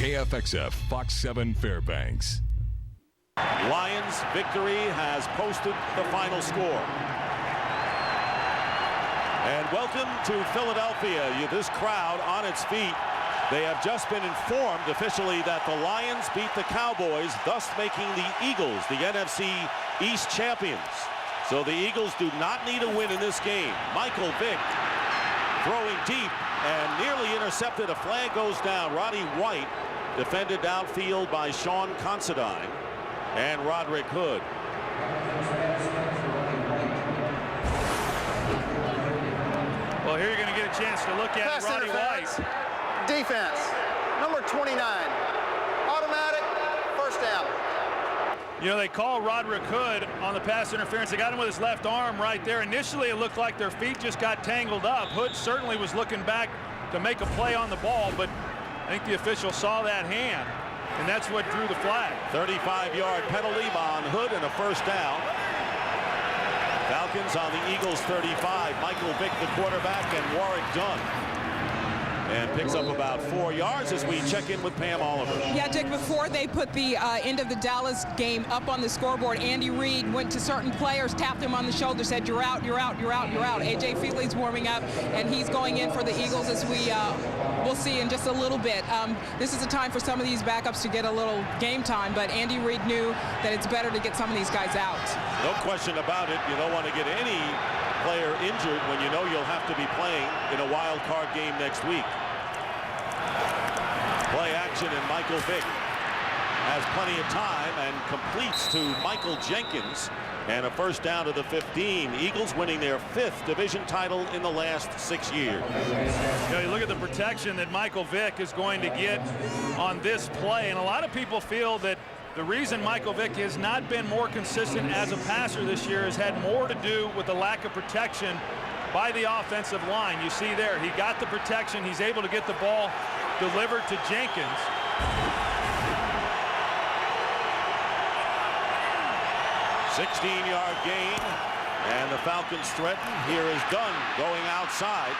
KFXF Fox 7 Fairbanks. Lions victory has posted the final score. And welcome to Philadelphia. This crowd on its feet. They have just been informed officially that the Lions beat the Cowboys, thus making the Eagles the NFC East champions. So the Eagles do not need a win in this game. Michael Vick throwing deep and nearly intercepted. A flag goes down. Roddy White defended downfield by Sean Considine and Roderick Hood. Well, here you're going to get a chance to look at Roddy White. Defense, number 29. Automatic, first down. You know, they call Roderick Hood on the pass interference. They got him with his left arm right there. Initially, it looked like their feet just got tangled up. Hood certainly was looking back to make a play on the ball, but I think the official saw that hand, and that's what drew the flag. 35-yard penalty on Hood and a first down. Falcons on the Eagles 35. Michael Vick, the quarterback, and Warwick Dunn. And picks up about 4 yards as we check in with Pam Oliver. Yeah, Dick, before they put the end of the Dallas game up on the scoreboard, Andy Reid went to certain players, tapped them on the shoulder, said, "You're out, you're out, you're out, you're out." A.J. Feeley's warming up, and he's going in for the Eagles, as we'll see in just a little bit. This is a time for some of these backups to get a little game time, but Andy Reid knew that it's better to get some of these guys out. No question about it. You don't want to get any player injured when you know you'll have to be playing in a wild card game next week. Play action, and Michael Vick has plenty of time and completes to Michael Jenkins, and a first down to the 15. Eagles winning their 5th division title in the last 6 years. You know, you look at the protection that Michael Vick is going to get on this play, and a lot of people feel that the reason Michael Vick has not been more consistent as a passer this year has had more to do with the lack of protection by the offensive line. You see there, he got the protection. He's able to get the ball delivered to Jenkins. $16-yard gain, and the Falcons threaten. Here is Dunn going outside,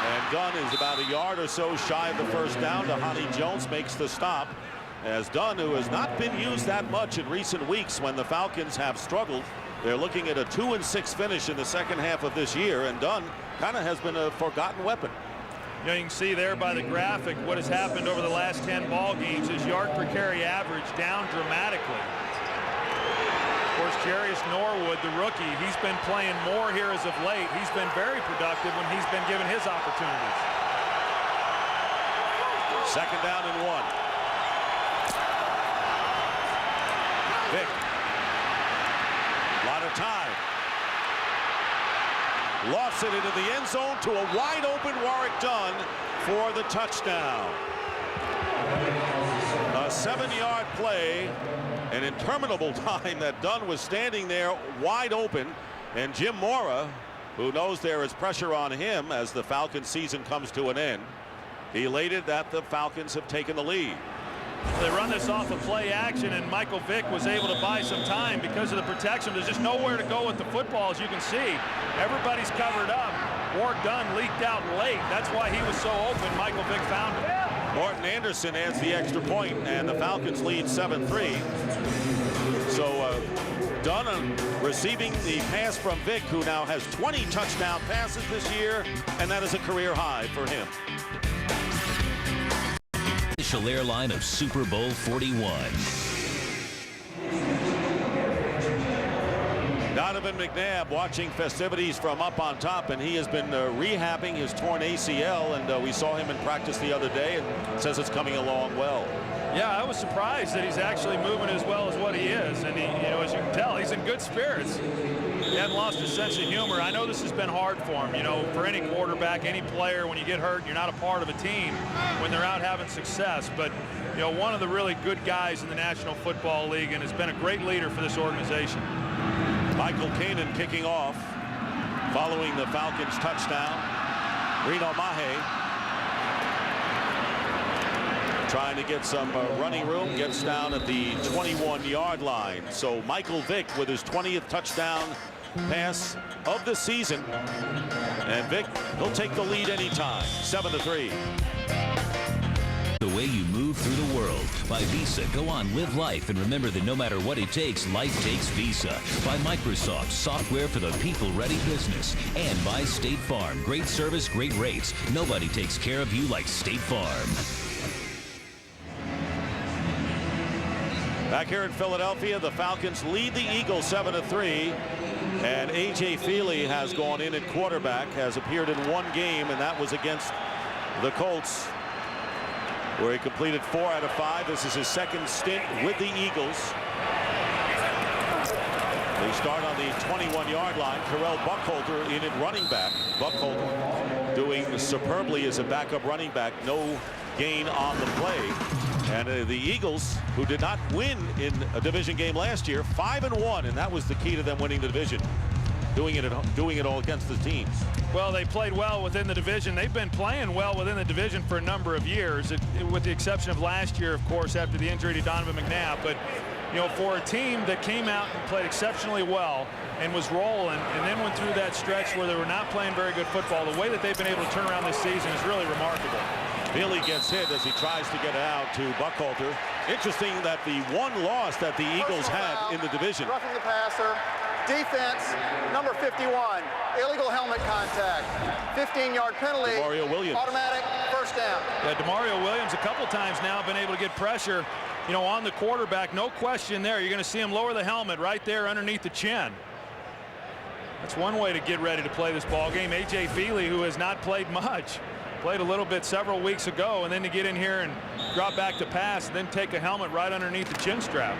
and Dunn is about a yard or so shy of the first down. Dhani Jones makes the stop, as Dunn, who has not been used that much in recent weeks when the Falcons have struggled. They're looking at a 2-6 finish in the second half of this year, and Dunn kind of has been a forgotten weapon. You know, you can see there by the graphic what has happened over the last 10 ball games. His yard per carry average down dramatically. Of course, Jarius Norwood, the rookie, he's been playing more here as of late. He's been very productive when he's been given his opportunities. Second down and 1. Vick. A lot of time. Lofts it into the end zone to a wide open Warwick Dunn for the touchdown. A 7-yard play, an interminable time that Dunn was standing there wide open, and Jim Mora, who knows there is pressure on him as the Falcons season comes to an end, elated that the Falcons have taken the lead. They run this off of play action, and Michael Vick was able to buy some time because of the protection. There's just nowhere to go with the football, as you can see. Everybody's covered up. Warwick Dunn leaked out late. That's why he was so open. Michael Vick found him. Morton Anderson adds the extra point, and the Falcons lead 7-3. So Dunn receiving the pass from Vick, who now has 20 touchdown passes this year, and that is a career high for him. Official airline of Super Bowl 41. Donovan McNabb watching festivities from up on top, and he has been rehabbing his torn ACL, and we saw him in practice the other day and says it's coming along well. Yeah, I was surprised that he's actually moving as well as what he is, and he, you know, as you can tell, he's in good spirits. He hasn't lost his sense of humor. I know this has been hard for him. You know, for any quarterback, any player, when you get hurt, you're not a part of a team when they're out having success. But, you know, one of the really good guys in the National Football League, and has been a great leader for this organization. Michael Kanan kicking off following the Falcons touchdown. Reno Mahe trying to get some running room, gets down at the 21-yard line. So Michael Vick with his 20th touchdown pass of the season, and Vick, he'll take the lead anytime. 7-3. The way you move By Visa, go on, live life, and remember that no matter what it takes, life takes Visa. By Microsoft, software for the people-ready business. And by State Farm, great service, great rates. Nobody takes care of you like State Farm. Back here in Philadelphia, the Falcons lead the Eagles 7-3. And A.J. Feely has gone in at quarterback, has appeared in one game, and that was against the Colts, where he completed 4 out of 5. This is his second stint with the Eagles. They start on the 21-yard line. Terrell Buckholter in at running back. Buckholter doing superbly as a backup running back. No gain on the play. And the Eagles, who did not win in a division game last year, 5-1, and that was the key to them winning the division. Doing it all against the teams. Well, they played well within the division. They've been playing well within the division for a number of years, with the exception of last year, of course, after the injury to Donovan McNabb. But, you know, for a team that came out and played exceptionally well and was rolling and then went through that stretch where they were not playing very good football, the way that they've been able to turn around this season is really remarkable. Feely gets hit as he tries to get it out to Buckholter. Interesting that the one loss that the Eagles had in the division. Roughing the passer. Defense, number 51. Illegal helmet contact. 15-yard penalty. Demario Williams. Automatic first down. Yeah, Demario Williams a couple times now been able to get pressure, you know, on the quarterback. No question there. You're going to see him lower the helmet right there underneath the chin. That's one way to get ready to play this ball game. A.J. Feely, who has not played much, played a little bit several weeks ago, and then to get in here and drop back to pass, and then take a helmet right underneath the chin strap.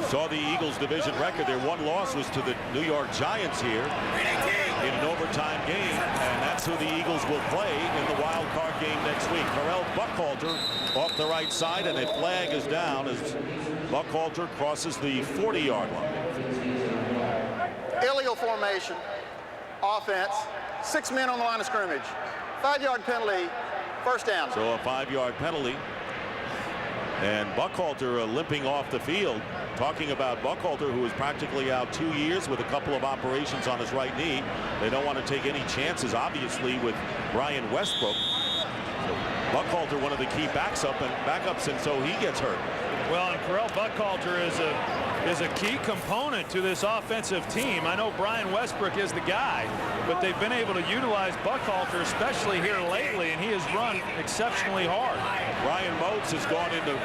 Saw the Eagles division record. Their one loss was to the New York Giants here in an overtime game, and that's who the Eagles will play in the wild card game next week. Terrell Buckholter off the right side, and a flag is down as Buckholter crosses the 40-yard line. Illegal formation. Offense. 6 men on the line of scrimmage. 5-yard penalty. First down. So a 5-yard penalty. And Buckholter limping off the field. Talking about Buckholter, who is practically out 2 years with a couple of operations on his right knee. They don't want to take any chances, obviously, with Brian Westbrook. So Buckholter, one of the key backups, and so he gets hurt. Well, and Terrell Buckholter is a key component to this offensive team. I know Brian Westbrook is the guy, but they've been able to utilize Buckholter, especially here lately, and he has run exceptionally hard. Ryan Moats has gone into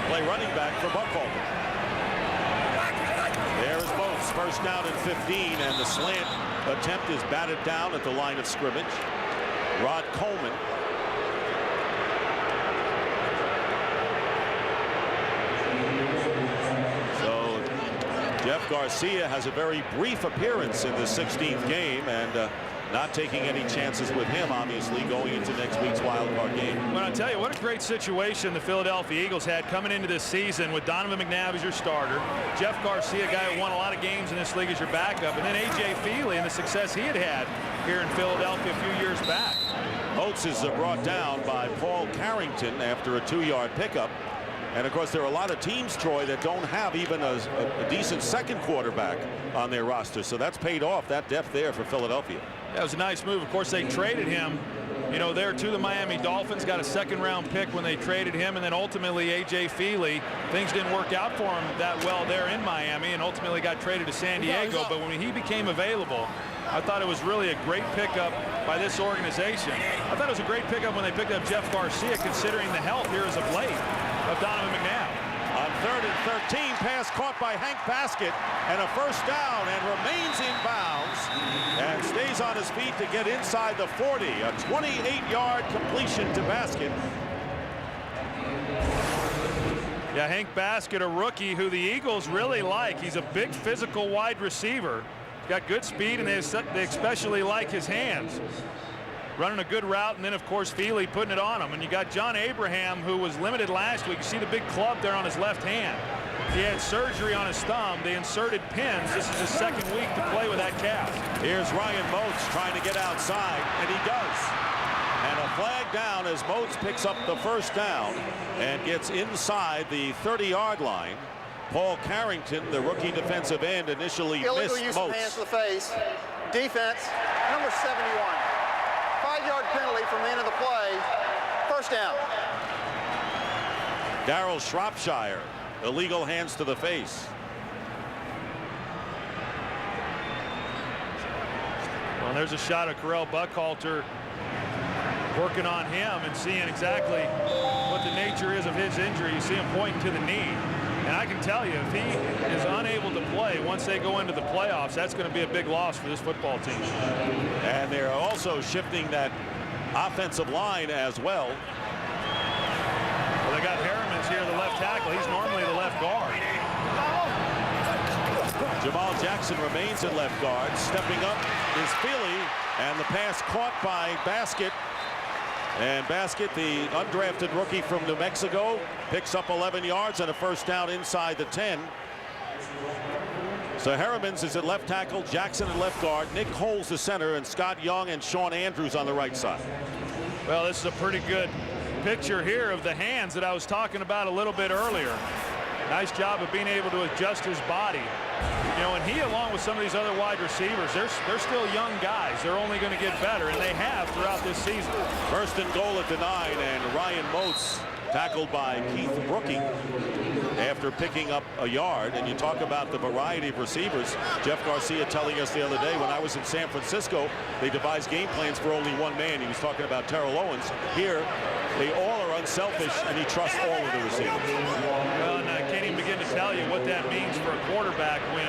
play running back for Buckholter. There is Moats, first down and 15, and the slant attempt is batted down at the line of scrimmage. Rod Coleman. Jeff Garcia has a very brief appearance in the 16th game, and not taking any chances with him, obviously, going into next week's wild card game. Well, I'll tell you, what a great situation the Philadelphia Eagles had coming into this season with Donovan McNabb as your starter, Jeff Garcia, a guy who won a lot of games in this league, as your backup, and then A.J. Feely and the success he had here in Philadelphia a few years back. Oates is brought down by Paul Carrington after a 2-yard pickup. And, of course, there are a lot of teams, Troy, that don't have even a decent second quarterback on their roster. So that's paid off, that depth there for Philadelphia. That was a nice move. Of course, they traded him, you know, there to the Miami Dolphins, got a second-round pick when they traded him, and then ultimately A.J. Feely, things didn't work out for him that well there in Miami, and ultimately got traded to San Diego. But when he became available, I thought it was really a great pickup by this organization. I thought it was a great pickup when they picked up Jeff Garcia, considering the health here as of late of Donovan McNabb. On 3rd and 13, pass caught by Hank Baskett, and a first down, and remains in bounds and stays on his feet to get inside the 40. A 28-yard completion to Baskett. Yeah, Hank Baskett, a rookie who the Eagles really like. He's a big physical wide receiver. He's got good speed, and they especially like his hands. Running a good route, and then, of course, Feely putting it on him. And you got John Abraham, who was limited last week. You see the big club there on his left hand. He had surgery on his thumb. They inserted pins. This is his second week to play with that cast. Here's Ryan Moats trying to get outside, and he does. And a flag down as Moats picks up the first down and gets inside the 30-yard line. Paul Carrington, the rookie defensive end, initially Illegal missed use Moats. of hands to the face. Defense, number 71. 5-yard penalty from the end of the play. First down. Darryl Shropshire, illegal hands to the face. Well, there's a shot of Correll Buckhalter working on him and seeing exactly what the nature is of his injury. You see him pointing to the knee. And I can tell you, if he is unable to play once they go into the playoffs, that's going to be a big loss for this football team. And they're also shifting that offensive line as well. Well, they got Harriman's here, the left tackle. He's normally the left guard. Jamal Jackson remains at left guard. Stepping up is Feely, and the pass caught by Baskett. And Baskett, the undrafted rookie from New Mexico, picks up 11 yards and a first down inside the 10. So Harriman's is at left tackle, Jackson at left guard, Nick Holes the center, and Scott Young and Sean Andrews on the right side. Well, this is a pretty good picture here of the hands that I was talking about a little bit earlier. Nice job of being able to adjust his body. You know, and he, along with some of these other wide receivers, they're still young guys. They're only going to get better, and they have throughout this season. First and goal at the 9, and Ryan Moats tackled by Keith Brooking after picking up a yard. And you talk about the variety of receivers. Jeff Garcia telling us the other day, when I was in San Francisco, they devised game plans for only one man. He was talking about Terrell Owens. Here, they all are unselfish, and he trusts all of the receivers. Well, and I can't even begin to tell you what that means for a quarterback when,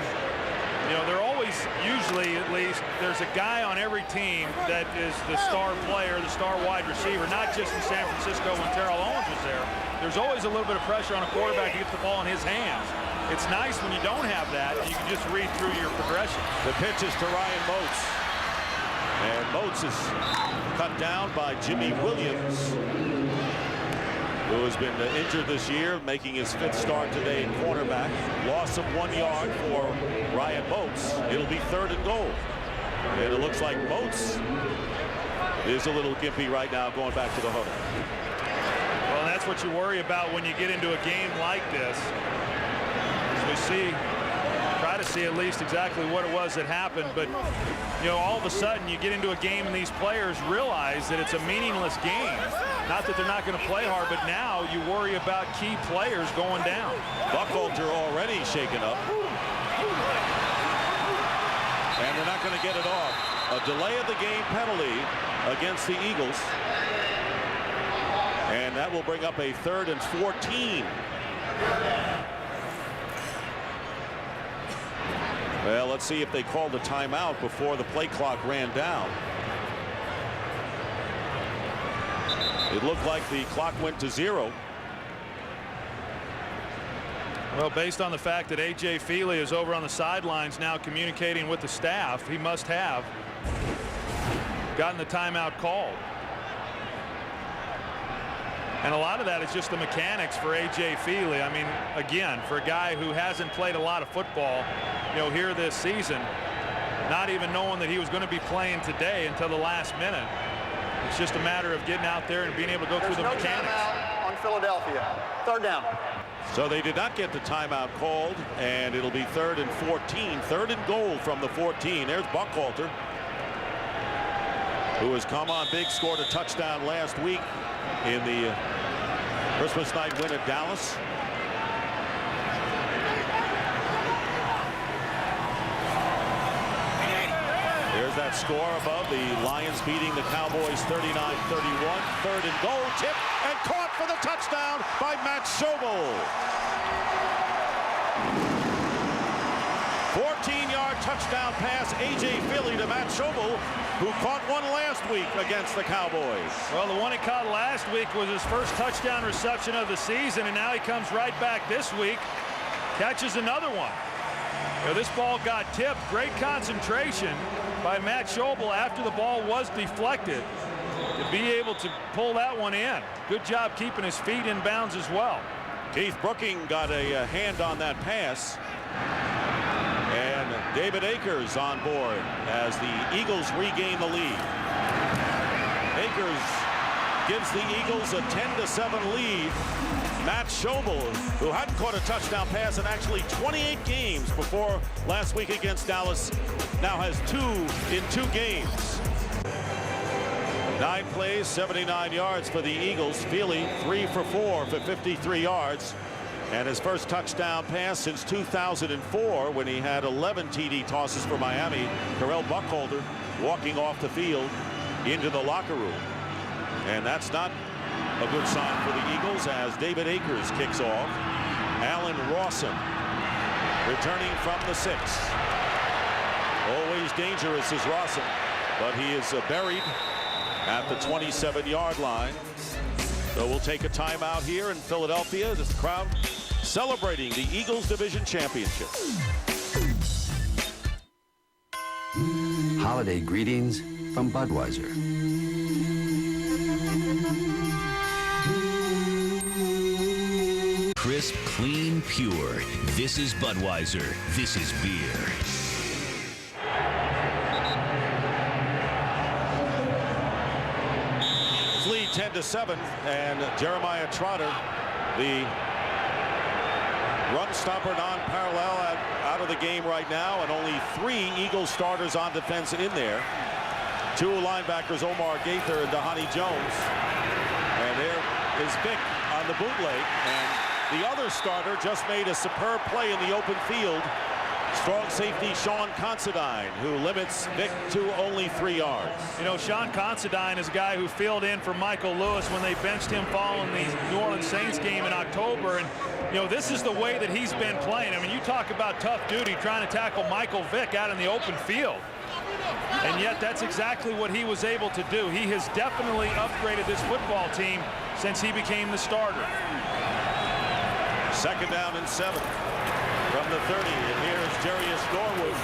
you know, they're always, usually at least, there's a guy on every team that is the star player, the star wide receiver, not just in San Francisco when Terrell Owens was there. There's always a little bit of pressure on a quarterback to get the ball in his hands. It's nice when you don't have that, and you can just read through your progression. The pitch is to Ryan Moats. And Moats is cut down by Jimmy Williams, who has been injured this year, making his 5th start today in cornerback. Loss of 1 yard for Ryan Moats. It'll be 3rd and goal. And it looks like Moats is a little gimpy right now going back to the huddle. Well, that's what you worry about when you get into a game like this. As we see, try to see at least exactly what it was that happened, but you know, all of a sudden you get into a game and these players realize that it's a meaningless game. Not that they're not going to play hard, but now you worry about key players going down. Buckhalter already shaken up. And they're not going to get it off. A delay of the game penalty against the Eagles. And that will bring up a 3rd and 14. Well, let's see if they called a timeout before the play clock ran down. It looked like the clock went to 0. Well, based on the fact that A.J. Feely is over on the sidelines now communicating with the staff, he must have gotten the timeout called. And a lot of that is just the mechanics for A.J. Feely. I mean, again, for a guy who hasn't played a lot of football, you know, here this season, not even knowing that he was going to be playing today until the last minute. It's just a matter of getting out there and being able to go through the mechanics. There's no timeout on Philadelphia. 3rd down. So they did not get the timeout called, and it'll be 3rd and 14. 3rd and goal from the 14. There's Buckhalter, who has come on big, scored a touchdown last week in the Christmas night win at Dallas. There's that score above. The Lions beating the Cowboys 39-31. 3rd and goal, tip and caught for the touchdown by Matt Schobel. 14-yard touchdown pass, A.J. Feely to Matt Schobel, who caught one last week against the Cowboys. Well, the one he caught last week was his first touchdown reception of the season, and now he comes right back this week, catches another one. You know, this ball got tipped. Great concentration by Matt Schobel after the ball was deflected to be able to pull that one in. Good job keeping his feet in bounds as well. Keith Brooking got a hand on that pass. And David Akers on board as the Eagles regain the lead. Akers gives the Eagles a 10-7 lead. Matt Schobel, who hadn't caught a touchdown pass in actually 28 games before last week against Dallas, now has 2 in 2 games. 9 plays, 79 yards for the Eagles. Feely 3 for 4 for 53 yards. And his first touchdown pass since 2004 when he had 11 TD tosses for Miami. Terrell Buckholder walking off the field into the locker room. And that's not a good sign for the Eagles as David Akers kicks off. Allen Rawson returning from the 6. Always dangerous is Rawson, but he is buried at the 27-yard line. So we'll take a timeout here in Philadelphia. This crowd celebrating the Eagles Division Championship. Holiday greetings from Budweiser. Crisp, clean, pure. This is Budweiser. This is beer. Lead 10-7, and Jeremiah Trotter, the run stopper, non-parallel, out of the game right now, and only 3 Eagles starters on defense in there. 2 linebackers, Omar Gaither and Dhani Jones. And there is Vick on the bootleg, and the other starter just made a superb play in the open field. Strong safety Sean Considine, who limits Vick to only 3 yards. You know, Sean Considine is a guy who filled in for Michael Lewis when they benched him following the New Orleans Saints game in October. And, you know, this is the way that he's been playing. I mean, you talk about tough duty trying to tackle Michael Vick out in the open field. And yet that's exactly what he was able to do. He has definitely upgraded this football team since he became the starter. 2nd down and 7 from the 30. And here's Jarius Norwood.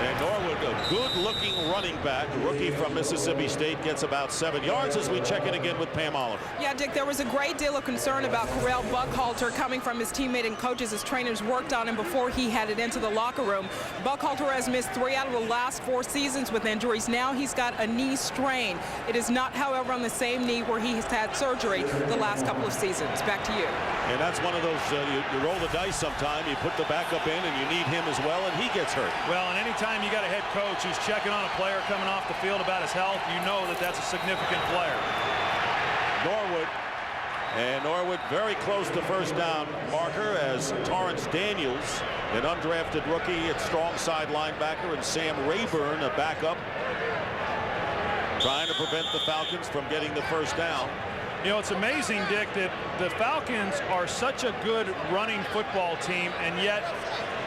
And Norwood, a good-looking running back, rookie from Mississippi State, gets about 7 yards as we check in again with Pam Oliver. Yeah, Dick, there was a great deal of concern about Terrell Buckhalter coming from his teammate and coaches as trainers worked on him before he headed into the locker room. Buckhalter has missed 3 out of the last 4 seasons with injuries. Now he's got a knee strain. It is not, however, on the same knee where he has had surgery the last couple of seasons. Back to you. And that's one of those, you roll the dice sometime, you put the backup in, and you need him as well, and he gets hurt. Well, and anytime you got a head coach who's checking on a player coming off the field about his health, you know that that's a significant player. Norwood, and Norwood very close to first down marker as Torrance Daniels, an undrafted rookie at strong side linebacker, and Sam Rayburn, a backup, trying to prevent the Falcons from getting the first down. You know, it's amazing, Dick, that the Falcons are such a good running football team, and yet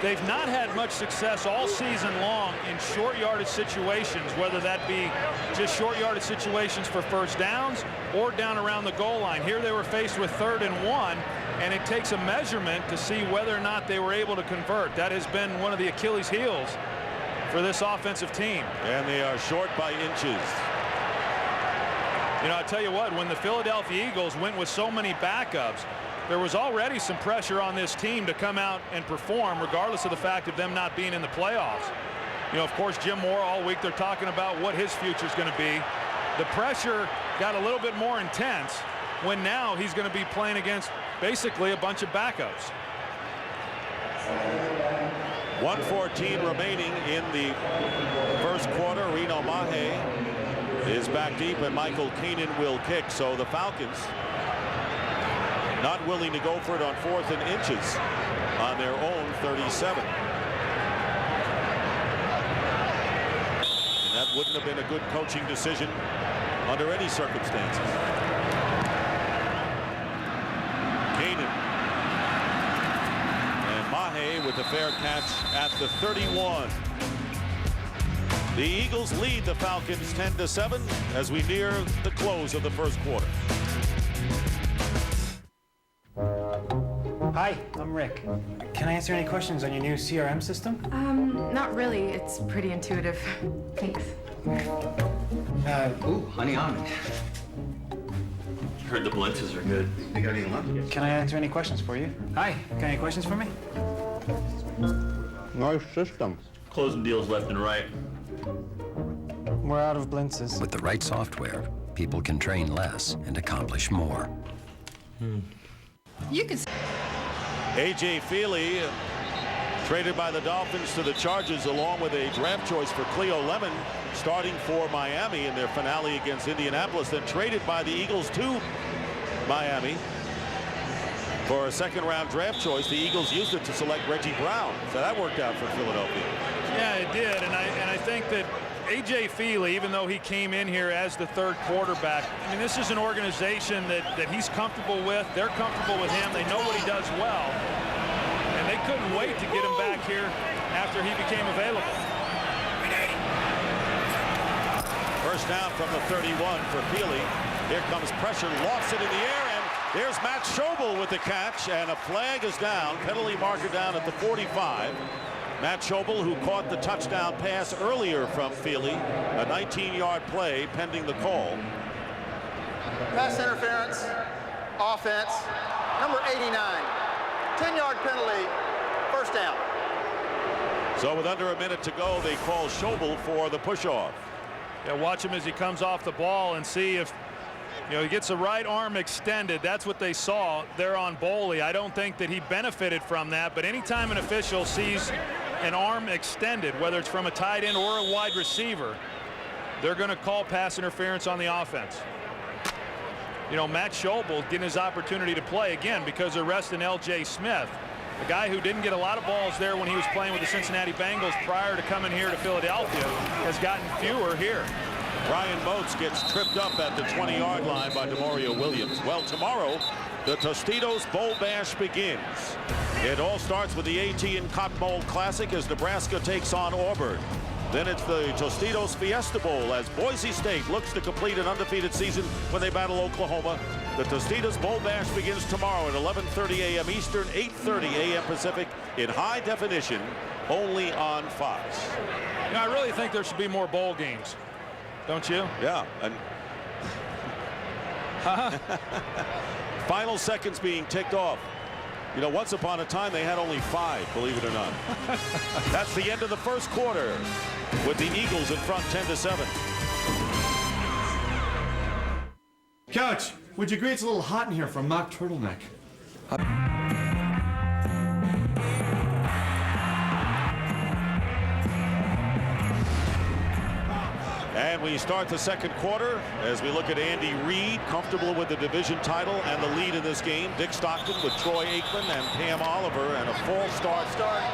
they've not had much success all season long in short yardage situations, whether that be just short yardage situations for first downs or down around the goal line. Here they were faced with 3rd and 1, and it takes a measurement to see whether or not they were able to convert. That has been one of the Achilles heels for this offensive team. And they are short by inches. You know, I tell you what, when the Philadelphia Eagles went with so many backups, there was already some pressure on this team to come out and perform, regardless of the fact of them not being in the playoffs. You know, of course, Jim Moore all week, they're talking about what his future is going to be. The pressure got a little bit more intense when now he's going to be playing against basically a bunch of backups. 1:14 remaining in the first quarter. Reno Mahe is back deep, and Michael Keenan will kick. So the Falcons not willing to go for it on 4th and inches on their own 37. And that wouldn't have been a good coaching decision under any circumstances. Keenan and Mahe with a fair catch at the 31. The Eagles lead the Falcons 10-7 as we near the close of the first quarter. Hi, I'm Rick. Can I answer any questions on your new CRM system? Not really. It's pretty intuitive. Thanks. Ooh, honey almond. Heard the blintzes are good. You got any lunch? Can I answer any questions for you? Hi, got any questions for me? Nice system. Closing deals left and right. We're out of blintzes. With the right software, people can train less and accomplish more. You can. A.J. Feely Traded by the Dolphins to the Chargers along with a draft choice for Cleo Lemon, starting for Miami in their finale against Indianapolis. Then traded by the Eagles to Miami for a second-round draft choice. The Eagles used it to select Reggie Brown, so that worked out for Philadelphia. Yeah, it did, and I think that A.J. Feely, even though he came in here as the third quarterback, I mean, this is an organization that he's comfortable with. They're comfortable with him. They know what he does well. And they couldn't wait to get him back here after he became available. First down from the 31 for Feely. Here comes pressure, lofts it in the air, and there's Matt Schobel with the catch, and a flag is down. Penalty marker down at the 45. Matt Schobel, who caught the touchdown pass earlier from Feely, a 19-yard play pending the call. Pass interference, offense, number 89. 10-yard penalty, first down. So with under a minute to go, they call Schobel for the push-off. Yeah, watch him as he comes off the ball and see if, you know, he gets the right arm extended. That's what they saw there on Boley. I don't think that he benefited from that, but anytime an official sees an arm extended, whether it's from a tight end or a wide receiver, they're going to call pass interference on the offense. You know, Matt Schobel getting his opportunity to play again because they're resting L.J. Smith, a guy who didn't get a lot of balls there when he was playing with the Cincinnati Bengals prior to coming here to Philadelphia, has gotten fewer here. Ryan Moats gets tripped up at the 20-yard line by Demario Williams. Well, tomorrow, the Tostitos Bowl Bash begins. It all starts with the AT&T Cotton Bowl Classic as Nebraska takes on Auburn. Then it's the Tostitos Fiesta Bowl as Boise State looks to complete an undefeated season when they battle Oklahoma. The Tostitos Bowl Bash begins tomorrow at 11:30 a.m. Eastern, 8:30 a.m. Pacific in high definition, only on Fox. You know, I really think there should be more bowl games. Don't you? Yeah. And final seconds being ticked off. You know, once upon a time they had only 5, believe it or not. That's the end of the first quarter with the Eagles in front 10-7. Coach, would you agree it's a little hot in here for a mock turtleneck? And we start the second quarter as we look at Andy Reid, comfortable with the division title and the lead in this game. Dick Stockton with Troy Aikman and Pam Oliver, and a false start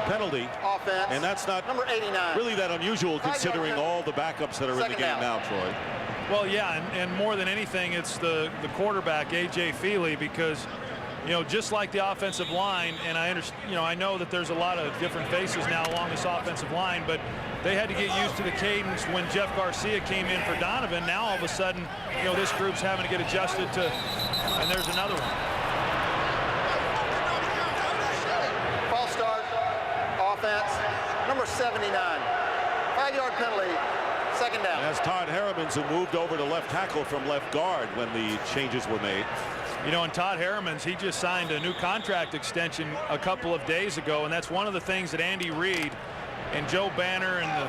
penalty. Offense. And that's not number 89. really that unusual considering all the backups that are in the game now, Troy. Well, yeah, and more than anything, it's the quarterback, A.J. Feely, because, you know, just like the offensive line, and I understand, you know, I know that there's a lot of different faces now along this offensive line, but they had to get used to the cadence when Jeff Garcia came in for Donovan. Now all of a sudden, you know, this group's having to get adjusted to, and there's another one. False start, offense, number 79. 5-yard penalty, second down. And that's Todd Harrimans, who moved over to left tackle from left guard when the changes were made. You know, and Todd Harrimans, he just signed a new contract extension a couple of days ago, and that's one of the things that Andy Reid and Joe Banner and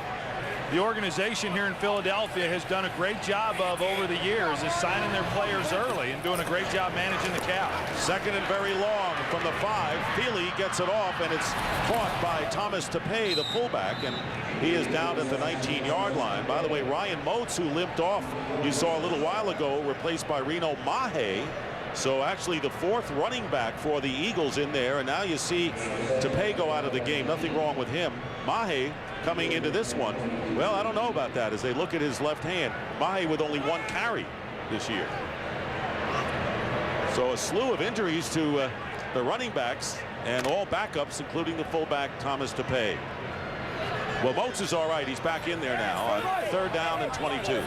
the organization here in Philadelphia has done a great job of over the years, is signing their players early and doing a great job managing the cap. Second and very long from the 5. Feely gets it off, and it's caught by Thomas Tapei, the fullback, and he is down at the 19-yard line. By the way, Ryan Moats, who limped off, you saw a little while ago, replaced by Reno Mahe. So actually the 4th running back for the Eagles in there, and now you see Tapei go out of the game. Nothing wrong with him. Mahe coming into this one. Well, I don't know about that as they look at his left hand. Mahe with only 1 carry this year. So a slew of injuries to the running backs and all backups, including the fullback Thomas Tapei. Well, Moats is all right. He's back in there now on 3rd down and 22.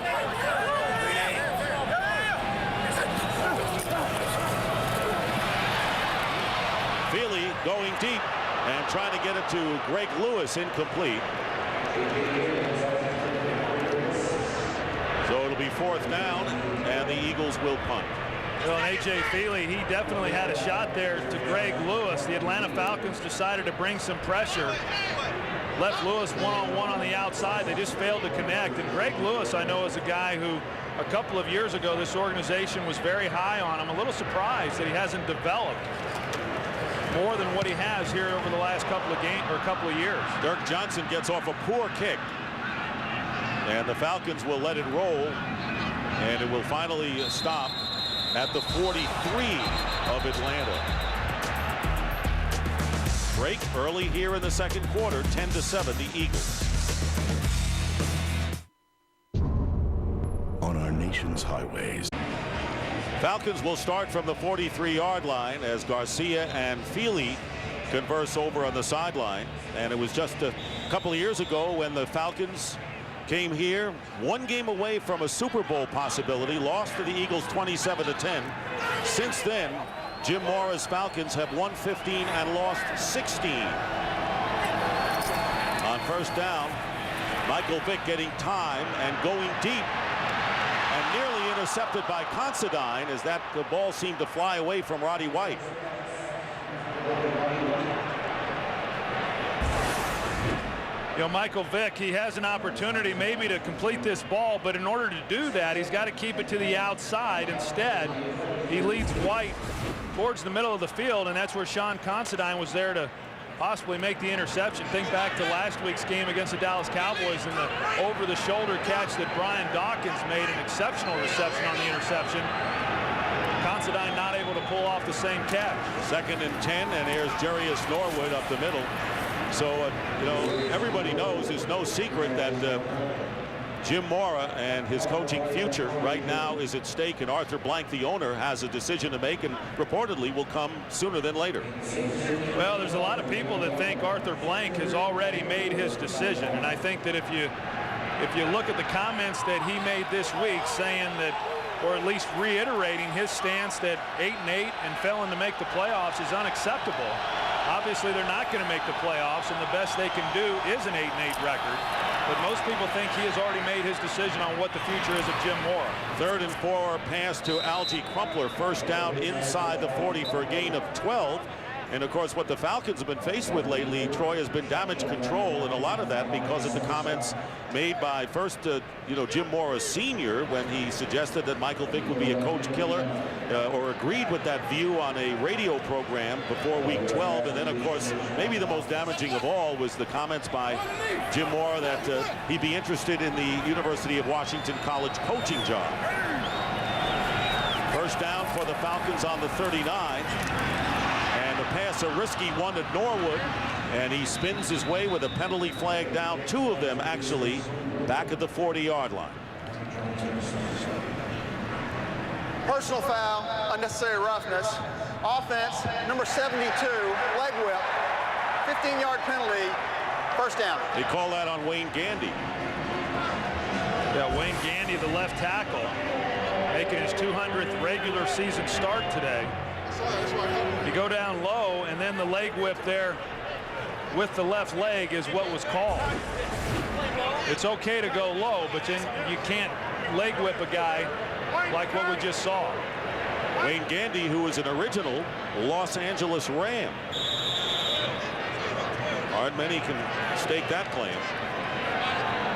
Feely going deep and trying to get it to Greg Lewis, incomplete. So it'll be 4th down, and the Eagles will punt. Well, A.J. Feely, he definitely had a shot there to Greg Lewis. The Atlanta Falcons decided to bring some pressure. Left Lewis one-on-one on the outside. They just failed to connect. And Greg Lewis, I know, is a guy who a couple of years ago this organization was very high on. I'm a little surprised that he hasn't developed. more than what he has here over the last couple of years. Dirk Johnson gets off a poor kick, and the Falcons will let it roll, and it will finally stop at the 43 of Atlanta. Break early here in the second quarter, 10-7, the Eagles. On our nation's highways. Falcons will start from the 43-yard line as Garcia and Feely converse over on the sideline. And it was just a couple of years ago when the Falcons came here, one game away from a Super Bowl possibility, lost to the Eagles 27-10. Since then, Jim Mora's Falcons have won 15 and lost 16. On first down, Michael Vick getting time and going deep, and nearly intercepted by Considine as the ball seemed to fly away from Roddy White. You know, Michael Vick, he has an opportunity maybe to complete this ball, but in order to do that, he's got to keep it to the outside. Instead, he leads White towards the middle of the field, and that's where Sean Considine was there to possibly make the interception. Think back to last week's game against the Dallas Cowboys and the over-the-shoulder catch that Brian Dawkins made, an exceptional reception on the interception. Considine not able to pull off the same catch. 2nd and 10, and here's Jarius Norwood up the middle. So, you know, everybody knows there's no secret that Jim Mora and his coaching future right now is at stake, and Arthur Blank, the owner, has a decision to make, and reportedly will come sooner than later. Well, there's a lot of people that think Arthur Blank has already made his decision, and I think that if you look at the comments that he made this week saying that, or at least reiterating his stance that 8-8 and failing to make the playoffs is unacceptable. Obviously, they're not going to make the playoffs, and the best they can do is an 8-8 record. But most people think he has already made his decision on what the future is of Jim Mora. 3rd and 4, pass to Algie Crumpler. First down inside the 40 for a gain of 12. And of course, what the Falcons have been faced with lately, Troy, has been damage control, and a lot of that because of the comments made by first, Jim Mora Sr. when he suggested that Michael Vick would be a coach killer, or agreed with that view on a radio program before week 12. And then, of course, maybe the most damaging of all was the comments by Jim Mora that he'd be interested in the University of Washington college coaching job. First down for the Falcons on the 39. The pass, a risky one to Norwood, and he spins his way with a penalty flag down. 2 of them actually back at the 40-yard line. Personal foul, unnecessary roughness. Offense, number 72, leg whip. 15-yard penalty, first down. They call that on Wayne Gandy. Yeah, Wayne Gandy, the left tackle, making his 200th regular season start today. You go down low, and then the leg whip there with the left leg is what was called. It's okay to go low, but then you can't leg whip a guy like what we just saw. Wayne Gandy, who is an original Los Angeles Ram. Aren't many can stake that claim.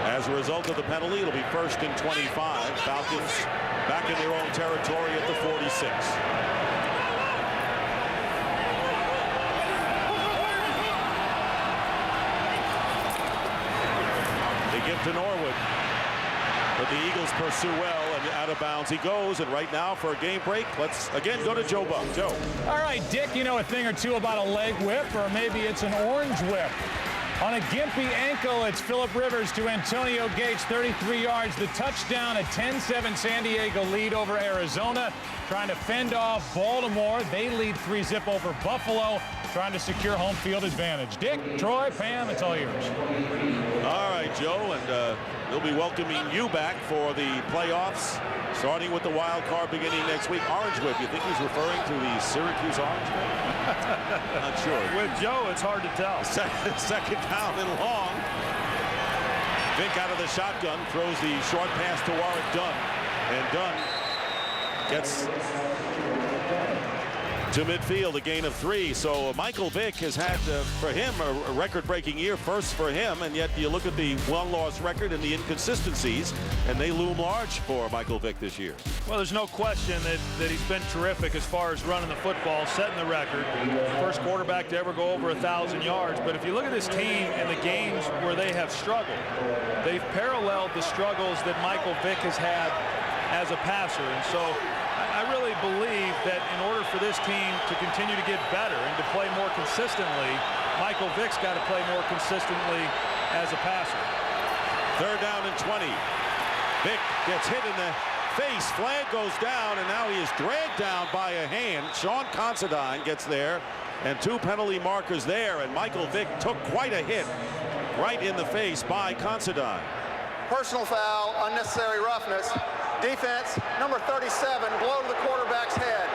As a result of the penalty, it'll be 1st and 25. Falcons back in their own territory at the 46. Give to Norwood, but the Eagles pursue well, and out of bounds he goes. And right now, for a game break, let's again go to Joe Buck. Joe. All right, Dick, you know a thing or two about a leg whip, or maybe it's an orange whip. On a gimpy ankle, it's Phillip Rivers to Antonio Gates, 33 yards. The touchdown, a 10-7 San Diego lead over Arizona, trying to fend off Baltimore. They lead 3-zip over Buffalo, trying to secure home field advantage. Dick, Troy, Pam, it's all yours. All right, Joe, and they'll be welcoming you back for the playoffs, starting with the wild card beginning next week. Orange whip, you think he's referring to the Syracuse orange whip? Not sure. With Joe, it's hard to tell. Second down and long. Vick out of the shotgun, throws the short pass to Warwick Dunn, and Dunn gets To midfield, a gain of 3. So Michael Vick has had, for him, a record-breaking year, first for him, and yet you look at the one-loss record and the inconsistencies, and they loom large for Michael Vick this year. Well, there's no question that he's been terrific as far as running the football, setting the record. First quarterback to ever go over 1,000 yards. But if you look at this team and the games where they have struggled, they've paralleled the struggles that Michael Vick has had as a passer. And so I really believe that in order for this team to continue to get better and to play more consistently, Michael Vick's got to play more consistently as a passer. 3rd down and 20. Vick gets hit in the face. Flag goes down, and now he is dragged down by a hand. Sean Considine gets there, and 2 penalty markers there, and Michael Vick took quite a hit right in the face by Considine. Personal foul, unnecessary roughness. Defense, number 37, blow to the quarterback's head.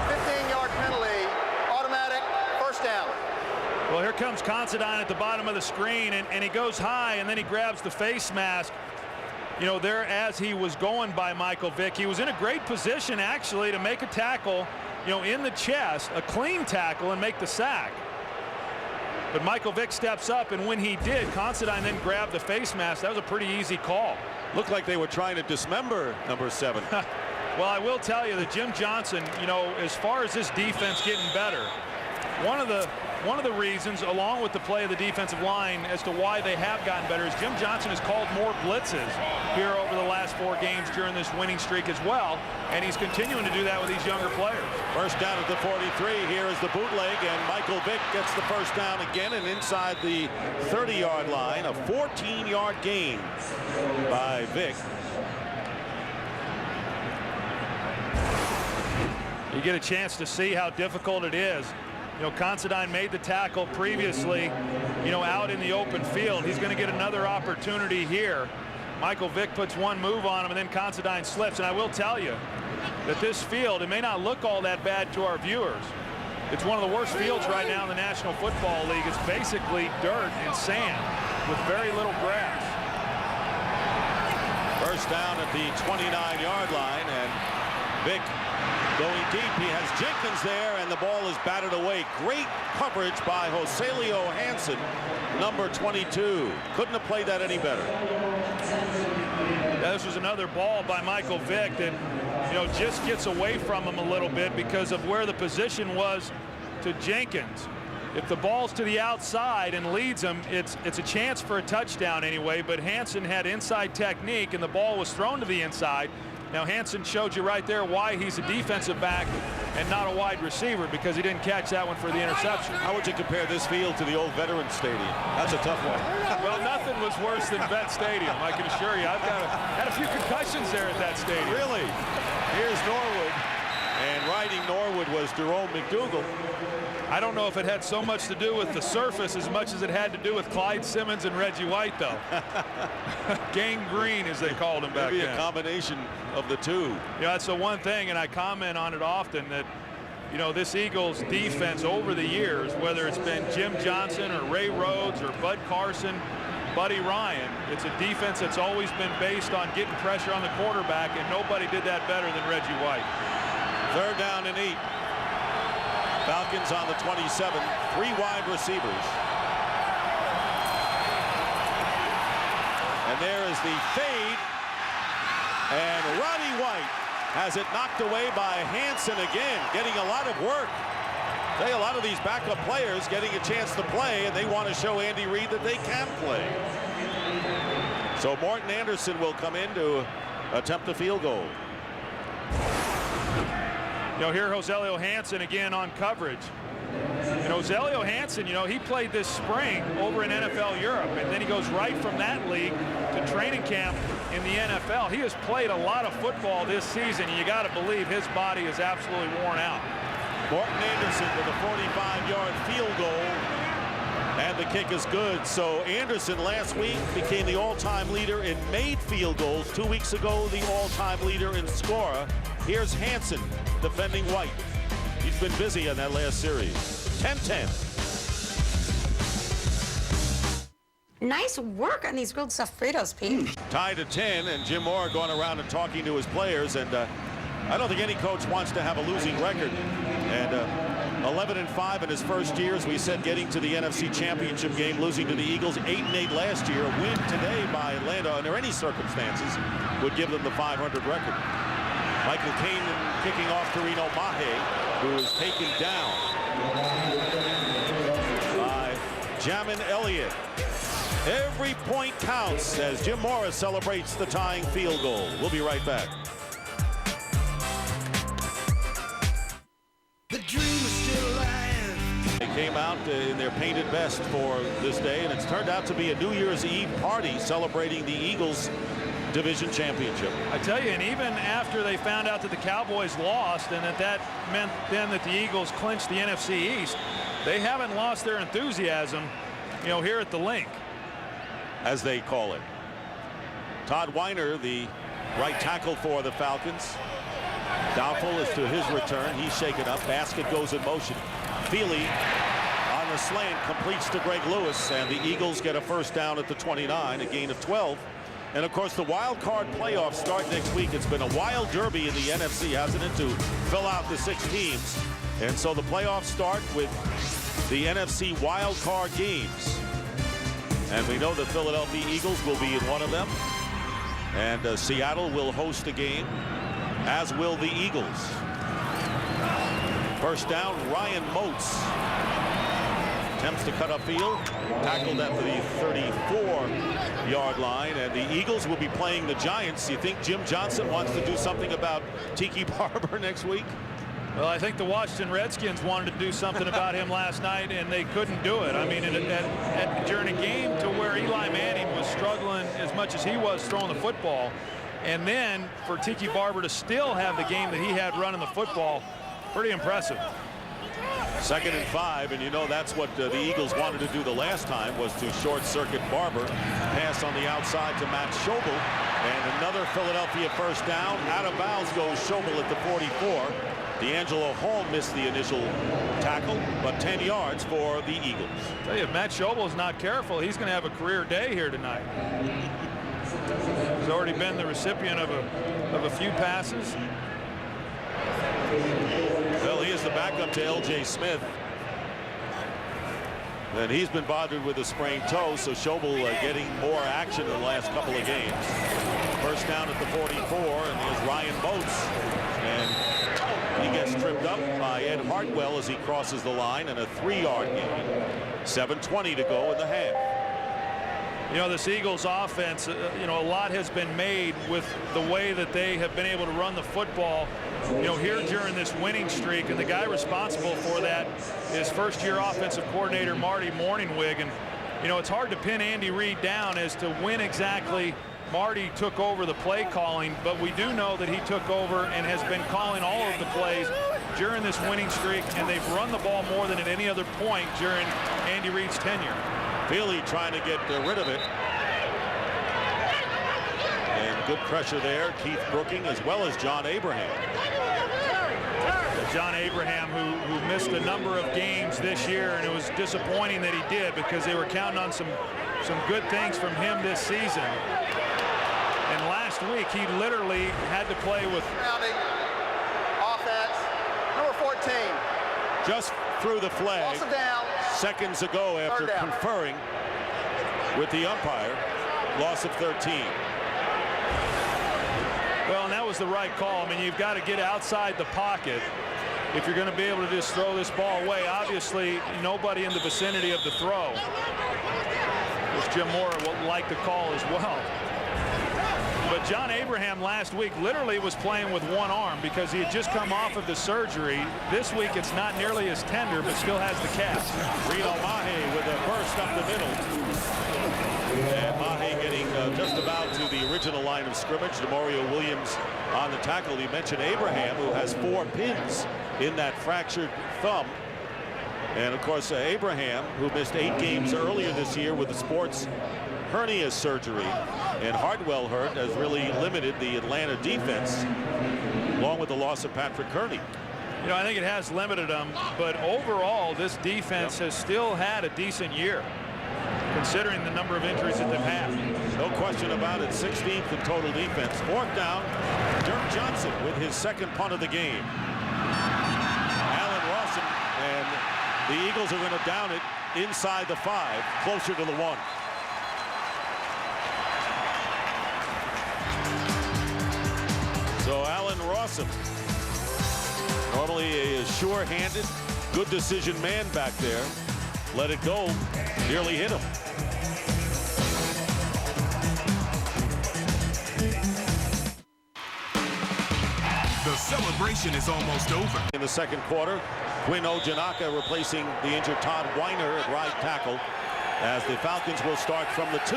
15-yard penalty, automatic, 1st down. Well, here comes Considine at the bottom of the screen, and he goes high, and then he grabs the face mask. You know, there as he was going by Michael Vick, he was in a great position, actually, to make a tackle, you know, in the chest, a clean tackle, and make the sack. But Michael Vick steps up, and when he did, Considine then grabbed the face mask. That was a pretty easy call. Looked like they were trying to dismember number 7. Well, I will tell you that Jim Johnson, you know, as far as this defense getting better, one of the reasons, along with the play of the defensive line, as to why they have gotten better is Jim Johnson has called more blitzes here over the last 4 games during this winning streak as well, and he's continuing to do that with these younger players. 1st down at the 43. Here is the bootleg, and Michael Vick gets the 1st down again, and inside the 30-yard line, a 14-yard gain by Vick. You get a chance to see how difficult it is. You know, Considine made the tackle previously, you know, out in the open field. He's going to get another opportunity here. Michael Vick puts one move on him, and then Considine slips. And I will tell you that this field, it may not look all that bad to our viewers. It's one of the worst fields right now in the National Football League. It's basically dirt and sand with very little grass. 1st down at the 29-yard line, and Vick going deep. He has Jenkins there, and the ball is batted away. Great coverage by Joselio Hansen, number 22. Couldn't have played that any better. This was another ball by Michael Vick that, you know, just gets away from him a little bit because of where the position was to Jenkins. If the ball's to the outside and leads him, it's a chance for a touchdown anyway, but Hansen had inside technique, and the ball was thrown to the inside. Now, Hansen showed you right there why he's a defensive back and not a wide receiver, because he didn't catch that one for the interception. How would you compare this field to the old Veterans Stadium? That's a tough one. Well, nothing was worse than Vet Stadium, I can assure you. I've had a few concussions there at that stadium. Really? Here's Norwood, and riding Norwood was Jerome McDougal. I don't know if it had so much to do with the surface as much as it had to do with Clyde Simmons and Reggie White, though. Gang Green, as they called him back then. Maybe a combination of the two. Yeah, that's the one thing, and I comment on it often, that, you know, this Eagles defense over the years, whether it's been Jim Johnson or Ray Rhodes or Bud Carson, Buddy Ryan, it's a defense that's always been based on getting pressure on the quarterback, and nobody did that better than Reggie White. 3rd down and 8. Falcons on the 27, 3 wide receivers. And there is the fade, and Roddy White has it knocked away by Hansen again, getting a lot of work. A lot of these backup players getting a chance to play, and they want to show Andy Reid that they can play. So Morton Anderson will come in to attempt a field goal. You know, here Joselio Hansen again on coverage. And Joselio Hansen, you know, he played this spring over in NFL Europe, and then he goes right from that league to training camp in the NFL. He has played a lot of football this season, and you got to believe his body is absolutely worn out. Morton Anderson with a 45-yard field goal, and the kick is good. So Anderson last week became the all-time leader in made field goals. 2 weeks ago, the all-time leader in scorer. Here's Hansen defending White. He's been busy in that last series. 10-10. Nice work on these grilled stuffed Fritos, Pete. Tied at 10, and Jim Moore going around and talking to his players, and I don't think any coach wants to have a losing record. And 11-5 in his first year, as we said, getting to the NFC Championship game, losing to the Eagles 8-8 last year. A win today by Atlanta under any circumstances would give them the 500 record. Michael Kanan kicking off to Reno Mahe, who is taken down by Jamin Elliott. Every point counts as Jim Morris celebrates the tying field goal. We'll be right back. The dream is still alive. They came out in their painted best for this day, and it's turned out to be a New Year's Eve party celebrating the Eagles division championship. I tell you, and even after they found out that the Cowboys lost and that meant then that the Eagles clinched the NFC East, they haven't lost their enthusiasm, you know, here at the Link, as they call it. Todd Weiner, the right tackle for the Falcons, doubtful as to his return. He's shaken up. Basket goes in motion. Feely on the slant completes to Greg Lewis, and the Eagles get a first down at the 29, a gain of 12. And of course, the wild card playoffs start next week. It's been a wild derby in the NFC, hasn't it, to fill out the 6 teams. And so the playoffs start with the NFC wild card games. And we know the Philadelphia Eagles will be in one of them. And Seattle will host a game, as will the Eagles. First down, Ryan Moats attempts to cut upfield, tackled at the 34-yard line, and the Eagles will be playing the Giants. You think Jim Johnson wants to do something about Tiki Barber next week? Well, I think the Washington Redskins wanted to do something about him last night, and they couldn't do it. I mean, during a game to where Eli Manning was struggling as much as he was throwing the football, and then for Tiki Barber to still have the game that he had running the football, pretty impressive. 2nd and 5, and you know that's what the Eagles wanted to do the last time, was to short-circuit Barber, pass on the outside to Matt Schobel, and another Philadelphia first down. Out of bounds goes Schobel at the 44. D'Angelo Hall missed the initial tackle, but 10 yards for the Eagles. I tell you, if Matt Schobel is not careful, he's going to have a career day here tonight. He's already been the recipient of a few passes. Well, he is the backup to L.J. Smith. And he's been bothered with a sprained toe, so Schobel getting more action in the last couple of games. First down at the 44, and there's Ryan Moats. And he gets tripped up by Ed Hartwell as he crosses the line, and a 3-yard gain. 7:20 to go in the half. You know, this Eagles offense, you know, a lot has been made with the way that they have been able to run the football, you know, here during this winning streak. And the guy responsible for that is first-year offensive coordinator Marty Morningwig. And, you know, it's hard to pin Andy Reid down as to when exactly Marty took over the play calling, but we do know that he took over and has been calling all of the plays during this winning streak, and they've run the ball more than at any other point during Andy Reid's tenure. Feely trying to get rid of it. And good pressure there. Keith Brooking as well as John Abraham. John Abraham, who missed a number of games this year, and it was disappointing that he did because they were counting on some good things from him this season. And last week he literally had to play with offense. Number 14. Just threw the flag seconds ago after conferring with the umpire. Loss of 13. Well, and that was the right call. I mean, you've got to get outside the pocket if you're going to be able to just throw this ball away. Obviously, nobody in the vicinity of the throw, which Jim Mora would like to call as well. But John Abraham last week literally was playing with one arm because he had just come off of the surgery. This week it's not nearly as tender, but still has the cast. Reno Mahe with a burst up the middle. And Mahe getting just about to the original line of scrimmage. DeMario Williams on the tackle. You mentioned Abraham, who has 4 pins in that fractured thumb. And of course, Abraham, who missed 8 games earlier this year with the sports hernia surgery, and Hartwell hurt, has really limited the Atlanta defense, along with the loss of Patrick Kearney. You know, I think it has limited them, but overall, this defense has still had a decent year, considering the number of injuries that they've had. No question about it. 16th in total defense. 4th down. Dirk Johnson with his 2nd punt of the game. Allen Rawson, and The Eagles are going to down it inside the 5, closer to the 1. So Allen Rawson, normally a sure-handed, good decision man back there, let it go, nearly hit him. The celebration is almost over. In the second quarter, Quinn Ojanaka replacing the injured Todd Weiner at right tackle, as the Falcons will start from the 2.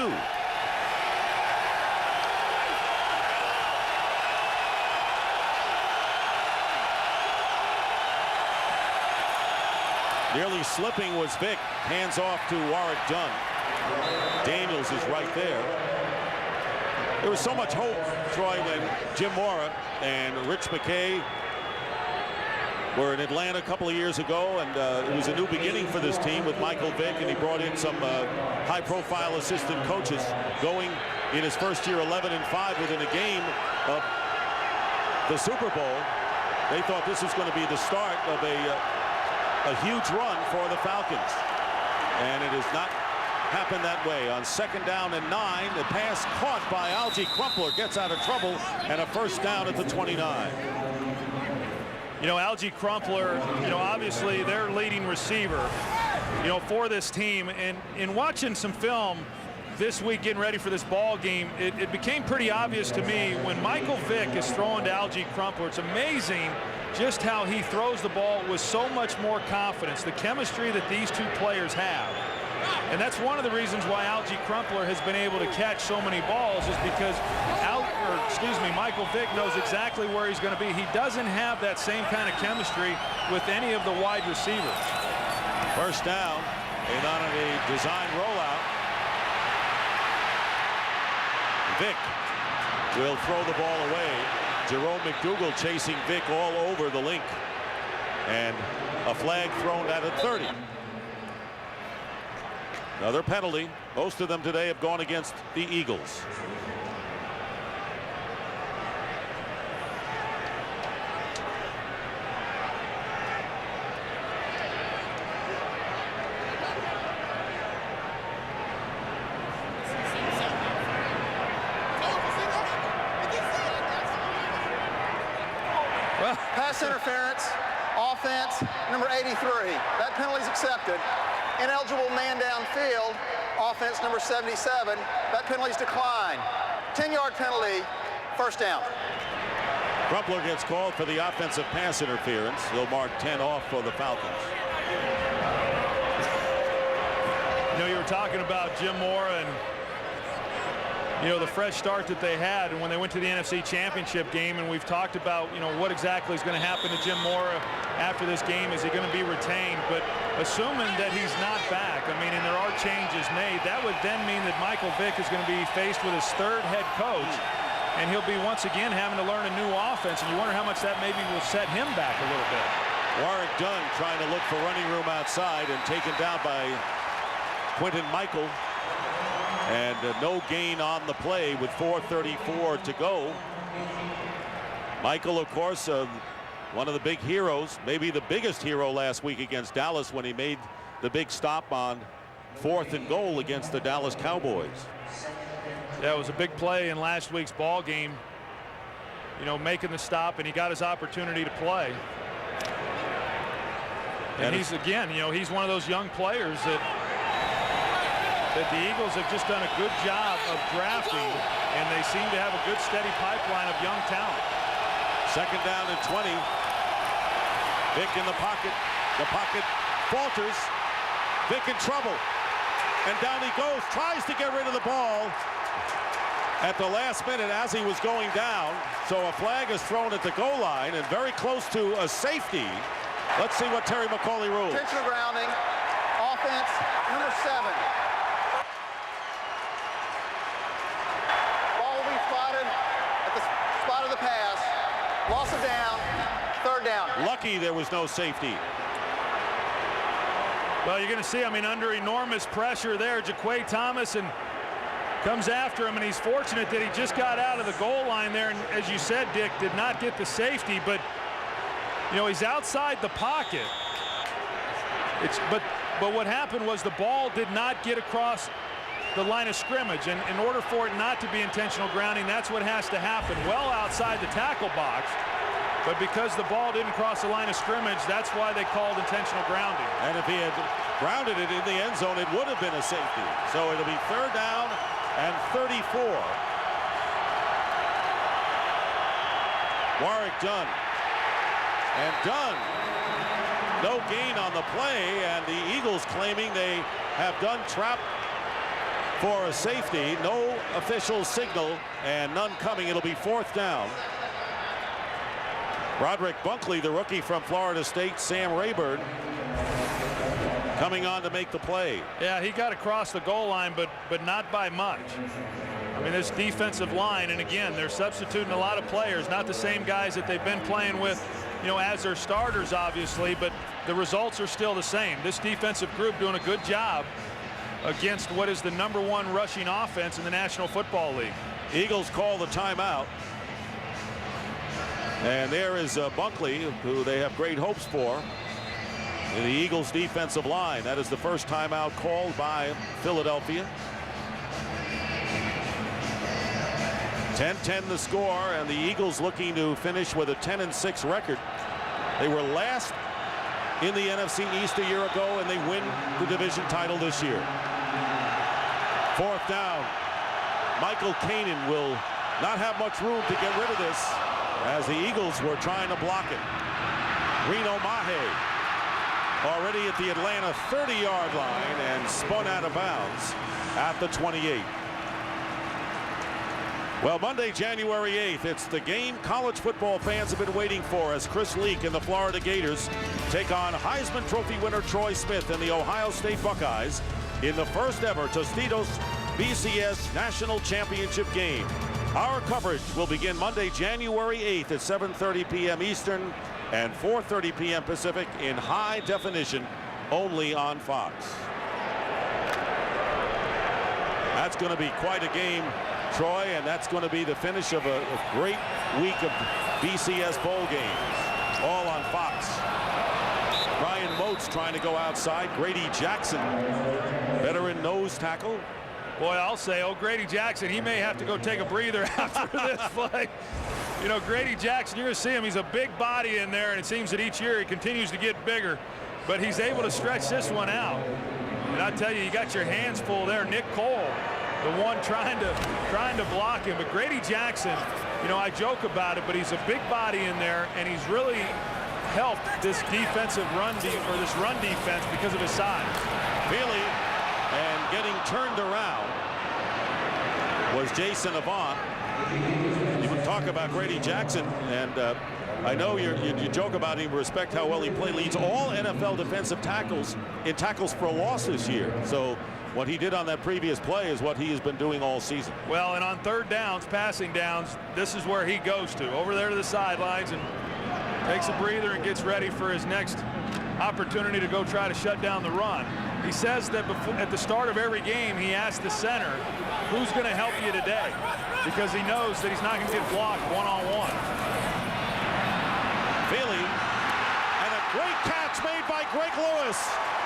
Nearly slipping was Vick. Hands off to Warwick Dunn. Daniels is right there. There was so much hope, Troy, when Jim Mora and Rich McKay were in Atlanta a couple of years ago, and it was a new beginning for this team with Michael Vick, and he brought in some high-profile assistant coaches, going in his first year 11-5 within a game of the Super Bowl. They thought this was going to be the start of a huge run for the Falcons, and it has not happened that way. On 2nd down and 9, the pass caught by Algie Crumpler gets out of trouble, and a first down at the 29. You know, Algie Crumpler, you know, obviously their leading receiver, you know, for this team. And in watching some film this week, getting ready for this ball game, it became pretty obvious to me when Michael Vick is throwing to Algie Crumpler. It's amazing just how he throws the ball with so much more confidence, the chemistry that these two players have. And that's one of the reasons why Algie Crumpler has been able to catch so many balls, is because Michael Vick knows exactly where he's going to be. He doesn't have that same kind of chemistry with any of the wide receivers. First down, and on a design rollout, Vick will throw the ball away. Jerome McDougal chasing Vick all over the link, and a flag thrown at a 30. Another penalty. Most of them today have gone against the Eagles. Pass interference, offense, number 83. That penalty is accepted. Ineligible man downfield, offense number 77. That penalty is declined. 10-yard penalty, first down. Crumpler gets called for the offensive pass interference. He'll mark 10 off for the Falcons. You know, you were talking about Jim Mora and, you know, the fresh start that they had and when they went to the NFC Championship game, and we've talked about, you know, what exactly is going to happen to Jim Mora after this game. Is he going to be retained? But assuming that he's not back, I mean, and there are changes made, that would then mean that Michael Vick is going to be faced with his 3rd head coach, and he'll be once again having to learn a new offense, and you wonder how much that maybe will set him back a little bit. Warwick Dunn trying to look for running room outside and taken down by Quinton Michael. And no gain on the play with 4:34 to go. Michael, of course, one of the big heroes, maybe the biggest hero last week against Dallas when he made the big stop on 4th and goal against the Dallas Cowboys. Yeah, it was a big play in last week's ball game, you know, making the stop, and he got his opportunity to play. And he's, again, you know, he's one of those young players that the Eagles have just done a good job of drafting, and they seem to have a good steady pipeline of young talent. 2nd down and 20. Vick in the pocket. The pocket falters. Vick in trouble. And down he goes. Tries to get rid of the ball at the last minute as he was going down. So a flag is thrown at the goal line and very close to a safety. Let's see what Terry McCauley rules. Intentional grounding. Offense, number 7. Pass, loss of down, 3rd down. Lucky there was no safety. Well, you're going to see, I mean, under enormous pressure there, Jaquay Thomas and comes after him, and he's fortunate that he just got out of the goal line there, and as you said, Dick, did not get the safety, but, you know, he's outside the pocket. But what happened was the ball did not get across the line of scrimmage, and in order for it not to be intentional grounding, that's what has to happen well outside the tackle box. But because the ball didn't cross the line of scrimmage, that's why they called intentional grounding. And if he had grounded it in the end zone, it would have been a safety. So it'll be 3rd down and 34. Warwick Dunn. And Dunn, no gain on the play, and the Eagles claiming they have Dunn trapped for a safety. No official signal and none coming. It'll be 4th down. Roderick Bunkley, the rookie from Florida State, Sam Rayburn coming on to make the play. Yeah, he got across the goal line, but not by much. I mean, this defensive line, and again, they're substituting a lot of players, not the same guys that they've been playing with, you know, as their starters, obviously, but the results are still the same. This defensive group doing a good job against what is the #1 rushing offense in the National Football League. Eagles call the timeout. And there is Bunkley, who they have great hopes for in the Eagles defensive line. That is the first timeout called by Philadelphia. 10-10 the score, and the Eagles looking to finish with a 10-6 record. They were last in the NFC East a year ago, and they win the division title this year. 4th down. Michael Kanan will not have much room to get rid of this, as the Eagles were trying to block it. Reno Mahe already at the Atlanta 30-yard line and spun out of bounds at the 28. Well, Monday, January 8th, it's the game college football fans have been waiting for as Chris Leak and the Florida Gators take on Heisman Trophy winner Troy Smith and the Ohio State Buckeyes in the first ever Tostitos BCS National Championship game. Our coverage will begin Monday, January 8th at 7:30 p.m. Eastern and 4:30 p.m. Pacific in high definition only on Fox. That's going to be quite a game, Troy, and that's going to be the finish of a great week of BCS bowl games, all on Fox. Ryan Moats trying to go outside. Grady Jackson, veteran nose tackle. Boy, I'll say, Grady Jackson, he may have to go take a breather after this play. You know, Grady Jackson, you're going to see him. He's a big body in there, and it seems that each year he continues to get bigger. But he's able to stretch this one out. And I tell you, you got your hands full there. Nick Cole, the one trying to block him. But Grady Jackson, you know, I joke about it, but he's a big body in there, and he's really helped this defensive run defense because of his size. Feely, and getting turned around was Jason Avant. You would talk about Grady Jackson, and I know you joke about him, respect how well he played. Leads all NFL defensive tackles in tackles for a loss this year. So what he did on that previous play is what he has been doing all season. Well, and on 3rd downs, passing downs, this is where he goes to, over there to the sidelines, and takes a breather and gets ready for his next opportunity to go try to shut down the run. He says that at the start of every game, he asks the center, who's going to help you today? Because he knows that he's not going to get blocked one-on-one. Feely, and a great catch made by Greg Lewis.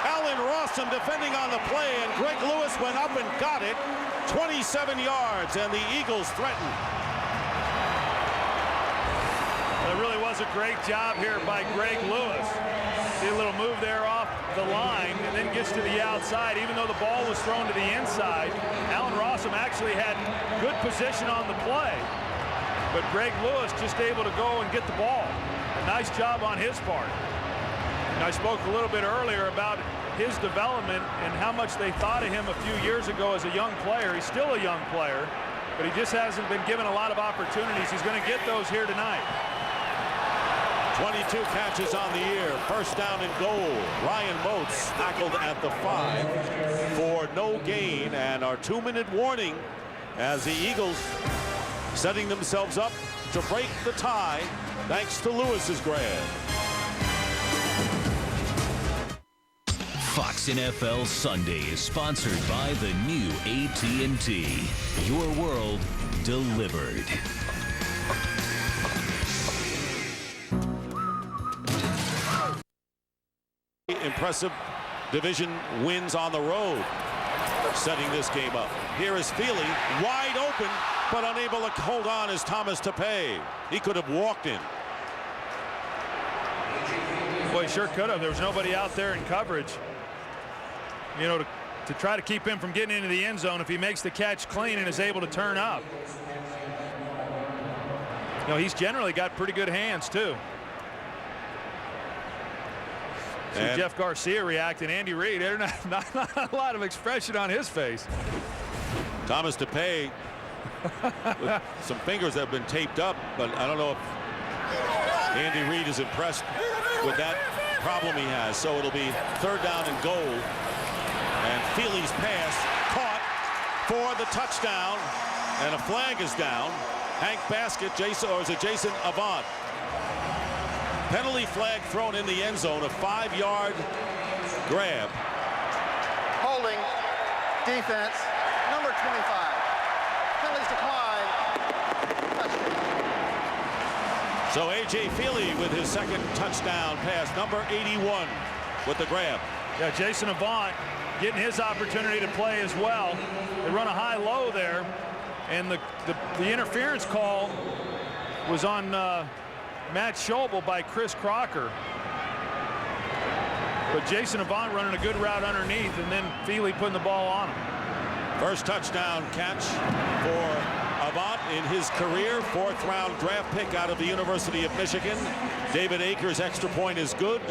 Allen Rossum defending on the play, and Greg Lewis went up and got it. 27 yards, and the Eagles threaten. Well, it really was a great job here by Greg Lewis. See a little move there off the line, and then gets to the outside. Even though the ball was thrown to the inside, Allen Rossum actually had good position on the play. But Greg Lewis just able to go and get the ball. A nice job on his part. And I spoke a little bit earlier about his development and how much they thought of him a few years ago as a young player. He's still a young player, but he just hasn't been given a lot of opportunities. He's going to get those here tonight. 22 catches on the year. First down and goal. Ryan Moats tackled at the 5 for no gain, and our 2-minute warning as the Eagles setting themselves up to break the tie thanks to Lewis's grab. Fox NFL Sunday is sponsored by the new AT&T. Your world delivered. Impressive division wins on the road, setting this game up. Here is Feely, wide open, but unable to hold on as Thomas Tapei. He could have walked in. Well, he sure could have. There was nobody out there in coverage, you know, to try to keep him from getting into the end zone if he makes the catch clean and is able to turn up. You know, he's generally got pretty good hands, too. See Jeff Garcia react, and Andy Reid, there's not a lot of expression on his face. Thomas Tapei with some fingers that have been taped up, but I don't know if Andy Reid is impressed with that problem he has. So it'll be 3rd down and goal. And Feely's pass caught for the touchdown. And a flag is down. Hank Baskett, Jason Avant. Penalty flag thrown in the end zone, a 5-yard grab. Holding defense, number 25. Penalties decline. So A.J. Feely with his 2nd touchdown pass, number 81 with the grab. Yeah, Jason Avant getting his opportunity to play as well. They run a high-low there, and the interference call was on Matt Schobel by Chris Crocker. But Jason Avant running a good route underneath, and then Feely putting the ball on him. First touchdown catch for Avant in his career. 4th round draft pick out of the University of Michigan. David Akers' extra point is good.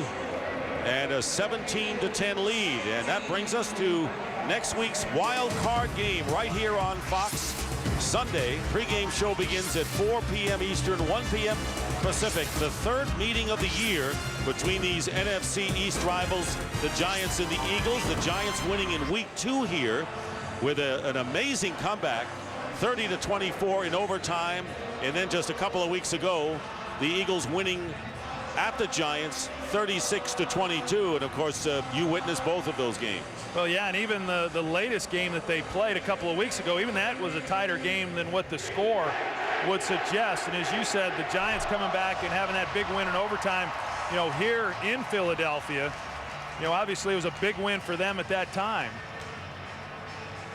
And a 17-10 lead. And that brings us to next week's wild card game right here on Fox Sunday. Pre-game show begins at 4 p.m. Eastern, 1 p.m. Pacific. The 3rd meeting of the year between these NFC East rivals, the Giants and the Eagles. The Giants winning in week 2 here with an amazing comeback, 30-24 in overtime. And then just a couple of weeks ago, the Eagles winning at the Giants 36-22. And of course, you witnessed both of those games. Well, yeah, and even the latest game that they played a couple of weeks ago, even that was a tighter game than what the score would suggest. And as you said, the Giants coming back and having that big win in overtime, you know, here in Philadelphia, you know, obviously it was a big win for them at that time.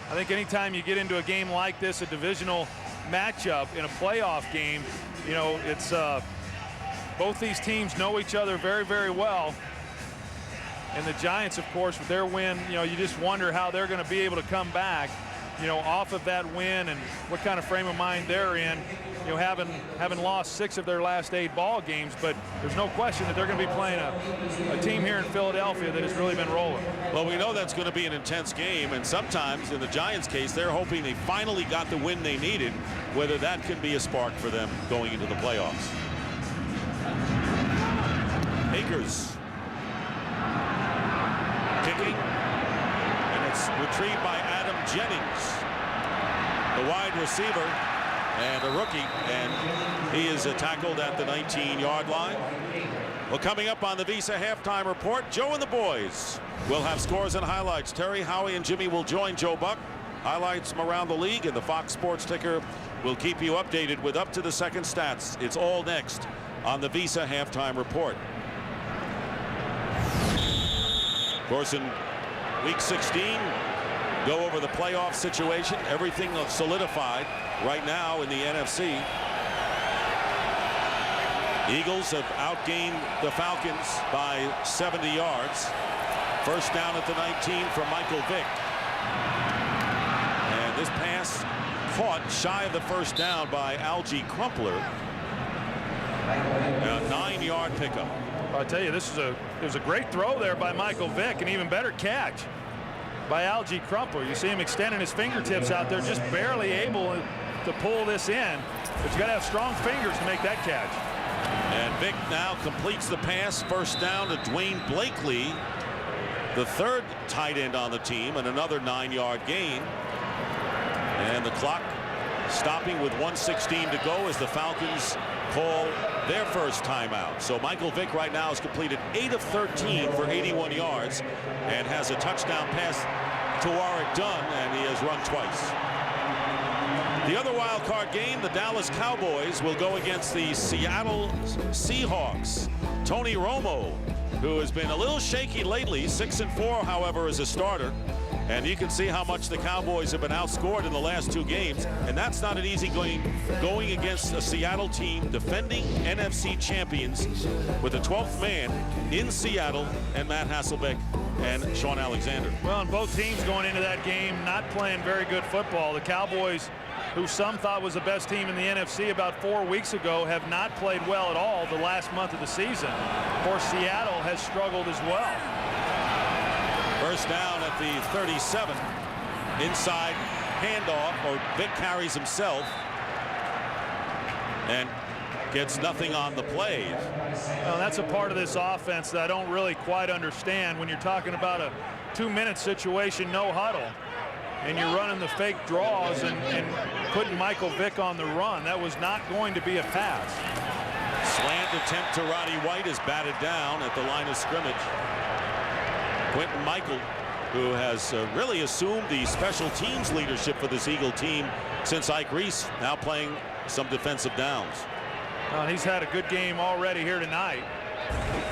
I think anytime you get into a game like this, a divisional matchup in a playoff game, you know, it's both these teams know each other very, very well. And the Giants, of course, with their win, you know, you just wonder how they're going to be able to come back, you know, off of that win and what kind of frame of mind they're in, you know, having lost 6 of their last 8 ball games. But there's no question that they're going to be playing a team here in Philadelphia that has really been rolling. Well, we know that's going to be an intense game, and sometimes in the Giants' case, they're hoping they finally got the win they needed, whether that can be a spark for them going into the playoffs. Akers kicking, and it's retrieved by Adam Jennings, the wide receiver and a rookie, and he is tackled at the 19-yard line. Well, coming up on the Visa halftime report, Joe and the boys will have scores and highlights. Terry, Howie, and Jimmy will join Joe Buck. Highlights from around the league, and the Fox Sports Ticker will keep you updated with up-to-the-second stats. It's all next on the Visa halftime report. Of course, in week 16, go over the playoff situation. Everything solidified right now in the NFC. Eagles have outgained the Falcons by 70 yards. First down at the 19 from Michael Vick. And this pass caught shy of the first down by Algie Crumpler. A 9-yard pickup. I tell you, it was a great throw there by Michael Vick, and even better catch by Algie Crumpler. You see him extending his fingertips out there, just barely able to pull this in, but you got to have strong fingers to make that catch. And Vick now completes the pass. First down to Dwayne Blakely, the 3rd tight end on the team, and another 9-yard gain. And the clock stopping with 1:16 to go as the Falcons call their first timeout. So Michael Vick right now has completed 8 of 13 for 81 yards and has a touchdown pass to Warwick Dunn, and he has run twice. The other wild card game, the Dallas Cowboys will go against the Seattle Seahawks. Tony Romo who has been a little shaky lately. 6-4, however, as a starter. And you can see how much the Cowboys have been outscored in the last 2 games. And that's not an easy going against a Seattle team, defending NFC champions, with the 12th man in Seattle and Matt Hasselbeck and Sean Alexander. Well, and both teams going into that game not playing very good football. The Cowboys, who some thought was the best team in the NFC about 4 weeks ago, have not played well at all the last month of the season. Of course, Seattle has struggled as well. First down at the 37. Inside handoff, or Vick carries himself and gets nothing on the play. Well, that's a part of this offense that I don't really quite understand. When you're talking about a 2-minute situation, no huddle, and you're running the fake draws and putting Michael Vick on the run, that was not going to be a pass. Slant attempt to Roddy White is batted down at the line of scrimmage. Quentin Michael, who has really assumed the special teams leadership for this Eagle team since Ike Reese, now playing some defensive downs. He's had a good game already here tonight,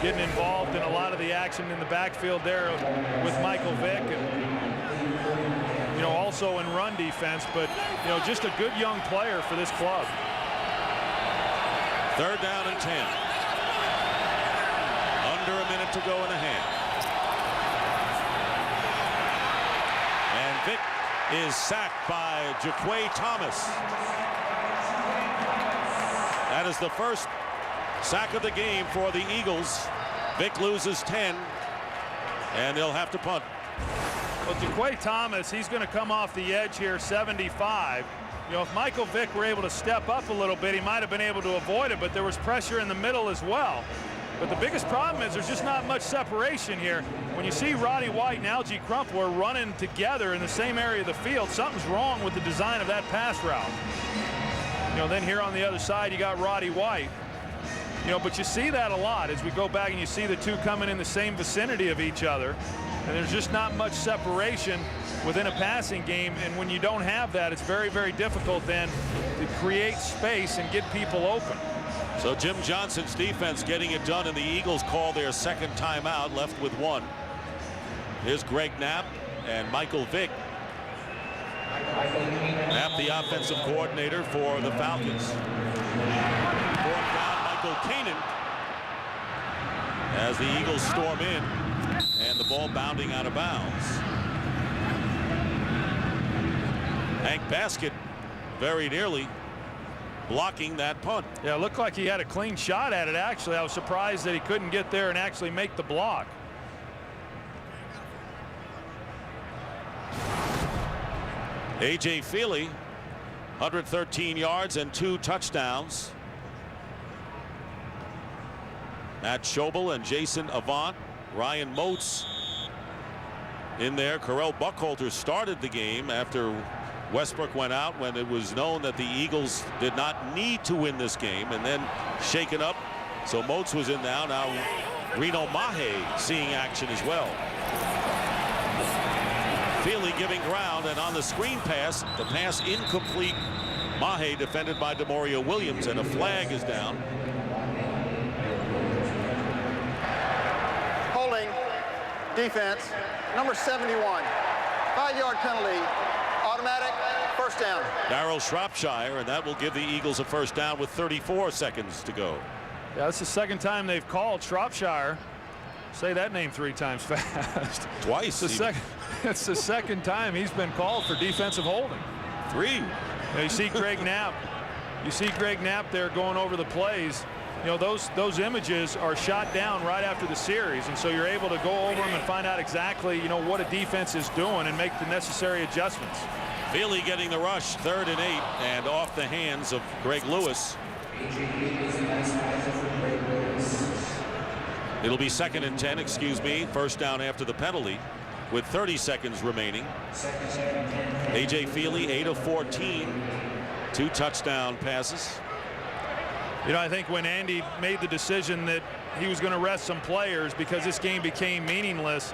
getting involved in a lot of the action in the backfield there with Michael Vick, and also in run defense, but just a good young player for this club. 3rd down and 10. Under a minute to go in the half. And Vick is sacked by Jaquay Thomas. That is the first sack of the game for the Eagles. Vick loses 10, and they'll have to punt. Well, Jaquay Thomas, he's going to come off the edge here, 75. If Michael Vick were able to step up a little bit, he might have been able to avoid it, but there was pressure in the middle as well. But the biggest problem is there's just not much separation here. When you see Roddy White and Algie Crumpler running together in the same area of the field, something's wrong with the design of that pass route. Then here on the other side, you got Roddy White. But you see that a lot as we go back and you see the two coming in the same vicinity of each other. And there's just not much separation within a passing game. And when you don't have that, it's very, very difficult then to create space and get people open. So Jim Johnson's defense getting it done, and the Eagles call their 2nd timeout, left with 1. Here's Greg Knapp and Michael Vick. Knapp, the offensive coordinator for the Falcons. 4th down, Michael Keenan, as the Eagles storm in, and the ball bounding out of bounds. Hank Baskett very nearly blocking that punt. Yeah, it looked like he had a clean shot at it, actually. I was surprised that he couldn't get there and actually make the block. A.J. Feely, 113 yards and 2 touchdowns. Matt Schobel and Jason Avant, Ryan Moats in there. Carell Buckhalter started the game after Westbrook went out, when it was known that the Eagles did not need to win this game, and then shaken up. So Moats was in now. Now Reno Mahe seeing action as well. Feely giving ground, and on the screen pass, the pass incomplete. Mahe defended by DeMario Williams, and a flag is down. Holding defense, number 71. 5-yard penalty, automatic, 1st down. Darryl Shropshire, and that will give the Eagles a 1st down with 34 seconds to go. Yeah, that's the 2nd time they've called Shropshire. Say that name 3 times fast. Twice. It's the 2nd time he's been called for defensive holding. 3. You see Greg Knapp. You see Greg Knapp there going over the plays. Those images are shot down right after the series, and so you're able to go over them and find out exactly what a defense is doing and make the necessary adjustments. Feely getting the rush, 3rd and 8, and off the hands of Greg Lewis. It'll be 2nd and 10, 1st down after the penalty, with 30 seconds remaining. A.J. Feely, 8 of 14, 2 touchdown passes. I think when Andy made the decision that he was going to rest some players because this game became meaningless,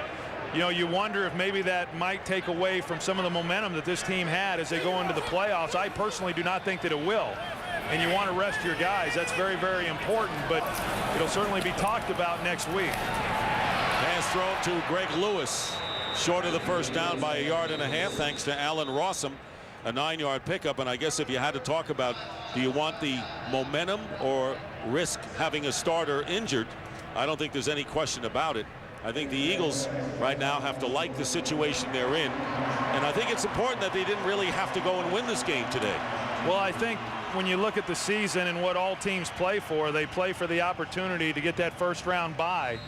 you wonder if maybe that might take away from some of the momentum that this team had as they go into the playoffs. I personally do not think that it will. And you want to rest your guys. That's very, very important, but it'll certainly be talked about next week. Pass thrown to Greg Lewis. Short of the first down by 1.5 yards thanks to Allen Rossum. A 9-yard pickup. And I guess if you had to talk about, do you want the momentum or risk having a starter injured? I don't think there's any question about it. I think the Eagles right now have to like the situation they're in. And I think it's important that they didn't really have to go and win this game today. Well, I think when you look at the season and what all teams play for, they play for the opportunity to get that first-round bye,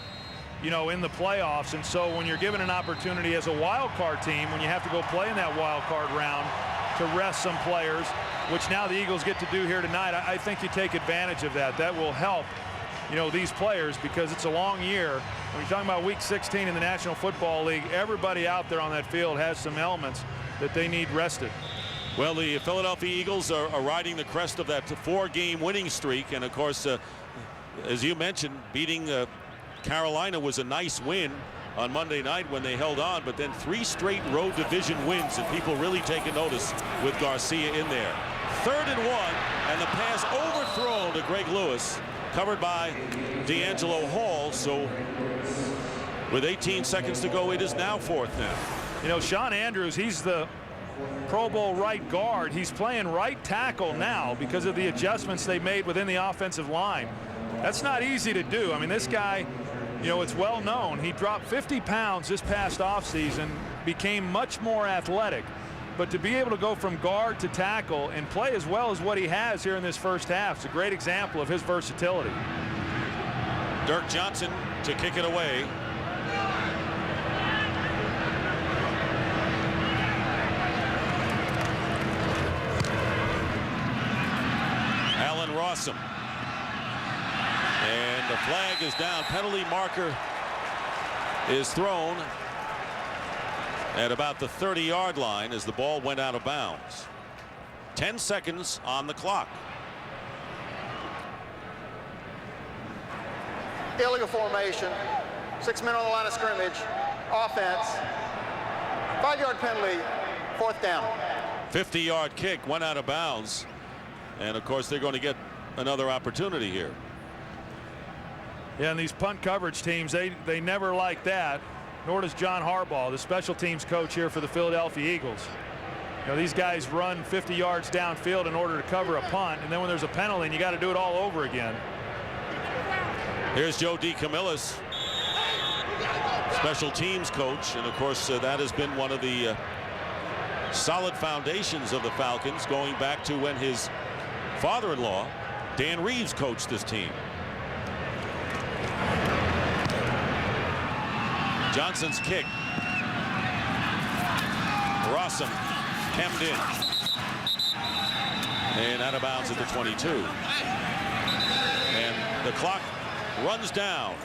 you know, in the playoffs. And so when you're given an opportunity as a wild card team, when you have to go play in that wild card round to rest some players, which now the Eagles get to do here tonight, I think you take advantage of that. That will help, you know, these players, because it's a long year. When you're talking about week 16 in the National Football League, everybody out there on that field has some elements that they need rested. Well, the Philadelphia Eagles are riding the crest of that 4-game winning streak. And of course, as you mentioned, beating Carolina was a nice win on Monday night when they held on, but then 3 straight road division wins, and people really taking notice with Garcia in there. 3rd and 1, and the pass overthrown to Greg Lewis, covered by D'Angelo Hall. So with 18 seconds to go, it is now 4th down. You know, Sean Andrews, he's the Pro Bowl right guard. He's playing right tackle now because of the adjustments they made within the offensive line. That's not easy to do. I mean, this guy, you know, it's well known. He dropped 50 pounds this past offseason, became much more athletic. But to be able to go from guard to tackle and play as well as what he has here in this first half is a great example of his versatility. Dirk Johnson to kick it away. Allen Rossum. And the flag is down. Penalty marker is thrown at about the 30-yard line as the ball went out of bounds. 10 seconds on the clock. Illegal formation. 6 men on the line of scrimmage. Offense. 5-yard penalty. 4th down. 50-yard kick went out of bounds. And of course, they're going to get another opportunity here. Yeah, and these punt coverage teams, they never like that, nor does John Harbaugh, the special teams coach here for the Philadelphia Eagles. You know, these guys run 50 yards downfield in order to cover a punt, and then when there's a penalty, you got to do it all over again. Here's Joe DeCamillis, special teams coach, and of course that has been one of the solid foundations of the Falcons going back to when his father-in-law Dan Reeves coached this team. Johnson's kick. Rossum hemmed in. And out of bounds at the 22. And the clock runs down.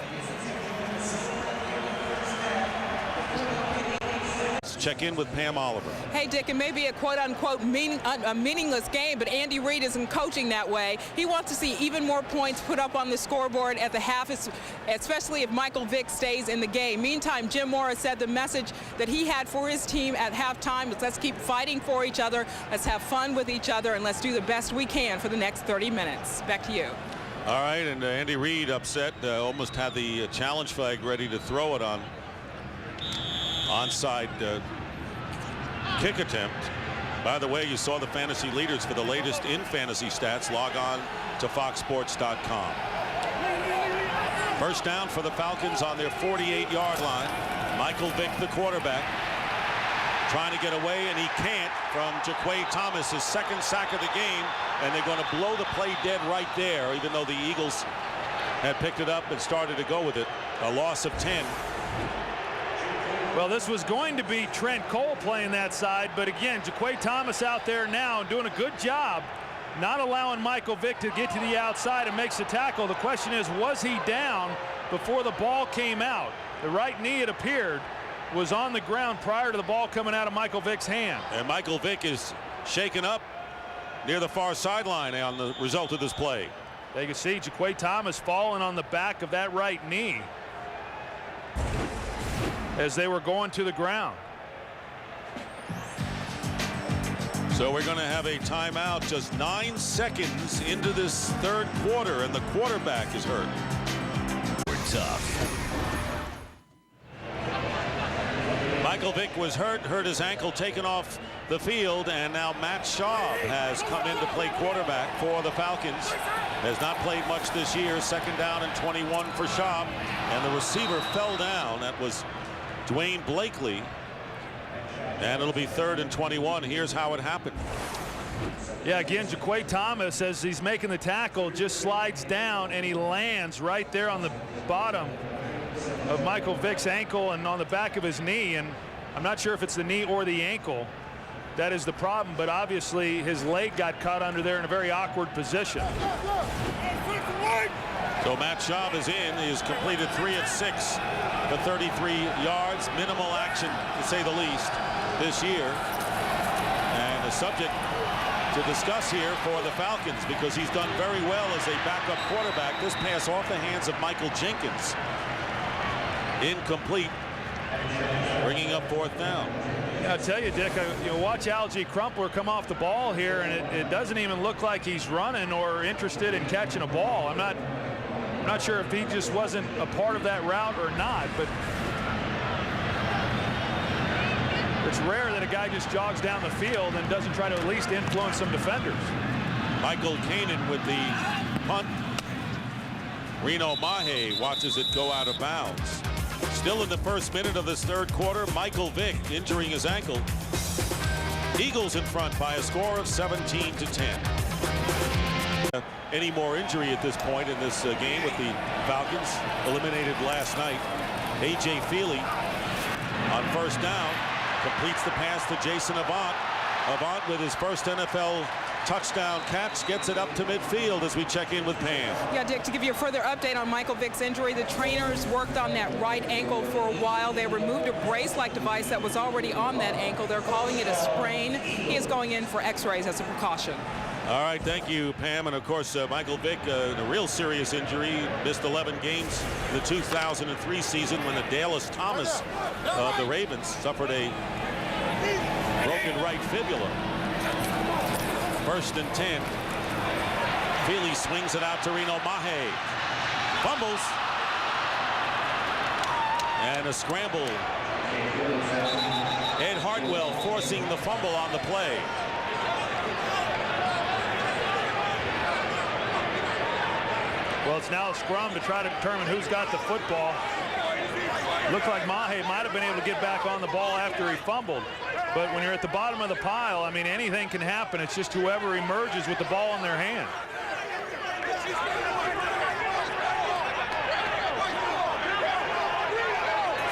Let's check in with Pam Oliver. Hey, Dick, it may be a quote-unquote meaningless game, but Andy Reid isn't coaching that way. He wants to see even more points put up on the scoreboard at the half, especially if Michael Vick stays in the game. Meantime, Jim Mora said the message that he had for his team at halftime was, let's keep fighting for each other, let's have fun with each other, and let's do the best we can for the next 30 minutes. Back to you. All right, and Andy Reid upset, almost had the challenge flag ready to throw it on onside kick attempt. By the way, you saw the fantasy leaders for the latest in fantasy stats. Log on to foxsports.com. First down for the Falcons on their 48-yard line. Michael Vick, the quarterback, trying to get away, and he can't, from Jaquay Thomas, his 2nd sack of the game, and they're going to blow the play dead right there, even though the Eagles had picked it up and started to go with it. A loss of 10. Well, this was going to be Trent Cole playing that side, but again, Jaquay Thomas out there now doing a good job not allowing Michael Vick to get to the outside and makes the tackle. The question is, was he down before the ball came out? The right knee, it appeared, was on the ground prior to the ball coming out of Michael Vick's hand. And Michael Vick is shaken up near the far sideline on the result of this play. They can see Jaquay Thomas falling on the back of that right knee as they were going to the ground. So we're going to have a timeout just 9 seconds into this 3rd quarter, and the quarterback is hurt. We're tough. Michael Vick was hurt his ankle, taken off the field, and now Matt Schaub has come in to play quarterback for the Falcons. Has not played much this year. 2nd down and 21 for Schaub, and the receiver fell down. That was Dwayne Blakely, and it'll be 3rd and 21. Here's how it happened. Yeah, again, Jaquay Thomas, as he's making the tackle, just slides down and he lands right there on the bottom of Michael Vick's ankle and on the back of his knee. And I'm not sure if it's the knee or the ankle that is the problem, but obviously his leg got caught under there in a very awkward position. So Matt Schaub is in. He has completed 3 of 6 for 33 yards. Minimal action, to say the least, this year. And a subject to discuss here for the Falcons, because he's done very well as a backup quarterback. This pass off the hands of Michael Jenkins. Incomplete, bringing up 4th down. Yeah, I tell you, Dick, watch Algie Crumpler come off the ball here, and it doesn't even look like he's running or interested in catching a ball. I'm not sure if he just wasn't a part of that route or not, but it's rare that a guy just jogs down the field and doesn't try to at least influence some defenders. Michael Kanan with the punt. Reno Mahe watches it go out of bounds. Still in the 1st minute of this 3rd quarter, Michael Vick injuring his ankle. Eagles in front by a score of 17-10. Any more injury at this point in this game with the Falcons eliminated last night. A.J. Feely on 1st down completes the pass to Jason Avant. Avant with his first NFL touchdown catch gets it up to midfield as we check in with Pam. Yeah, Dick, to give you a further update on Michael Vick's injury, the trainers worked on that right ankle for a while. They removed a brace-like device that was already on that ankle. They're calling it a sprain. He is going in for x-rays as a precaution. All right, thank you, Pam. And of course, Michael Vick, a real serious injury, missed 11 games in the 2003 season when Dallas Thomas of the Ravens suffered a broken right fibula. 1st and 10. Feely swings it out to Reno Mahe. Fumbles. And a scramble. Ed Hartwell forcing the fumble on the play. Well, it's now a scrum to try to determine who's got the football. Looked like Mahe might have been able to get back on the ball after he fumbled. But when you're at the bottom of the pile, I mean, anything can happen. It's just whoever emerges with the ball in their hand.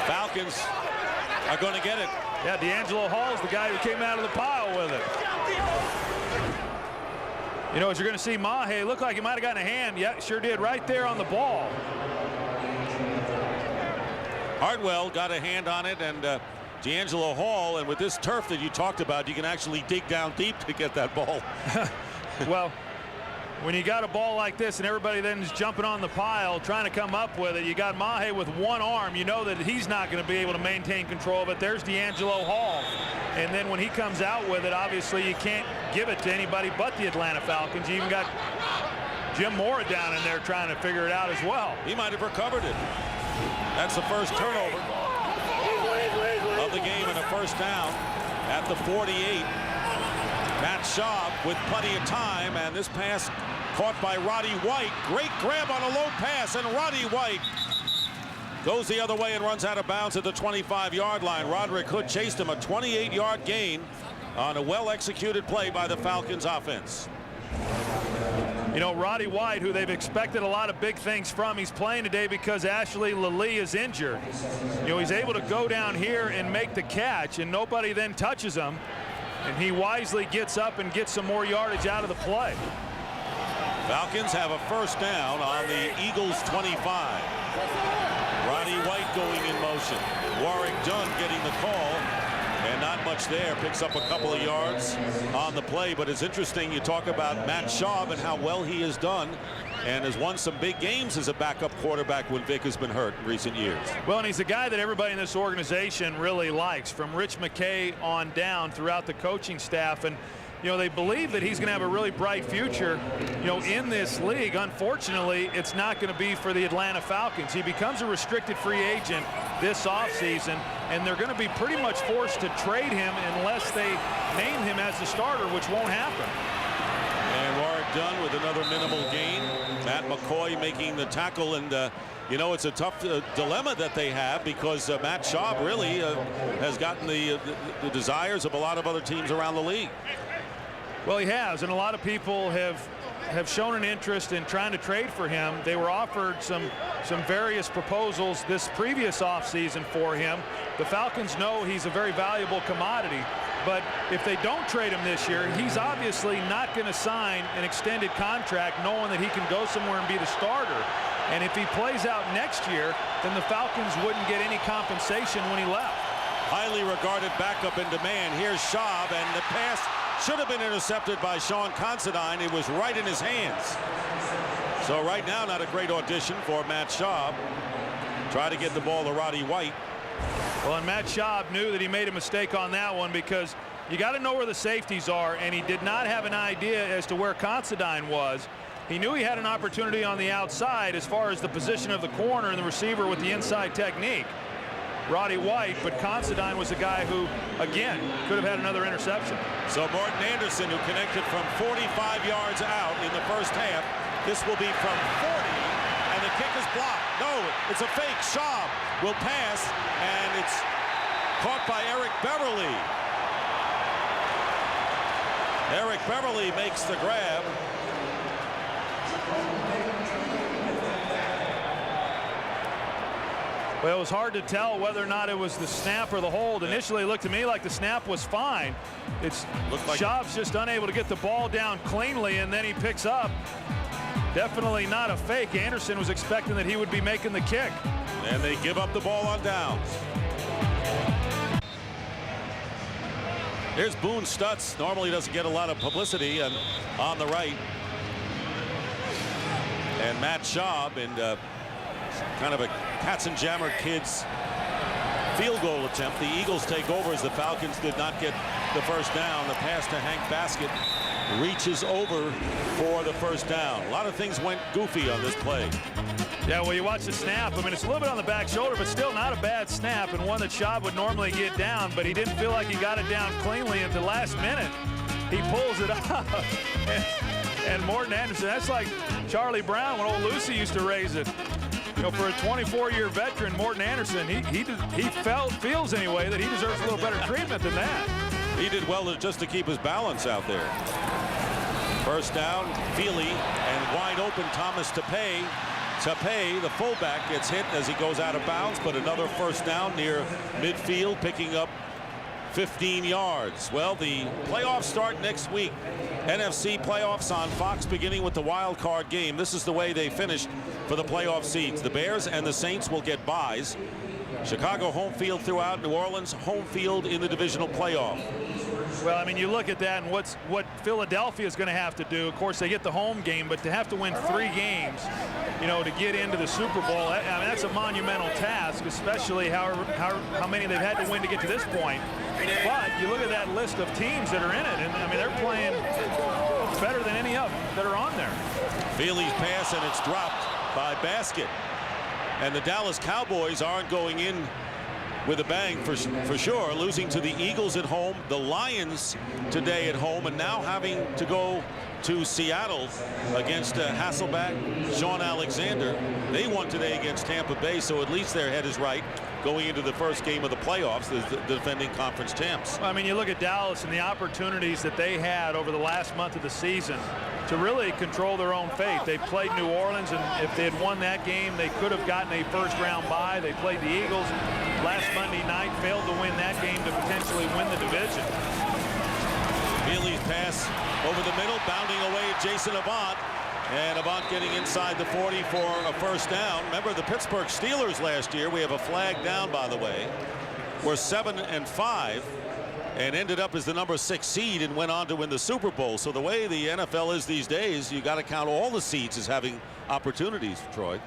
Falcons are going to get it. Yeah, D'Angelo Hall's the guy who came out of the pile with it. You know, as you're going to see Mahe, looked like he might have gotten a hand. Yeah, sure did, right there on the ball. Hartwell got a hand on it, and D'Angelo Hall, and with this turf that you talked about, you can actually dig down deep to get that ball. Well, when you got a ball like this and everybody then is jumping on the pile trying to come up with it, you got Mahe with one arm, you know that he's not going to be able to maintain control of it. There's D'Angelo Hall. And then when he comes out with it, obviously you can't give it to anybody but the Atlanta Falcons. You even got Jim Mora down in there trying to figure it out as well. He might have recovered it. That's the first turnover of the game and a 1st down at the 48. Matt Schaub with plenty of time, and this pass caught by Roddy White. Great grab on a low pass, and Roddy White goes the other way and runs out of bounds at the 25-yard line. Roderick Hood chased him, a 28-yard gain on a well-executed play by the Falcons offense. You know, Roddy White, who they've expected a lot of big things from, he's playing today because Ashley Lilly is injured. You know, he's able to go down here and make the catch, and nobody then touches him. And he wisely gets up and gets some more yardage out of the play. Falcons have a 1st down on the Eagles' 25. Roddy White going in motion. Warwick Dunn getting the call. And not much there. Picks up a couple of yards on the play. But it's interesting, you talk about Matt Schaub and how well he has done and has won some big games as a backup quarterback when Vick has been hurt in recent years. Well, and he's a guy that everybody in this organization really likes, from Rich McKay on down throughout the coaching staff. And you know, they believe that he's going to have a really bright future, you know, in this league. Unfortunately, it's not going to be for the Atlanta Falcons. He becomes a restricted free agent this offseason, and they're going to be pretty much forced to trade him unless they name him as the starter, which won't happen. And Warwick Dunn with another minimal gain. Matt McCoy making the tackle, and you know, it's a tough dilemma that they have, because Matt Schaub really has gotten the desires of a lot of other teams around the league. Well, he has, and a lot of people have shown an interest in trying to trade for him. They were offered some various proposals this previous offseason for him. The Falcons know he's a very valuable commodity, but if they don't trade him this year, he's obviously not going to sign an extended contract knowing that he can go somewhere and be the starter. And if he plays out next year, then the Falcons wouldn't get any compensation when he left. Highly regarded backup in demand. Here's Schaub, and the pass should have been intercepted by Sean Considine. It was right in his hands. So right now, not a great audition for Matt Schaub. Try to get the ball to Roddy White. Well, and Matt Schaub knew that he made a mistake on that one, because you got to know where the safeties are, and he did not have an idea as to where Considine was. He knew he had an opportunity on the outside as far as the position of the corner and the receiver with the inside technique, Roddy White, but Considine was a guy who, again, could have had another interception. So Morton Anderson, who connected from 45 yards out in the first half, this will be from 40, and the kick is blocked. No, it's a fake. Schaub will pass, and it's caught by Eric Beverly. Eric Beverly makes the grab. Well, it was hard to tell whether or not it was the snap or the hold. Initially, it looked to me like the snap was fine. It's like Schaub's just unable to get the ball down cleanly, and then he picks up. Definitely not a fake. Anderson was expecting that he would be making the kick. And they give up the ball on downs. Here's Boone Stutz. Normally doesn't get a lot of publicity, and on the right. And Matt Schaub, and kind of a Katzenjammer Kids field goal attempt. The Eagles take over as the Falcons did not get the first down. The pass to Hank Baskett reaches over for the first down. A lot of things went goofy on this play. Yeah, well, you watch the snap. I mean, it's a little bit on the back shoulder, but still not a bad snap, and one that Schaub would normally get down, but he didn't feel like he got it down cleanly at the last minute. He pulls it up. And Morton Anderson, that's like Charlie Brown when old Lucy used to raise it. You know, for a 24-year veteran, Morton Anderson, he feels anyway that he deserves a little better treatment than that. He did well just to keep his balance out there. First down, Feely, and wide open Thomas Tapeh. Tapeh, the fullback, gets hit as he goes out of bounds, but another first down near midfield, picking up 15 yards. Well, the playoffs start next week. NFC playoffs on Fox, beginning with the wild card game. This is the way they finished for the playoff seeds. The Bears and the Saints will get byes. Chicago home field throughout. New Orleans home field in the divisional playoff. Well, I mean, you look at that and what Philadelphia is going to have to do. Of course, they get the home game, but to have to win 3 games, you know, to get into the Super Bowl, I mean, that's a monumental task, especially how many they've had to win to get to this point. But you look at that list of teams that are in it, and I mean, they're playing better than any of them that are on there. Feely's pass, and it's dropped by Baskett. And the Dallas Cowboys aren't going in with a bang for sure, losing to the Eagles at home, the Lions today at home, and now having to go to Seattle against Hasselbeck, Sean Alexander. They won today against Tampa Bay, so at least their head is right going into the first game of the playoffs, the defending conference champs. I mean, you look at Dallas and the opportunities that they had over the last month of the season to really control their own fate. They played New Orleans, and if they had won that game, they could have gotten a first-round bye. They played the Eagles last Monday night, failed to win that game to potentially win the division. Feely's pass over the middle, bounding away at Jason Avant. And Avant getting inside the 40 for a first down. Remember the Pittsburgh Steelers last year, we have a flag down, by the way, were 7-5 and ended up as the number 6 seed and went on to win the Super Bowl. So the way the NFL is these days, you got to count all the seeds as having opportunities, Troy.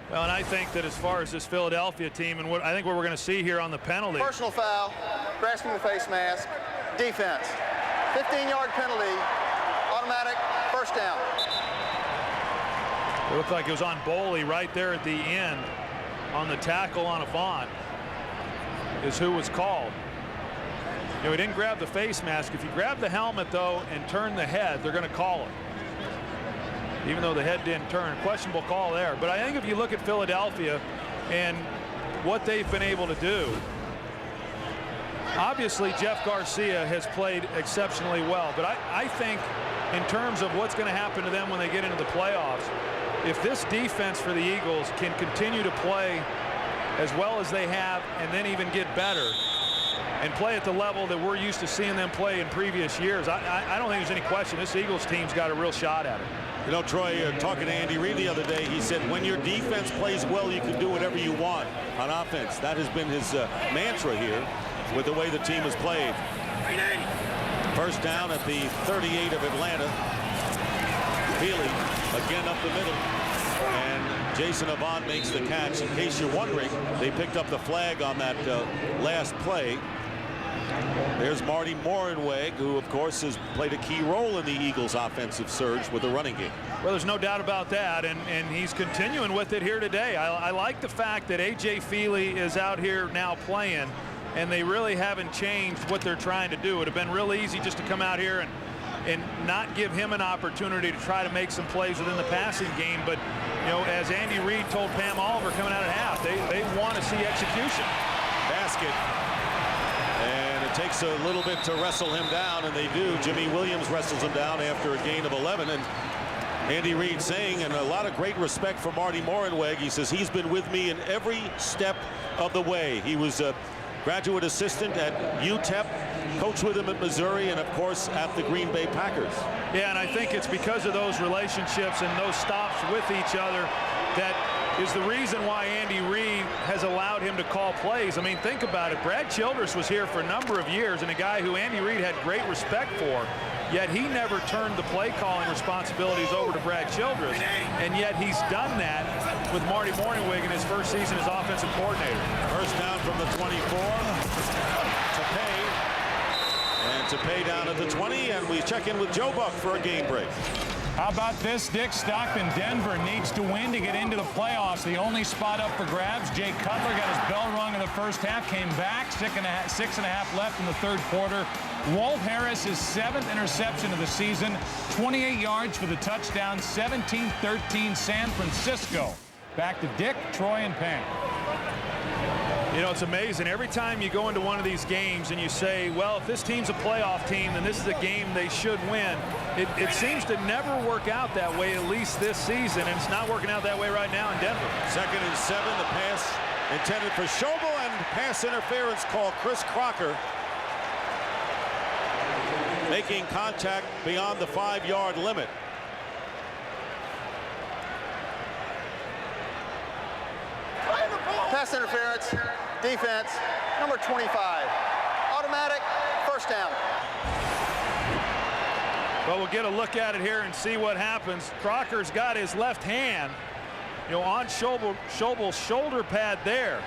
Well, and I think that as far as this Philadelphia team and what we're going to see here on the penalty. Personal foul, grasping the face mask, defense. 15-yard penalty, automatic first down. It looked like it was on Boley right there at the end on the tackle on Avant. is who was called. You know, he didn't grab the face mask. If you grab the helmet, though, and turn the head, they're going to call it. Even though the head didn't turn. Questionable call there. But I think if you look at Philadelphia and what they've been able to do, obviously Jeff Garcia has played exceptionally well. But I think in terms of what's going to happen to them when they get into the playoffs, if this defense for the Eagles can continue to play as well as they have and then even get better and play at the level that we're used to seeing them play in previous years, I don't think there's any question this Eagles team's got a real shot at it. You know, Troy, talking to Andy Reid the other day, he said when your defense plays well, you can do whatever you want on offense. That has been his mantra here with the way the team has played. First down at the 38 of Atlanta. Feely again up the middle. And Jason Avant makes the catch. In case you're wondering, they picked up the flag on that last play. There's Marty Morenweg, who, of course, has played a key role in the Eagles' offensive surge with the running game. Well, there's no doubt about that, and he's continuing with it here today. I like the fact that A.J. Feely is out here now playing, and they really haven't changed what they're trying to do. It would have been real easy just to come out here and not give him an opportunity to try to make some plays within the passing game. But, you know, as Andy Reid told Pam Oliver coming out of half, they want to see execution. Basket. And it takes a little bit to wrestle him down, and they do. Jimmy Williams wrestles him down after a gain of 11. And Andy Reid saying, and a lot of great respect for Marty Morenweg, he says he's been with me in every step of the way. He was a graduate assistant at UTEP, coached with him at Missouri, and of course at the Green Bay Packers. Yeah, and I think it's because of those relationships and those stops with each other that is the reason why Andy Reid has allowed him to call plays. I mean, think about it. Brad Childress was here for a number of years, and a guy who Andy Reid had great respect for, yet he never turned the play calling responsibilities over to Brad Childress, and yet he's done that with Marty Morenweg in his first season as offensive coordinator. First down from the 24 to pay. And to pay down at the 20, and we check in with Joe Buck for a game break. How about this, Dick? Stockton, Denver needs to win to get into the playoffs. The only spot up for grabs. Jay Cutler got his bell rung in the first half, came back, 6.5 left in the third quarter. Walt Harris, his 7th interception of the season, 28 yards for the touchdown, 17-13 San Francisco. Back to Dick, Troy, and Payne. You know, it's amazing. Every time you go into one of these games and you say, well, if this team's a playoff team, then this is a game they should win. It seems to never work out that way, at least this season, and it's not working out that way right now in Denver. 2nd and 7, the pass intended for Schobel, and pass interference call. Chris Crocker making contact beyond the 5-yard limit. Pass interference, defense, number 25. Automatic, first down. Well, we'll get a look at it here and see what happens. Crocker's got his left hand, you know, on Schobel's shoulder pad there.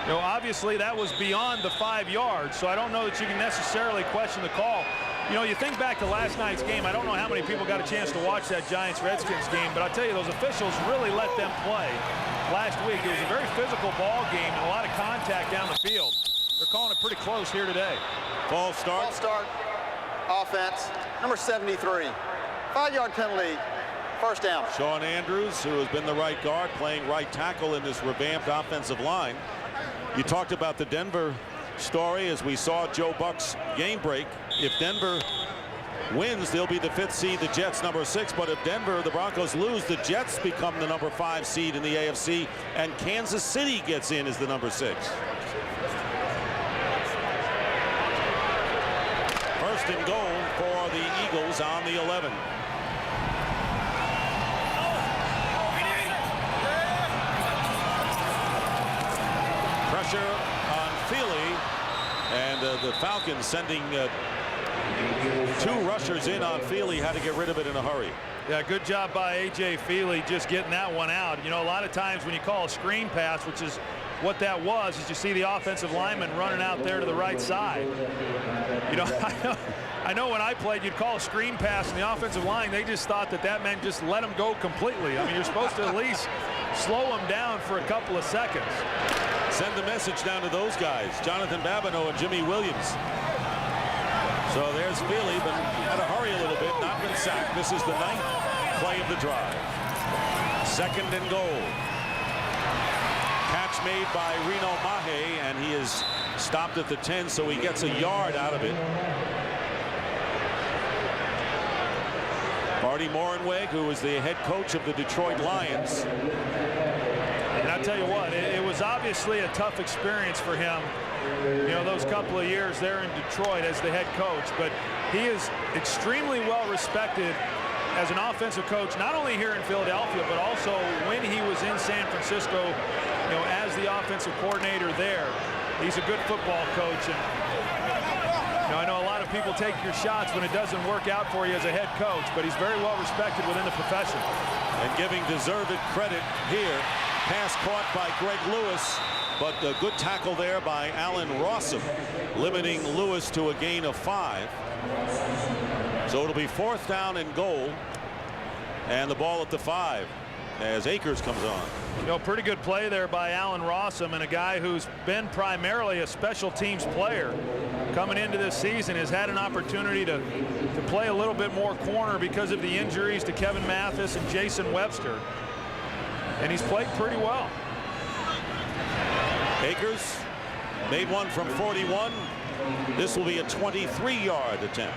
You know, obviously that was beyond the 5 yards, so I don't know that you can necessarily question the call. You know, you think back to last night's game. I don't know how many people got a chance to watch that Giants-Redskins game, but I'll tell you, those officials really let them play last week. It was a very physical ball game and a lot of contact down the field. They're calling it pretty close here today. False start. False start. Offense, number 73. 5-yard penalty, first down. Sean Andrews, who has been the right guard, playing right tackle in this revamped offensive line. You talked about the Denver story as we saw Joe Buck's game break. If Denver wins, they'll be the 5th seed, the Jets number 6. But if Denver, the Broncos lose, the Jets become the number 5 seed in the AFC, and Kansas City gets in as the number 6. First and goal for the Eagles on the 11. Pressure on Feely, and the Falcons sending 2 rushers in on Feely. Had to get rid of it in a hurry. Yeah, good job by A.J. Feely just getting that one out. You know, a lot of times when you call a screen pass, which is what that was, is you see the offensive lineman running out there to the right side. You know, I know when I played, you'd call a screen pass in the offensive line. They just thought that meant just let them go completely. I mean, you're supposed to at least slow them down for a couple of seconds. Send the message down to those guys, Jonathan Babineau and Jimmy Williams. So there's Feely, but had to hurry a little bit, not been sacked. This is the 9th play of the drive. 2nd and goal. Catch made by Reno Mahe, and he is stopped at the 10, so he gets a yard out of it. Marty Morenweg, who was the head coach of the Detroit Lions. And I'll tell you what, it was obviously a tough experience for him, you know, those couple of years there in Detroit as the head coach, but he is extremely well respected as an offensive coach, not only here in Philadelphia, but also when he was in San Francisco, you know, as the offensive coordinator there. He's a good football coach, and you know, I know a lot of people take your shots when it doesn't work out for you as a head coach, but he's very well respected within the profession. And giving deserved credit here. Pass caught by Greg Lewis, but a good tackle there by Allen Rossum, limiting Lewis to a gain of 5. So it'll be 4th down and goal, and the ball at the 5 as Akers comes on. You know, pretty good play there by Allen Rossum, and a guy who's been primarily a special teams player coming into this season has had an opportunity to play a little bit more corner because of the injuries to Kevin Mathis and Jason Webster. And he's played pretty well. Akers made one from 41. This will be a 23-yard attempt.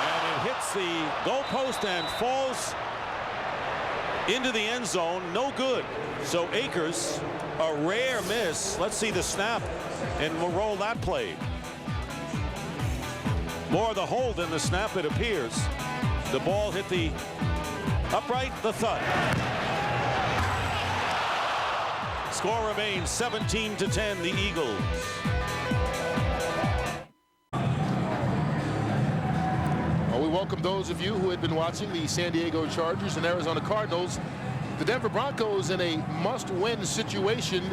And it hits the goalpost and falls into the end zone. No good. So Akers, a rare miss. Let's see the snap, and we'll roll that play. More the hold than the snap, it appears. The ball hit the upright, the thud. Score remains 17-10, the Eagles. Well, we welcome those of you who had been watching the San Diego Chargers and Arizona Cardinals. The Denver Broncos in a must-win situation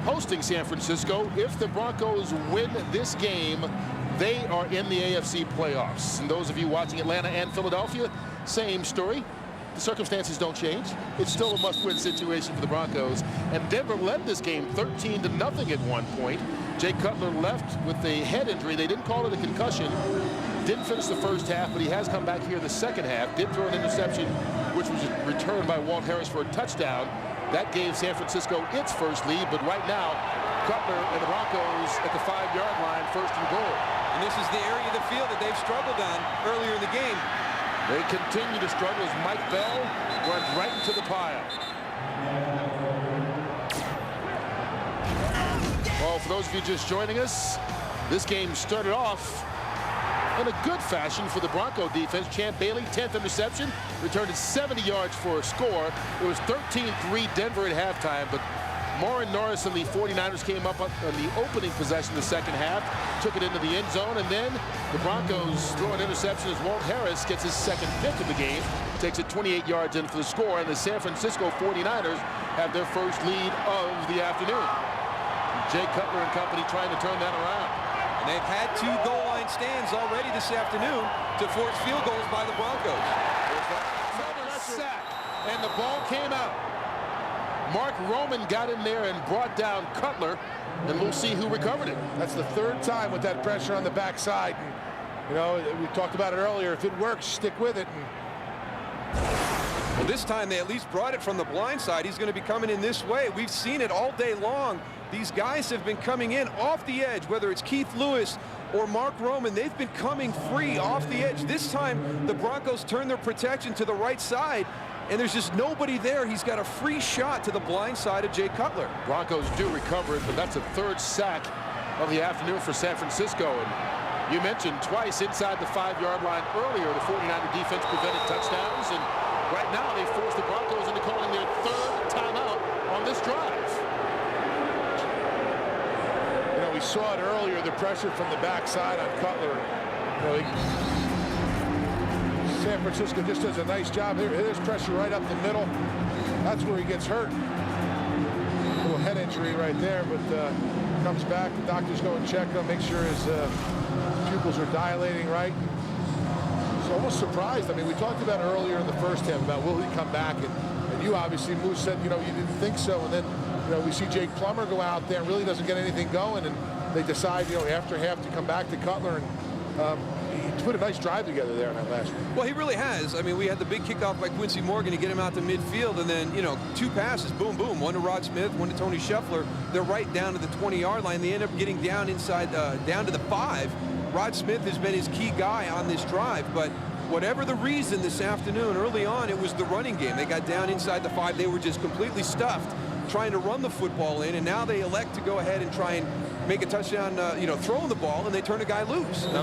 hosting San Francisco. If the Broncos win this game, they are in the AFC playoffs. And those of you watching Atlanta and Philadelphia, same story. The circumstances don't change. It's still a must-win situation for the Broncos. And Denver led this game 13-0 at one point. Jay Cutler left with a head injury. They didn't call it a concussion. Didn't finish the first half, but he has come back here in the second half. Did throw an interception, which was returned by Walt Harris for a touchdown. That gave San Francisco its first lead. But right now, Cutler and the Broncos at the 5-yard line, 1st and goal. And this is the area of the field that they've struggled on earlier in the game. They continue to struggle as Mike Bell runs right into the pile. Well, for those of you just joining us, this game started off in a good fashion for the Bronco defense. Champ Bailey, 10th interception, returned it 70 yards for a score. It was 13-3 Denver at halftime, but Morin Norris and the 49ers came up on the opening possession of the second half, took it into the end zone, and then the Broncos throw an interception as Walt Harris gets his second pick of the game, takes it 28 yards in for the score, and the San Francisco 49ers have their first lead of the afternoon. Jay Cutler and company trying to turn that around. And they've had 2 goal line stands already this afternoon to force field goals by the Broncos. Another sack, and the ball came out. Mark Roman got in there and brought down Cutler, and we'll see who recovered it. That's the 3rd time with that pressure on the backside. And, you know, we talked about it earlier. If it works, stick with it. Well, this time they at least brought it from the blind side. He's going to be coming in this way. We've seen it all day long. These guys have been coming in off the edge, whether it's Keith Lewis or Mark Roman. They've been coming free off the edge. This time the Broncos turn their protection to the right side, and there's just nobody there. He's got a free shot to the blind side of Jay Cutler. Broncos do recover it, but that's a 3rd sack of the afternoon for San Francisco. And you mentioned twice inside the 5-yard line earlier, the 49er defense prevented touchdowns, and right now they forced the Broncos into calling their 3rd timeout on this drive. You know, we saw it earlier, the pressure from the backside on Cutler. You know, San Francisco just does a nice job here. There's pressure right up the middle. That's where he gets hurt. A little head injury right there, but comes back. The doctors go and check him, make sure his pupils are dilating right. So almost surprised. I mean, we talked about earlier in the first half about will he come back, and you obviously, Moose, said, you know, you didn't think so, and then, you know, we see Jake Plummer go out there and really doesn't get anything going, and they decide, you know, after half to come back to Cutler, and he put a nice drive together there in that last one. Well, he really has. I mean, we had the big kickoff by Quincy Morgan to get him out to midfield, and then, you know, 2 passes, boom, boom, one to Rod Smith, one to Tony Scheffler. They're right down to the 20-yard line. They end up getting down inside, down to the 5. Rod Smith has been his key guy on this drive, but whatever the reason this afternoon, early on, it was the running game. They got down inside the 5. They were just completely stuffed trying to run the football in, and now they elect to go ahead and try and make a touchdown, you know, throwing the ball, and they turn a guy loose. Now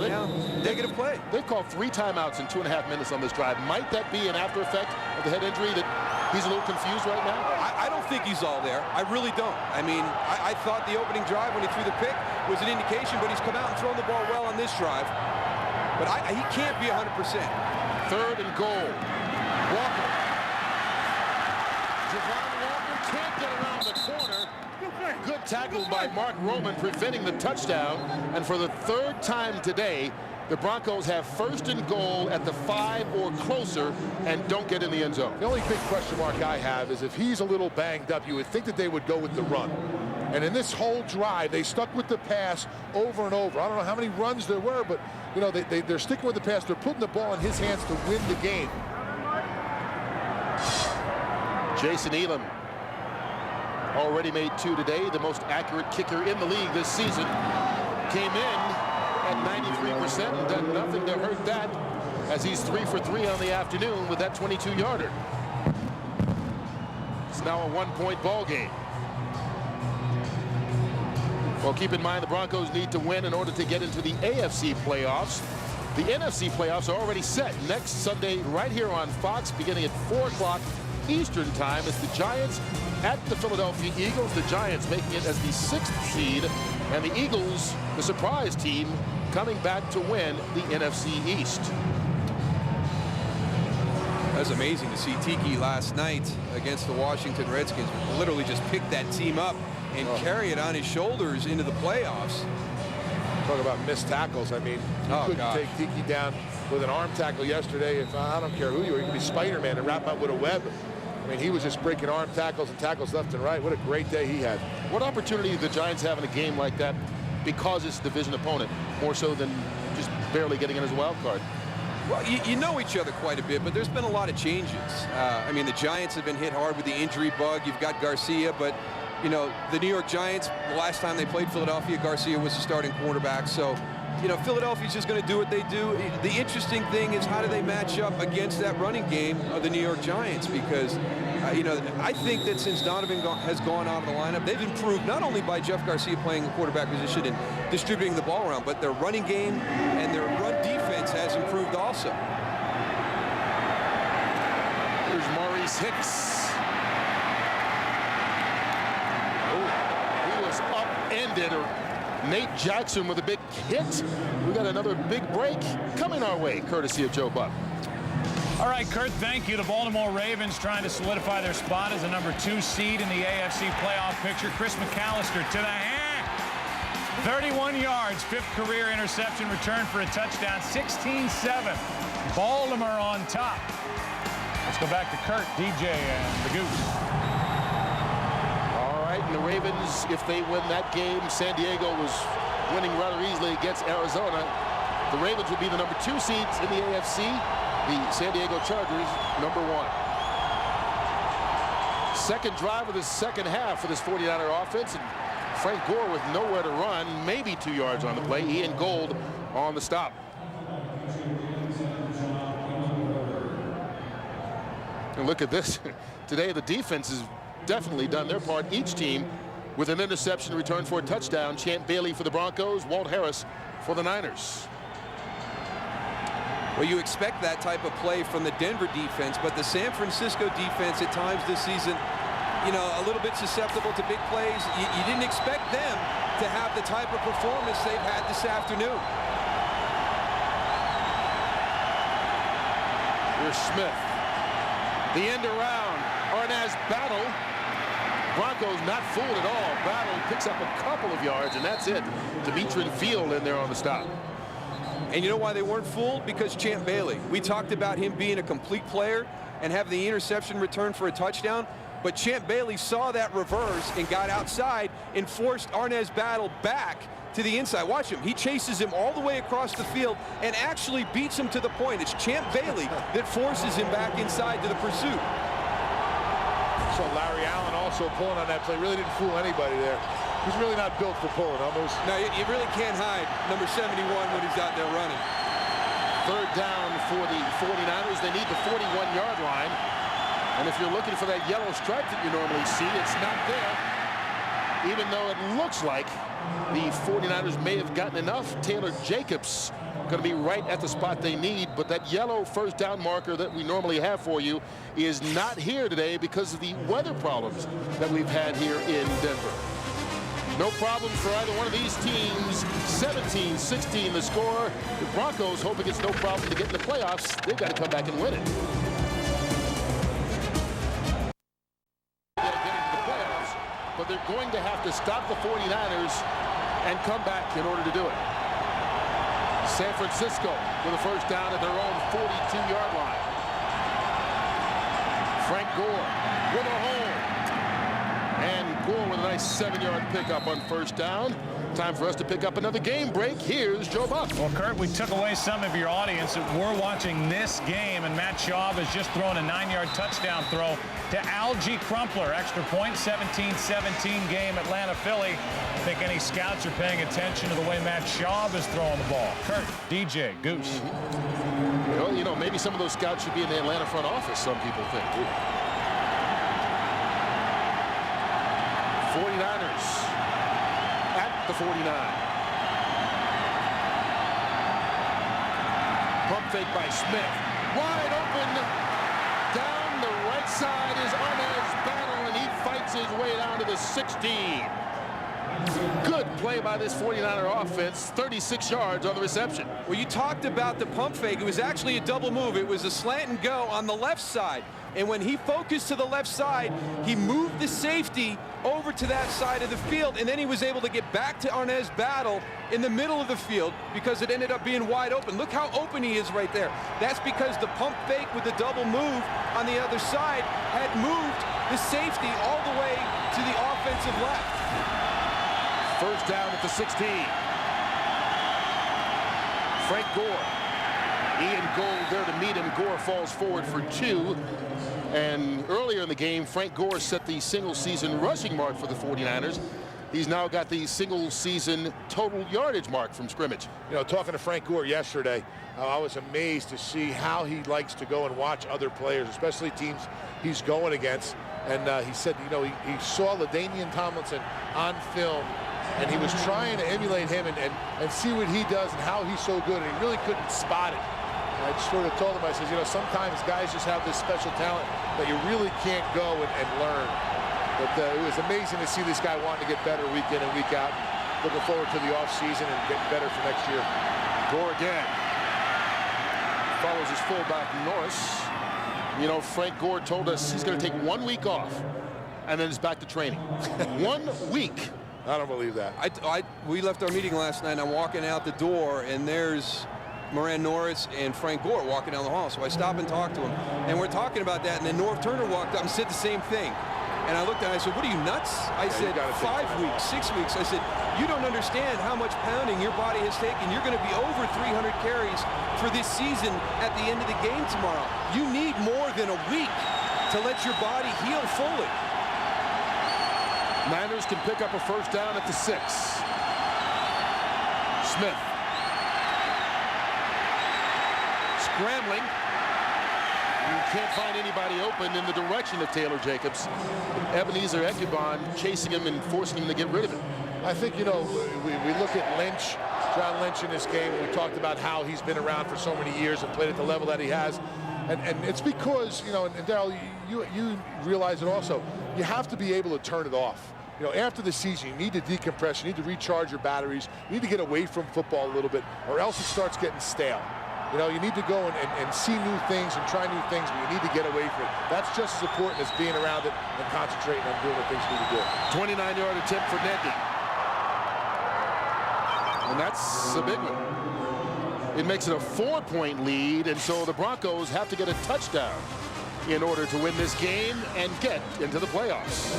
negative play. They've called 3 timeouts in 2.5 minutes on this drive. Might that be an after effect of the head injury that he's a little confused right now? I don't think he's all there. I really don't. I mean, I thought the opening drive when he threw the pick was an indication, but he's come out and thrown the ball well on this drive. But he can't be 100%. 3rd and goal. Walker. Javon Walker can't get around the corner. Good tackle by Mark Roman, preventing the touchdown. And for the 3rd time today, the Broncos have 1st and goal at the 5 or closer and don't get in the end zone. The only big question mark I have is if he's a little banged up, you would think that they would go with the run. And in this whole drive, they stuck with the pass over and over. I don't know how many runs there were, but, you know, they're sticking with the pass. They're putting the ball in his hands to win the game. Jason Elam already made 2 today, the most accurate kicker in the league this season. Came in at 93% and done nothing to hurt that, as he's 3 for 3 on the afternoon with that 22-yarder. It's now a 1-point ball game. Well, keep in mind the Broncos need to win in order to get into the AFC playoffs. The NFC playoffs are already set next Sunday right here on Fox, beginning at 4 o'clock Eastern time. It's the Giants at the Philadelphia Eagles. The Giants making it as the 6th seed, and the Eagles, the surprise team, coming back to win the NFC East. That was amazing to see Tiki last night against the Washington Redskins. Literally just pick that team up and carry it on his shoulders into the playoffs. Talk about missed tackles. I mean, you couldn't take Tiki down with an arm tackle yesterday. If I don't care who you are, you could be Spider-Man and wrap him up with a web. I mean, he was just breaking arm tackles and tackles left and right. What a great day he had. What opportunity do the Giants have in a game like that because it's a division opponent, more so than just barely getting in as a wild card? Well, you know each other quite a bit, but there's been a lot of changes. I mean, the Giants have been hit hard with the injury bug. You've got Garcia, but, you know, the New York Giants, the last time they played Philadelphia, Garcia was the starting quarterback. So, you know, Philadelphia's just going to do what they do. The interesting thing is, how do they match up against that running game of the New York Giants? Because, you know, I think that since Donovan has gone out of the lineup, they've improved not only by Jeff Garcia playing the quarterback position and distributing the ball around, but their running game and their run defense has improved also. Here's Maurice Hicks. Oh, he was upended. Nate Jackson with a big hit. We got another big break coming our way, courtesy of Joe Buck. All right, Kurt, thank you. The Baltimore Ravens trying to solidify their spot as a number 2 seed in the AFC playoff picture. Chris McAllister to the hand. 31 yards, 5th career interception return for a touchdown, 16-7. Baltimore on top. Let's go back to Kurt, DJ, and the Goose. And the Ravens, if they win that game, San Diego was winning rather easily against Arizona. The Ravens would be the number 2 seeds in the AFC. The San Diego Chargers, number 1. Second drive of the second half for this 49er offense. And Frank Gore with nowhere to run, maybe 2 yards on the play. Ian Gold on the stop. And look at this. Today, the defense is definitely done their part. Each team with an interception returned for a touchdown. Champ Bailey for the Broncos, Walt Harris for the Niners. Well, you expect that type of play from the Denver defense, but the San Francisco defense at times this season, you know, a little bit susceptible to big plays. You didn't expect them to have the type of performance they've had this afternoon. Here's Smith. The end around. Arnaz Battle. Broncos not fooled at all. Battle picks up a couple of yards, and that's it. Demetrin Field in there on the stop. And you know why they weren't fooled? Because Champ Bailey. We talked about him being a complete player and having the interception return for a touchdown. But Champ Bailey saw that reverse and got outside and forced Arnaz Battle back to the inside. Watch him. He chases him all the way across the field and actually beats him to the point. It's Champ Bailey that forces him back inside to the pursuit. So Larry Allen also pulling on that play. Really didn't fool anybody there. He's really not built for pulling, almost. No, you really can't hide number 71 when he's out there running. Third down for the 49ers. They need the 41-yard line. And if you're looking for that yellow stripe that you normally see, it's not there. Even though it looks like the 49ers may have gotten enough. Taylor Jacobs going to be right at the spot they need, but that yellow first down marker that we normally have for you is not here today because of the weather problems that we've had here in Denver. No problem for either one of these teams. 17-16 the score. The Broncos hoping it's no problem to get in the playoffs. They've got to come back and win it. They're getting to the playoffs, but they're going to have to stop the 49ers and come back in order to do it. San Francisco with a first down at their own 42-yard line. Frank Gore with a hole. And Gore with a nice 7-yard pickup on first down. Time for us to pick up another game break. Here's Joe Buck. Well, Kurt, we took away some of your audience. We're watching this game, and Matt Schaub has just thrown a 9-yard touchdown throw to Algie Crumpler. Extra point, 17-17 game, Atlanta-Philly. I think any scouts are paying attention to the way Matt Schaub is throwing the ball. Kurt, DJ, Goose. Well, you know, maybe some of those scouts should be in the Atlanta front office, some people think. 49ers at the 49. Pump fake by Smith. Wide open. Down the right side is Arnaz Battle, and he fights his way down to the 16. Good play by this 49er offense. 36 yards on the reception. Well, you talked about the pump fake. It was actually a double move. It was a slant and go on the left side. And when he focused to the left side, he moved the safety over to that side of the field, and then he was able to get back to Arnaz Battle in the middle of the field because it ended up being wide open. Look how open he is right there. That's because the pump fake with the double move on the other side had moved the safety all the way to the offensive left. First down at the 16. Frank Gore. Ian Gold there to meet him. Gore falls forward for 2. And earlier in the game, Frank Gore set the single-season rushing mark for the 49ers. He's now got the single-season total yardage mark from scrimmage. You know, talking to Frank Gore yesterday, I was amazed to see how he likes to go and watch other players, especially teams he's going against. And he said, you know, he saw LaDainian Tomlinson on film, and he was trying to emulate him and see what he does and how he's so good, and he really couldn't spot it. I just sort of told him, I said, you know, sometimes guys just have this special talent that you really can't go and learn. But it was amazing to see this guy wanting to get better week in and week out. Looking forward to the offseason and getting better for next year. Gore again. Follows his fullback, Norris. You know, Frank Gore told us he's going to take 1 week off, and then it's back to training. 1 week. I don't believe that. We left our meeting last night, and I'm walking out the door, and there's Moran Norris and Frank Gore walking down the hall. So I stop and talk to him, and we're talking about that, and then Norv Turner walked up and said the same thing. And I looked at him, I said, what are you, nuts? I said, 5 weeks, 6 weeks. I said, you don't understand how much pounding your body has taken. You're going to be over 300 carries for this season at the end of the game tomorrow. You need more than a week to let your body heal fully. Niners can pick up a first down at the 6. Smith. Scrambling. You can't find anybody open in the direction of Taylor Jacobs. Ebenezer Ekubon chasing him and forcing him to get rid of it. I think, you know, we look at Lynch, John Lynch in this game. We talked about how he's been around for so many years and played at the level that he has. And it's because, you know, and Darryl, you realize it also, you have to be able to turn it off. You know, after the season, you need to decompress, you need to recharge your batteries, you need to get away from football a little bit, or else it starts getting stale. You know, you need to go and see new things and try new things, but you need to get away from it. That's just as important as being around it and concentrating on doing the things you need to do. 29-yard attempt for Neddy. And that's a big one. It makes it a 4-point lead, and so the Broncos have to get a touchdown in order to win this game and get into the playoffs.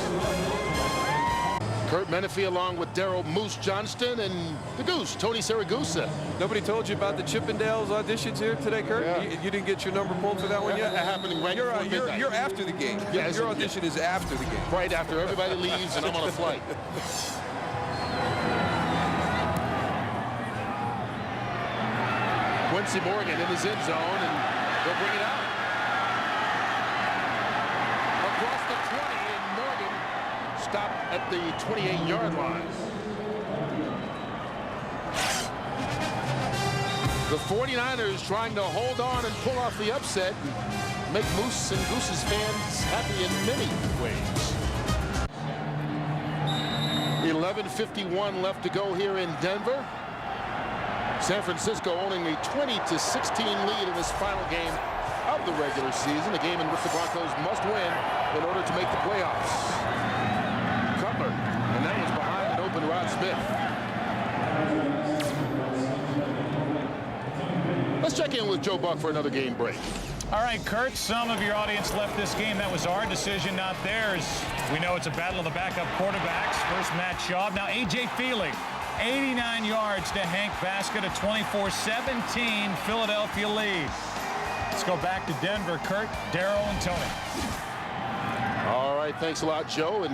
Kurt Menefee along with Daryl Moose Johnston and the Goose, Tony Saragusa. Nobody told you about the Chippendales auditions here today, Kurt? Yeah. You didn't get your number pulled for that one yet? Happening right before midnight. You're after the game. Yeah, your audition is after the game. Right after everybody leaves and I'm on a flight. Quincy Morgan in his end zone, and they'll bring it out. Across the 20, and Morgan stopped at the 28-yard line. The 49ers trying to hold on and pull off the upset and make Moose and Goose's fans happy in many ways. 11:51 left to go here in Denver. San Francisco owning a 20-16 lead in this final game of the regular season, a game in which the Broncos must win in order to make the playoffs. Cutler, and that was behind an open Rod Smith. Let's check in with Joe Buck for another game break. All right, Kurt, some of your audience left this game. That was our decision, not theirs. We know it's a battle of the backup quarterbacks. First, Matt Schaub. Now, A.J. Feely, 89 yards to Hank Baskett, a 24-17 Philadelphia lead. Let's go back to Denver. Kurt, Darryl, and Tony. All right, thanks a lot, Joe. And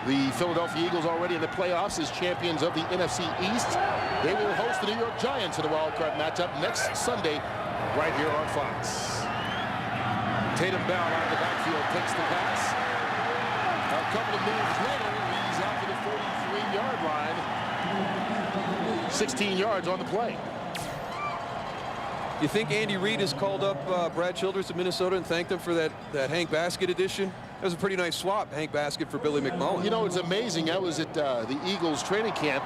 the Philadelphia Eagles already in the playoffs as champions of the NFC East. They will host the New York Giants in a wild card matchup next Sunday right here on Fox. Tatum Bell out of the backfield takes the pass. A couple of moves later, he's out to the 43-yard line. 16 yards on the play. You think Andy Reid has called up Brad Childress of Minnesota and thanked him for that Hank Baskett edition? That was a pretty nice swap, Hank Baskett for Billy McMullen. You know, it's amazing. I was at the Eagles training camp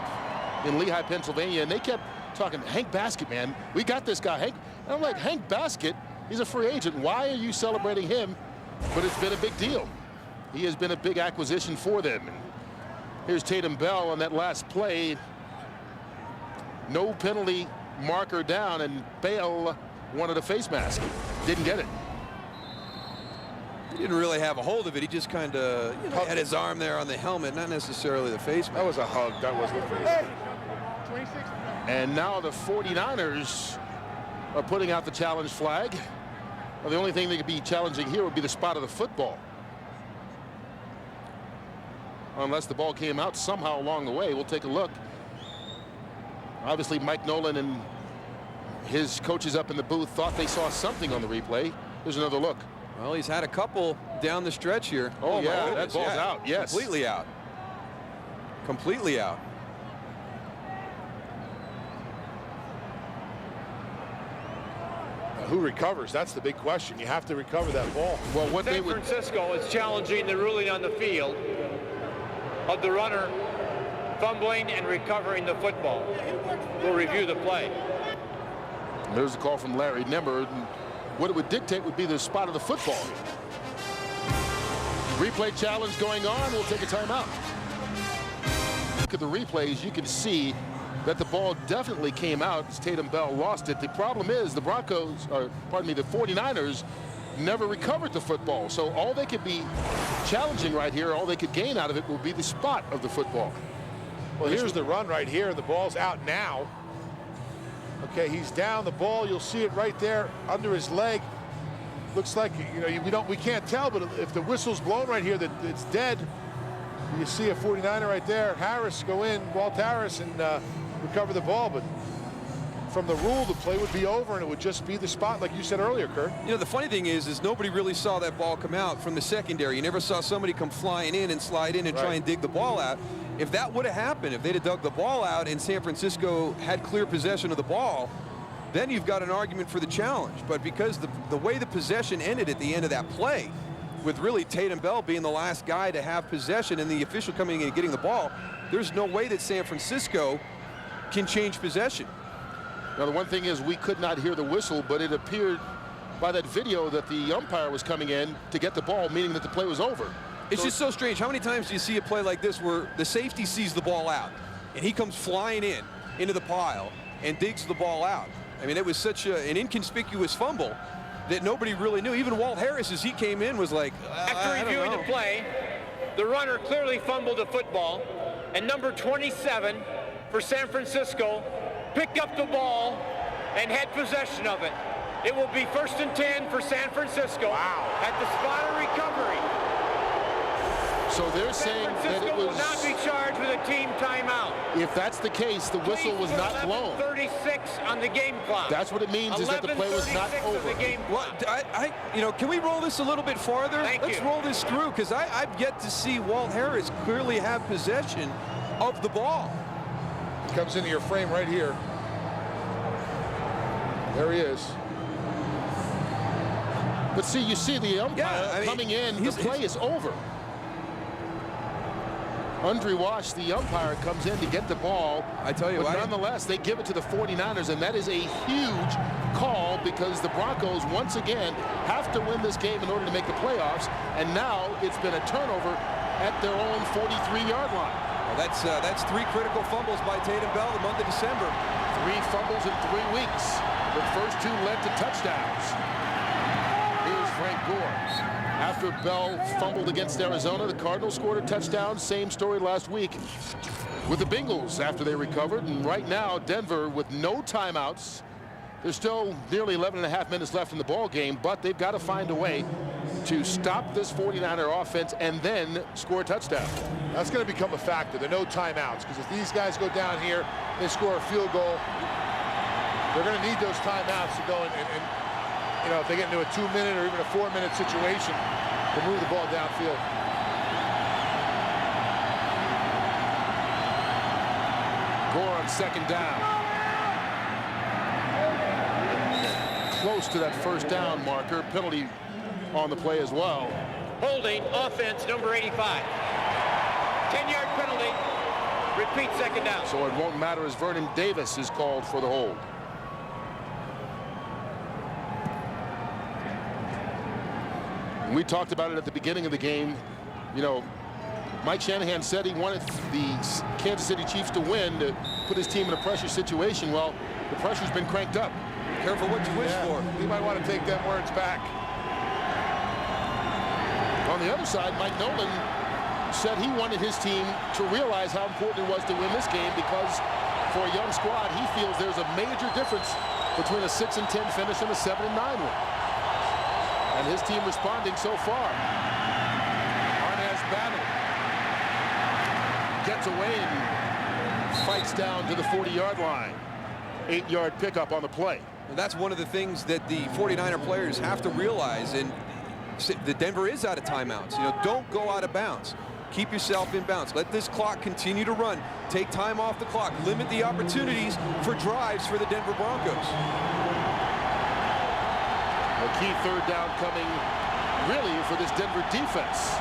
in Lehigh, Pennsylvania, and they kept talking, Hank Baskett, man. We got this guy, Hank. And I'm like, Hank Baskett? He's a free agent. Why are you celebrating him? But it's been a big deal. He has been a big acquisition for them. And here's Tatum Bell on that last play. No penalty marker down, and Bale wanted a face mask. Didn't get it. He didn't really have a hold of it. He just kind of had his arm there on the helmet, not necessarily the face mask. That was a hug. That wasn't a face mask. And now the 49ers are putting out the challenge flag. Well, the only thing they could be challenging here would be the spot of the football. Unless the ball came out somehow along the way. We'll take a look. Obviously, Mike Nolan and his coaches up in the booth thought they saw something on the replay. There's another look. Well, he's had a couple down the stretch here. Oh yeah, that ball's out. Yes. Completely out. Completely out. Who recovers? That's the big question. You have to recover that ball. Well, what San Francisco is challenging the ruling on the field of the runner fumbling and recovering the football. We'll review the play. There's a call from Larry Nember. What it would dictate would be the spot of the football. Replay challenge going on. We'll take a timeout. Look at the replays. You can see that the ball definitely came out as Tatum Bell lost it. The problem is the Broncos, or pardon me, the 49ers never recovered the football. So all they could be challenging right here, all they could gain out of it would be the spot of the football. Well, here's the run right here. The ball's out now. Okay, he's down. The ball, you'll see it right there under his leg. Looks like, you know, we can't tell, but if the whistle's blown right here, that it's dead. You see a 49er right there. Harris go in, Walt Harris, and recover the ball. But from the rule, the play would be over, and it would just be the spot, like you said earlier, Kurt. You know, the funny thing is nobody really saw that ball come out from the secondary. You never saw somebody come flying in and slide in and try and dig the ball out. If that would have happened, if they'd have dug the ball out and San Francisco had clear possession of the ball, then you've got an argument for the challenge. But because the way the possession ended at the end of that play, with really Tatum Bell being the last guy to have possession and the official coming in and getting the ball, there's no way that San Francisco can change possession. Now, the one thing is we could not hear the whistle, but it appeared by that video that the umpire was coming in to get the ball, meaning that the play was over. It's just so strange. How many times do you see a play like this where the safety sees the ball out and he comes flying in into the pile and digs the ball out? I mean, it was such an inconspicuous fumble that nobody really knew. Even Walt Harris, as he came in, was like, After reviewing the play, the runner clearly fumbled the football, and number 27 for San Francisco picked up the ball and had possession of it. It will be 1st and 10 for San Francisco at the spot of recovery. So they're saying that it was... will not be charged with a team timeout. If that's the case, the whistle was not blown. 36 on the game clock. That's what it means, is that the play was not over. Well, can we roll this a little bit farther? Let's roll this through, because I've yet to see Walt Harris clearly have possession of the ball. He comes into your frame right here. There he is. But see, you see the umpire coming in, the play is over. Andre Wash, the umpire, comes in to get the ball. I tell you, but nonetheless, they give it to the 49ers, and that is a huge call because the Broncos, once again, have to win this game in order to make the playoffs, and now it's been a turnover at their own 43-yard line. Well, that's 3 critical fumbles by Tatum Bell the month of December. 3 fumbles in 3 weeks. The first 2 led to touchdowns. Here's Frank Gore. After Bell fumbled against Arizona, the Cardinals scored a touchdown. Same story last week with the Bengals after they recovered. And right now, Denver with no timeouts. There's still nearly 11.5 minutes left in the ball game, but they've got to find a way to stop this 49er offense and then score a touchdown. That's going to become a factor, the no timeouts, because if these guys go down here, they score a field goal, they're going to need those timeouts to go and you know, if they get into a 2-minute or even a 4-minute situation to move the ball downfield. Gore on 2nd down. Close to that 1st down marker. Penalty on the play as well. Holding, offense, number 85. 10-yard penalty. Repeat 2nd down. So it won't matter as Vernon Davis is called for the hold. We talked about it at the beginning of the game. You know, Mike Shanahan said he wanted the Kansas City Chiefs to win to put his team in a pressure situation. Well, the pressure's been cranked up. Careful what you wish for. He might want to take them words back. On the other side, Mike Nolan said he wanted his team to realize how important it was to win this game because for a young squad, he feels there's a major difference between a 6-10 finish and a 7-9 win. And his team responding so far. Arnaz Battle gets away and fights down to the 40-yard line. 8-yard pickup on the play. And that's one of the things that the 49er players have to realize. And the Denver is out of timeouts. You know, don't go out of bounds. Keep yourself in bounds. Let this clock continue to run. Take time off the clock. Limit the opportunities for drives for the Denver Broncos. A key 3rd down coming really for this Denver defense,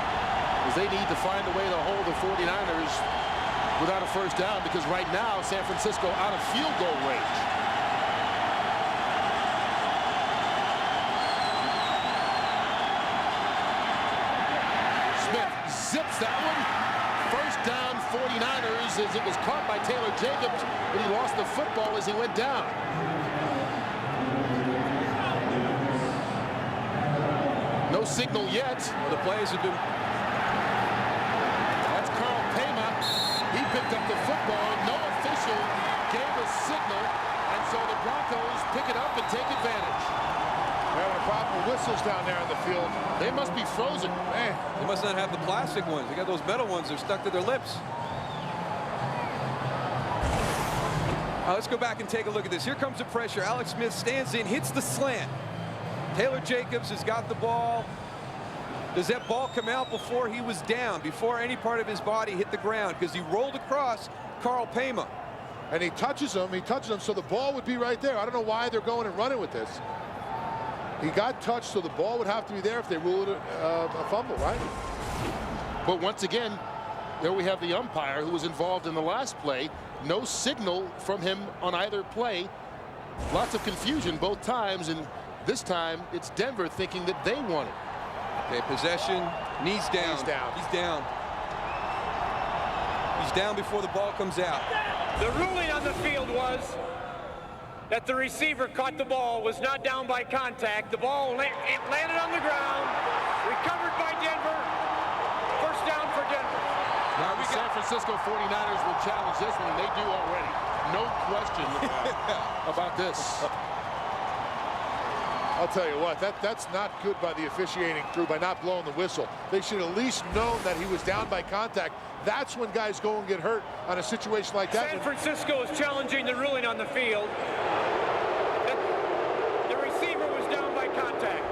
as they need to find a way to hold the 49ers without a 1st down, because right now San Francisco out of field goal range. Smith zips that one. 1st down 49ers, as it was caught by Taylor Jacobs, but he lost the football as he went down. No signal yet. Well, the players have been... That's Carl Pema. He picked up the football. No official gave a signal, and so the Broncos pick it up and take advantage. They're having a problem with whistles down there on the field. They must be frozen. Man, they must not have the plastic ones. They got those metal ones. They're stuck to their lips. Let's go back and take a look at this. Here comes the pressure. Alex Smith stands in, hits the slant. Taylor Jacobs has got the ball. Does that ball come out before he was down, before any part of his body hit the ground? Because he rolled across Carl Pema. And he touches him, so the ball would be right there. I don't know why they're going and running with this. He got touched, so the ball would have to be there if they ruled it a fumble, right? But once again, there we have the umpire who was involved in the last play. No signal from him on either play. Lots of confusion both times, and this time it's Denver thinking that they won it. Okay, possession, knees down. He's down. He's down. He's down before the ball comes out. The ruling on the field was that the receiver caught the ball, was not down by contact. The ball it landed on the ground, recovered by Denver. First down for Denver. Now the San Francisco 49ers will challenge this one, and they do already. No question about this. I'll tell you what, that's not good by the officiating crew by not blowing the whistle. They should at least known that he was down by contact. That's when guys go and get hurt on a situation like that. San Francisco is challenging the ruling on the field. The receiver was down by contact.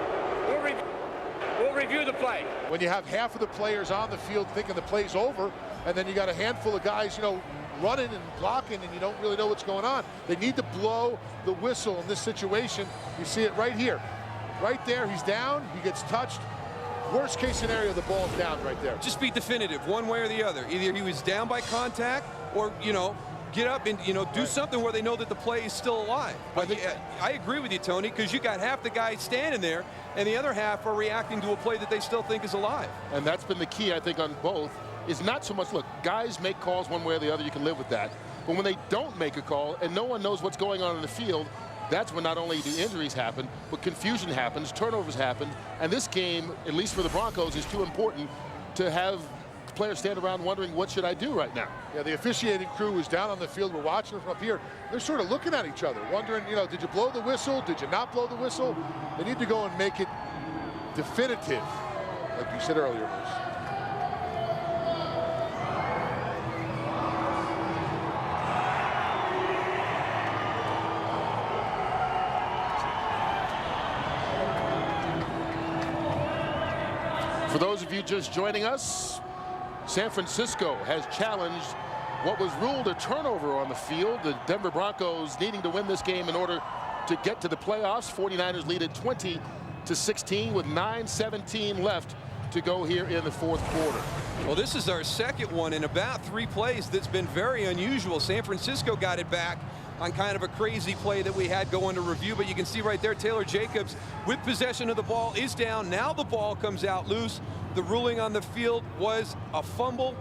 We'll review the play. When you have half of the players on the field thinking the play's over, and then you got a handful of guys, you know, running and blocking, and you don't really know what's going on. They need to blow the whistle in this situation. You see it right here. Right there, he's down, he gets touched. Worst case scenario, the ball's down right there. Just be definitive, one way or the other. Either he was down by contact, or, you know, get up and, you know, do something where they know that the play is still alive. But I agree with you, Tony, because you got half the guys standing there, and the other half are reacting to a play that they still think is alive. And that's been the key, I think, on both. Is not so much, look, guys make calls one way or the other, you can live with that. But when they don't make a call and no one knows what's going on in the field, that's when not only the injuries happen, but confusion happens, turnovers happen. And this game, at least for the Broncos, is too important to have players stand around wondering, what should I do right now? Yeah, the officiating crew is down on the field. We're watching from up here. They're sort of looking at each other, wondering, you know, did you blow the whistle? Did you not blow the whistle? They need to go and make it definitive, like you said earlier, Bruce. For those of you just joining us, San Francisco has challenged what was ruled a turnover on the field. The Denver Broncos needing to win this game in order to get to the playoffs. 49ers lead at 20-16 with 9:17 left to go here in the fourth quarter. Well, this is our second one in about 3 plays that's been very unusual. San Francisco got it back on kind of a crazy play that we had going to review, but you can see right there Taylor Jacobs with possession of the ball is down. Now the ball comes out loose. The ruling on the field was a fumble.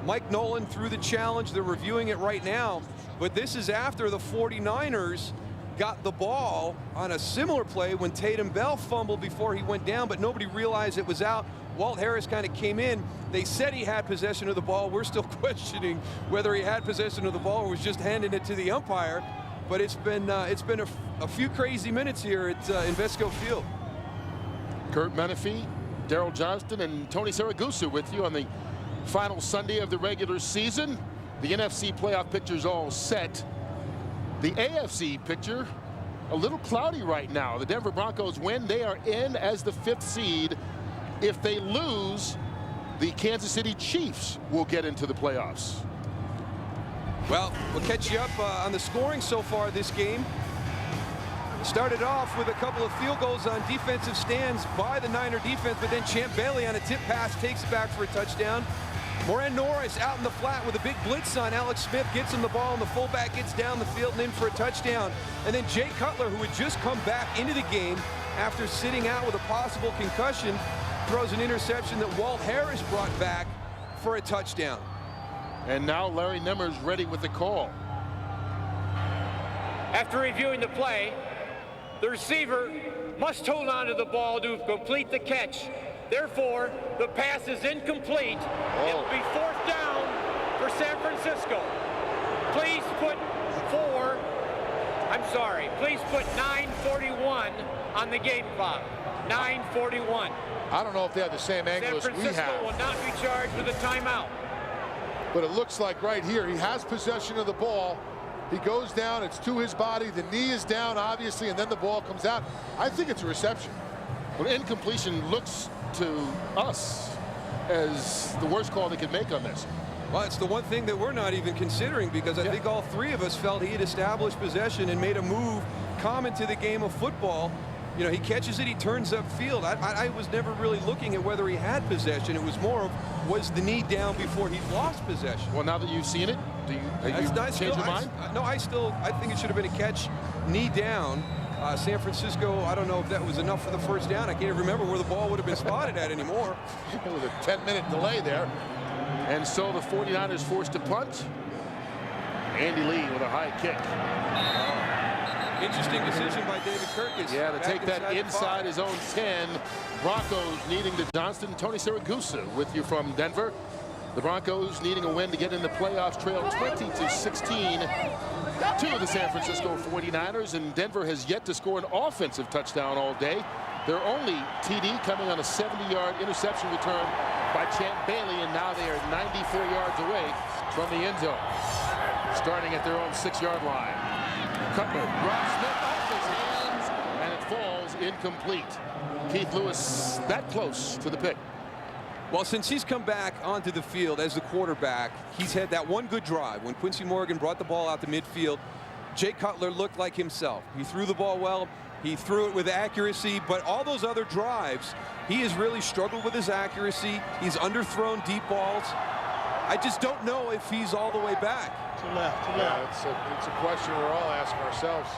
Mike Nolan threw the challenge. They're reviewing it right now, but this is after the 49ers got the ball on a similar play when Tatum Bell fumbled before he went down, but nobody realized it was out. Walt Harris kind of came in. They said he had possession of the ball. We're still questioning whether he had possession of the ball or was just handing it to the umpire. But it's been a few crazy minutes here at Invesco Field. Kurt Menefee, Daryl Johnston, and Tony Saragusa with you on the final Sunday of the regular season. The NFC playoff picture's all set. The AFC picture, a little cloudy right now. The Denver Broncos win. They are in as the 5th seed. If they lose, the Kansas City Chiefs will get into the playoffs. Well, we'll catch you up on the scoring so far this game. Started off with a couple of field goals on defensive stands by the Niner defense, but then Champ Bailey on a tip pass takes it back for a touchdown. Moran Norris out in the flat with a big blitz on Alex Smith, gets him the ball, and the fullback gets down the field and in for a touchdown. And then Jay Cutler, who had just come back into the game after sitting out with a possible concussion, throws an interception that Walt Harris brought back for a touchdown. And now Larry Nemmer's ready with the call. After reviewing the play, the receiver must hold on to the ball to complete the catch. Therefore, the pass is incomplete. It'll be 4th down for San Francisco. Please put please put 9:41 on the game clock. 9:41. I don't know if they have the same angle as we have. San Francisco will not be charged with a timeout. But it looks like right here, he has possession of the ball. He goes down, it's to his body, the knee is down, obviously, and then the ball comes out. I think it's a reception. Well, incompletion looks to us as the worst call they could make on this. Well, it's the one thing that we're not even considering, because I think all 3 of us felt he had established possession and made a move common to the game of football. You know, he catches it, he turns upfield. I was never really looking at whether he had possession. It was more of, was the knee down before he lost possession? Well, now that you've seen it, have you changed your mind? No, I think it should have been a catch, knee down. San Francisco, I don't know if that was enough for the first down. I can't even remember where the ball would have been spotted at anymore. It was a 10-minute delay there. And so the 49ers forced to punt. Andy Lee with a high kick. Interesting decision by David Kirkus. Yeah, to take that inside his own 10. Broncos needing to Johnston. Tony Siragusa with you from Denver. The Broncos needing a win to get in the playoffs, trail 20-16 to the San Francisco 49ers, and Denver has yet to score an offensive touchdown all day. Their only TD coming on a 70-yard interception return by Champ Bailey, and now they are 94 yards away from the end zone. Starting at their own 6-yard line. Cutler drops Smith off his hands, and it falls incomplete. Keith Lewis that close to the pick. Well, since he's come back onto the field as the quarterback, he's had that one good drive. When Quincy Morgan brought the ball out to midfield, Jay Cutler looked like himself. He threw the ball well. He threw it with accuracy, but all those other drives, he has really struggled with his accuracy. He's underthrown deep balls. I just don't know if he's all the way back. To left, to left. Yeah, it's a question we're all asking ourselves.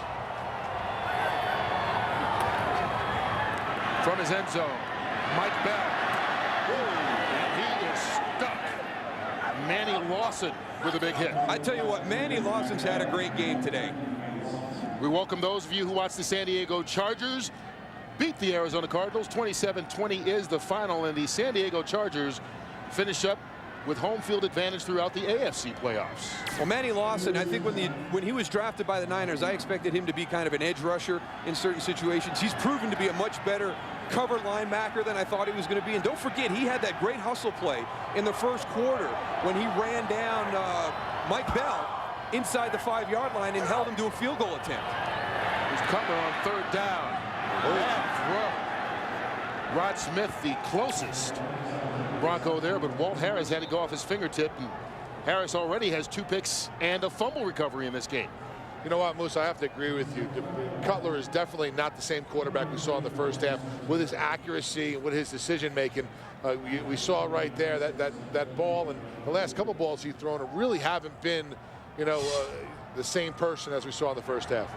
From his end zone, Mike Bell. And he is stuck. Manny Lawson with a big hit. I tell you what, Manny Lawson's had a great game today. We welcome those of you who watch the San Diego Chargers beat the Arizona Cardinals. 27-20 is the final, and the San Diego Chargers finish up with home field advantage throughout the AFC playoffs. Well, Manny Lawson, I think when he was drafted by the Niners, I expected him to be kind of an edge rusher in certain situations. He's proven to be a much better cover linebacker than I thought he was going to be. And don't forget, he had that great hustle play in the first quarter when he ran down Mike Bell inside the 5-yard line and held him to a field goal attempt. Here's Cutler on 3rd down. Bad throw. Rod Smith, the closest Bronco there, but Walt Harris had to go off his fingertip, and Harris already has 2 picks and a fumble recovery in this game. You know what, Moose, I have to agree with you. Cutler is definitely not the same quarterback we saw in the first half. With his accuracy, with his decision making, we saw right there that ball, and the last couple balls he's thrown really haven't been, the same person as we saw in the first half.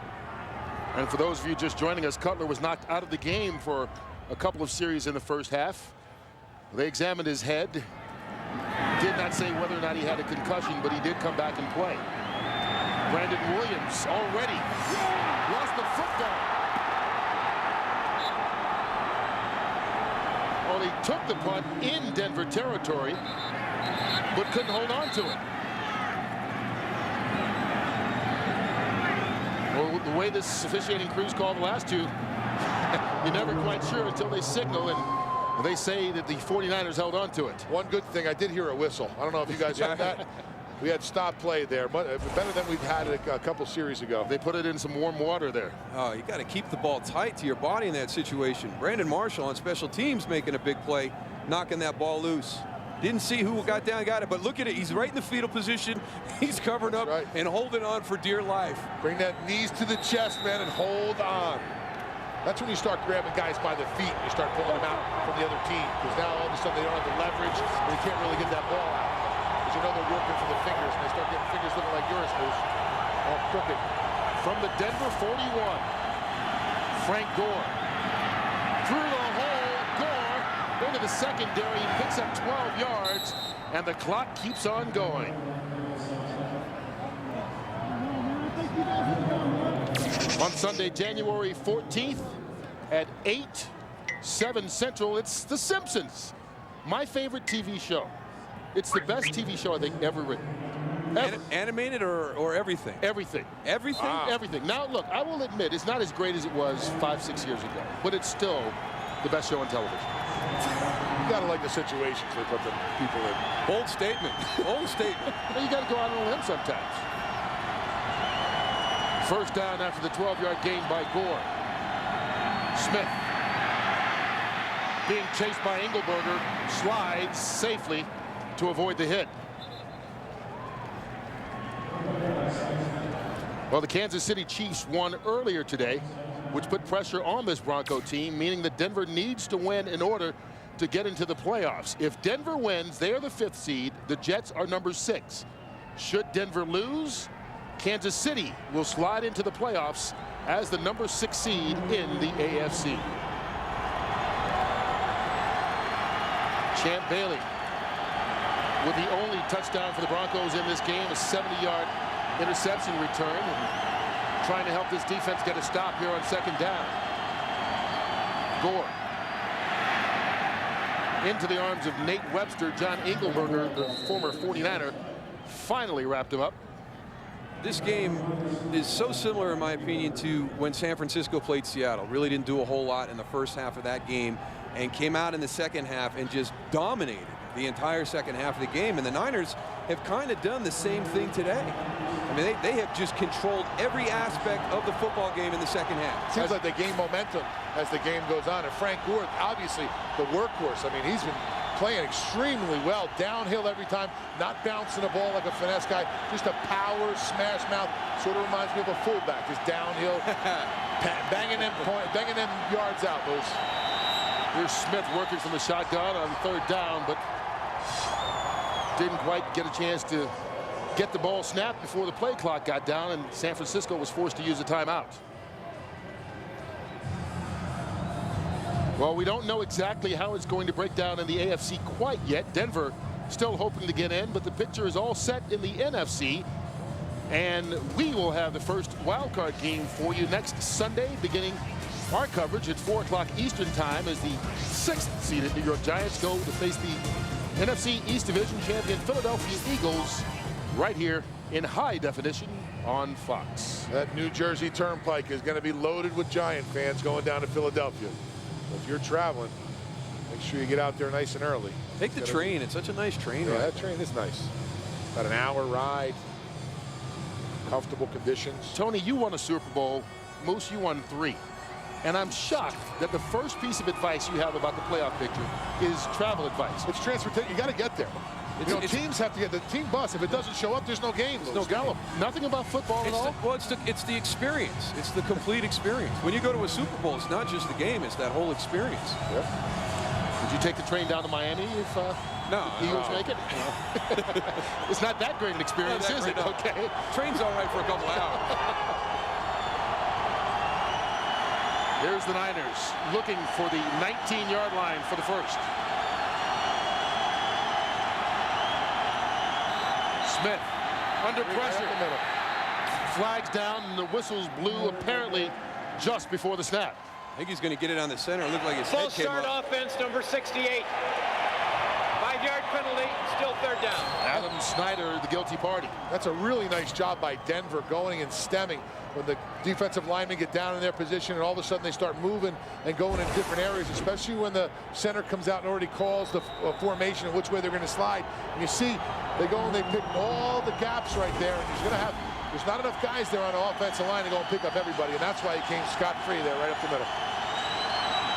And for those of you just joining us, Cutler was knocked out of the game for a couple of series in the first half. They examined his head. Did not say whether or not he had a concussion, but he did come back and play. Brandon Williams already lost the football. Well, he took the punt in Denver territory, but couldn't hold on to it. Well, the way this officiating crew's called the last two, you're never quite sure until they signal, and they say that the 49ers held on to it. One good thing, I did hear a whistle. I don't know if you guys heard that. We had stop play there, but better than we've had it a couple series ago. They put it in some warm water there. Oh, you got to keep the ball tight to your body in that situation. Brandon Marshall on special teams making a big play, knocking that ball loose. Didn't see who got down, got it, but look at it. He's right in the fetal position. He's covered up and holding on for dear life. Bring that knees to the chest, man, and hold on. That's when you start grabbing guys by the feet and you start pulling them out from the other team, because now all of a sudden they don't have the leverage and they can't really get that ball out. Because you know they're working for the fingers, and they start getting fingers looking like yours, Moose. All crooked. From the Denver 41, Frank Gore. Through the hole, Gore into the secondary, picks up 12 yards, and the clock keeps on going. On Sunday, January 14th at 8/7 Central, it's The Simpsons, my favorite TV show. It's the best TV show I think ever written. Ever. Animated or everything? Everything. Everything? Wow. Everything. Now, look, I will admit it's not as great as it was 5-6 years ago, but it's still the best show on television. You gotta like the situations they put the people in. Bold statement. Bold statement. Well, you gotta go out on a limb sometimes. First down after the 12-yard gain by Gore. Smith, being chased by Engelberger, slides safely to avoid the hit. Well, the Kansas City Chiefs won earlier today, which put pressure on this Bronco team, meaning that Denver needs to win in order to get into the playoffs. If Denver wins, they are the 5th seed. The Jets are number 6. Should Denver lose, Kansas City will slide into the playoffs as the number 6 seed in the AFC. Champ Bailey with the only touchdown for the Broncos in this game, a 70-yard interception return. And trying to help this defense get a stop here on second down. Gore. Into the arms of Nate Webster. John Engelberger, the former 49er, finally wrapped him up. This game is so similar, in my opinion, to when San Francisco played Seattle. Really didn't do a whole lot in the first half of that game and came out in the second half and just dominated the entire second half of the game. And the Niners have kind of done the same thing today. I mean, they have just controlled every aspect of the football game in the second half. Seems like they gain momentum as the game goes on. And Frank Gore, obviously the workhorse. I mean, he's been playing extremely well, downhill every time, not bouncing the ball like a finesse guy, just a power smash mouth. Sort of reminds me of a fullback, just downhill, banging them yards out, Moose. Here's Smith working from the shotgun on third down, but didn't quite get a chance to get the ball snapped before the play clock got down, and San Francisco was forced to use a timeout. Well, we don't know exactly how it's going to break down in the AFC quite yet. Denver still hoping to get in, but the picture is all set in the NFC. And we will have the first wildcard game for you next Sunday, beginning our coverage at 4 o'clock Eastern time as the 6th seeded New York Giants go to face the NFC East Division champion Philadelphia Eagles right here in high definition on Fox. That New Jersey Turnpike is going to be loaded with Giant fans going down to Philadelphia. If you're traveling, make sure you get out there nice and early. Take the train. It's such a nice train. Yeah, that train is nice. About an hour ride. Comfortable conditions. Tony, you won a Super Bowl. Moose, you won 3. And I'm shocked that the first piece of advice you have about the playoff picture is travel advice. It's transportation. You got to get there. Teams have to get the team bus. If it doesn't show up, there's no game. No game. Nothing about football at all? Well, it's the experience. It's the complete experience. When you go to a Super Bowl, it's not just the game. It's that whole experience. Yeah. Would you take the train down to Miami if the Eagles make it? No. It's not that great an experience, is it? No. Okay. Train's all right for a couple hours. Here's the Niners looking for the 19-yard line for the first. Smith under pressure. Flags down and the whistles blew apparently just before the snap. I think he's going to get it on the center. It looked like his head came up. False start offense, number 68. 5-yard penalty, still third down. Adam Snyder, the guilty party. That's a really nice job by Denver going and stemming when the defensive linemen get down in their position and all of a sudden they start moving and going in different areas, especially when the center comes out and already calls the formation and which way they're going to slide. And you see they go and they pick all the gaps right there, and there's not enough guys there on the offensive line to go and pick up everybody, and that's why he came scot-free there right up the middle.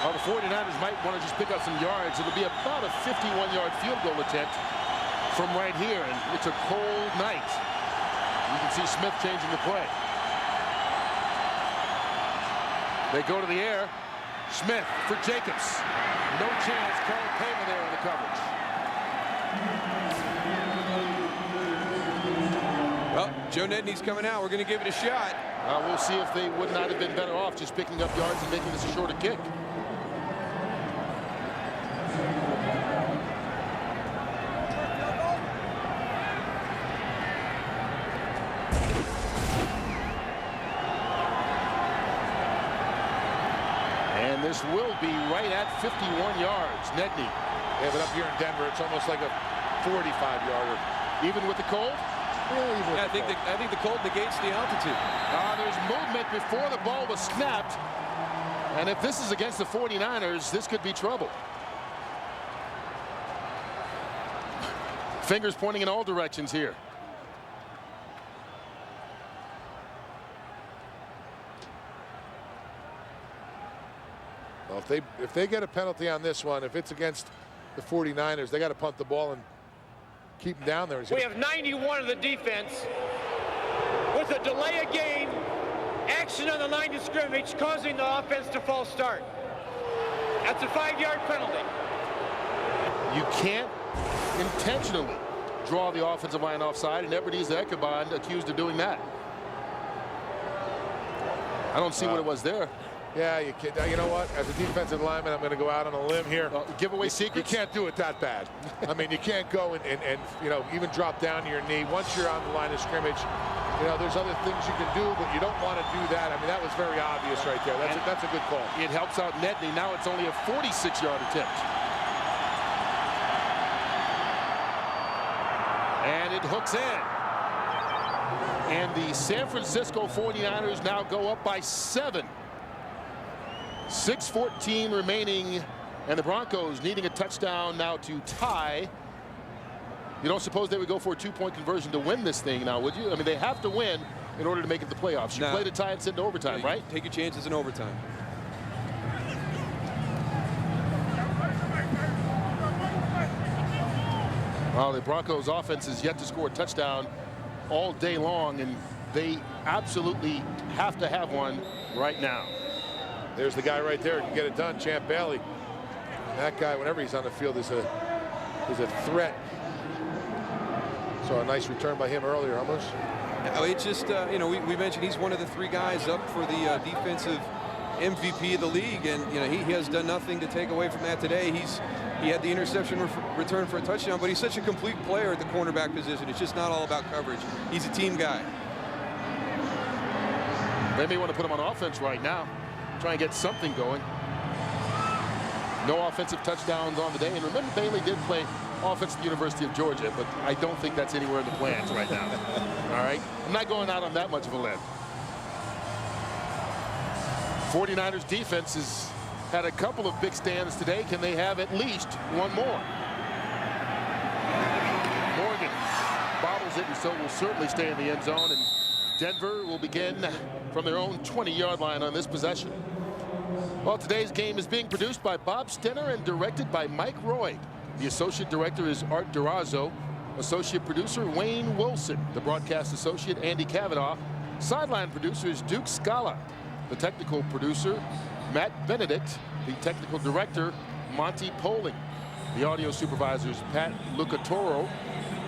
Well, the 49ers might want to just pick up some yards. It'll be about a 51-yard field goal attempt from right here, and it's a cold night. You can see Smith changing the play. They go to the air. Smith for Jacobs. No chance. Carl Payman there in the coverage. Well, Joe Nedney's coming out. We're going to give it a shot. We'll see if they would not have been better off just picking up yards and making this a shorter kick. And this will be right at 51 yards. Nedney. Yeah, but up here in Denver, it's almost like a 45-yarder. Even with the cold? Yeah, I think the cold negates the altitude. There's movement before the ball was snapped. And if this is against the 49ers, this could be trouble. Fingers pointing in all directions here. Well, if they get a penalty on this one, if it's against the 49ers, they got to punt the ball and keep them down there. We have 91 of the defense with a delay of game, action on the line of scrimmage, causing the offense to false start. That's a 5-yard penalty. You can't intentionally draw the offensive line offside, and Eberdies Ekebond accused of doing that. I don't see what it was there. Yeah, you can. You know what? As a defensive lineman, I'm going to go out on a limb here. Give away secrets? You can't do it that bad. I mean, you can't go and you know, even drop down to your knee. Once you're on the line of scrimmage, you know, there's other things you can do, but you don't want to do that. I mean, that was very obvious right there. That's a good call. It helps out Nedney. Now it's only a 46-yard attempt. And it hooks in. And the San Francisco 49ers now go up by 7. 6:14 remaining, and the Broncos needing a touchdown now to tie. You don't suppose they would go for a 2-point conversion to win this thing now, would you? I mean, they have to win in order to make it the playoffs. You play to tie and send to overtime, right? Take your chances in overtime. Well, the Broncos offense is yet to score a touchdown all day long, and they absolutely have to have one right now. There's the guy right there who can get it done, Champ Bailey. That guy, whenever he's on the field, is a threat. So a nice return by him earlier, almost. It's just, you know, we mentioned he's one of the 3 guys up for the defensive MVP of the league, and you know he has done nothing to take away from that today. He had the interception return for a touchdown, but he's such a complete player at the cornerback position. It's just not all about coverage. He's a team guy. They may want to put him on offense right now. Try and get something going. No offensive touchdowns on the day. And remember, Bailey did play offense at the University of Georgia, but I don't think that's anywhere in the plans right now. All right? I'm not going out on that much of a limb. 49ers defense has had a couple of big stands today. Can they have at least one more? Morgan bobbles it, and so will certainly stay in the end zone. And Denver will begin from their own 20-yard line on this possession. Well, today's game is being produced by Bob Stenner and directed by Mike Roy. The associate director is Art Durazo. Associate producer Wayne Wilson. The broadcast associate Andy Cavanaugh. Sideline producer is Duke Scala. The technical producer Matt Benedict. The technical director Monty Poling. The audio supervisor is Pat Lucatoro.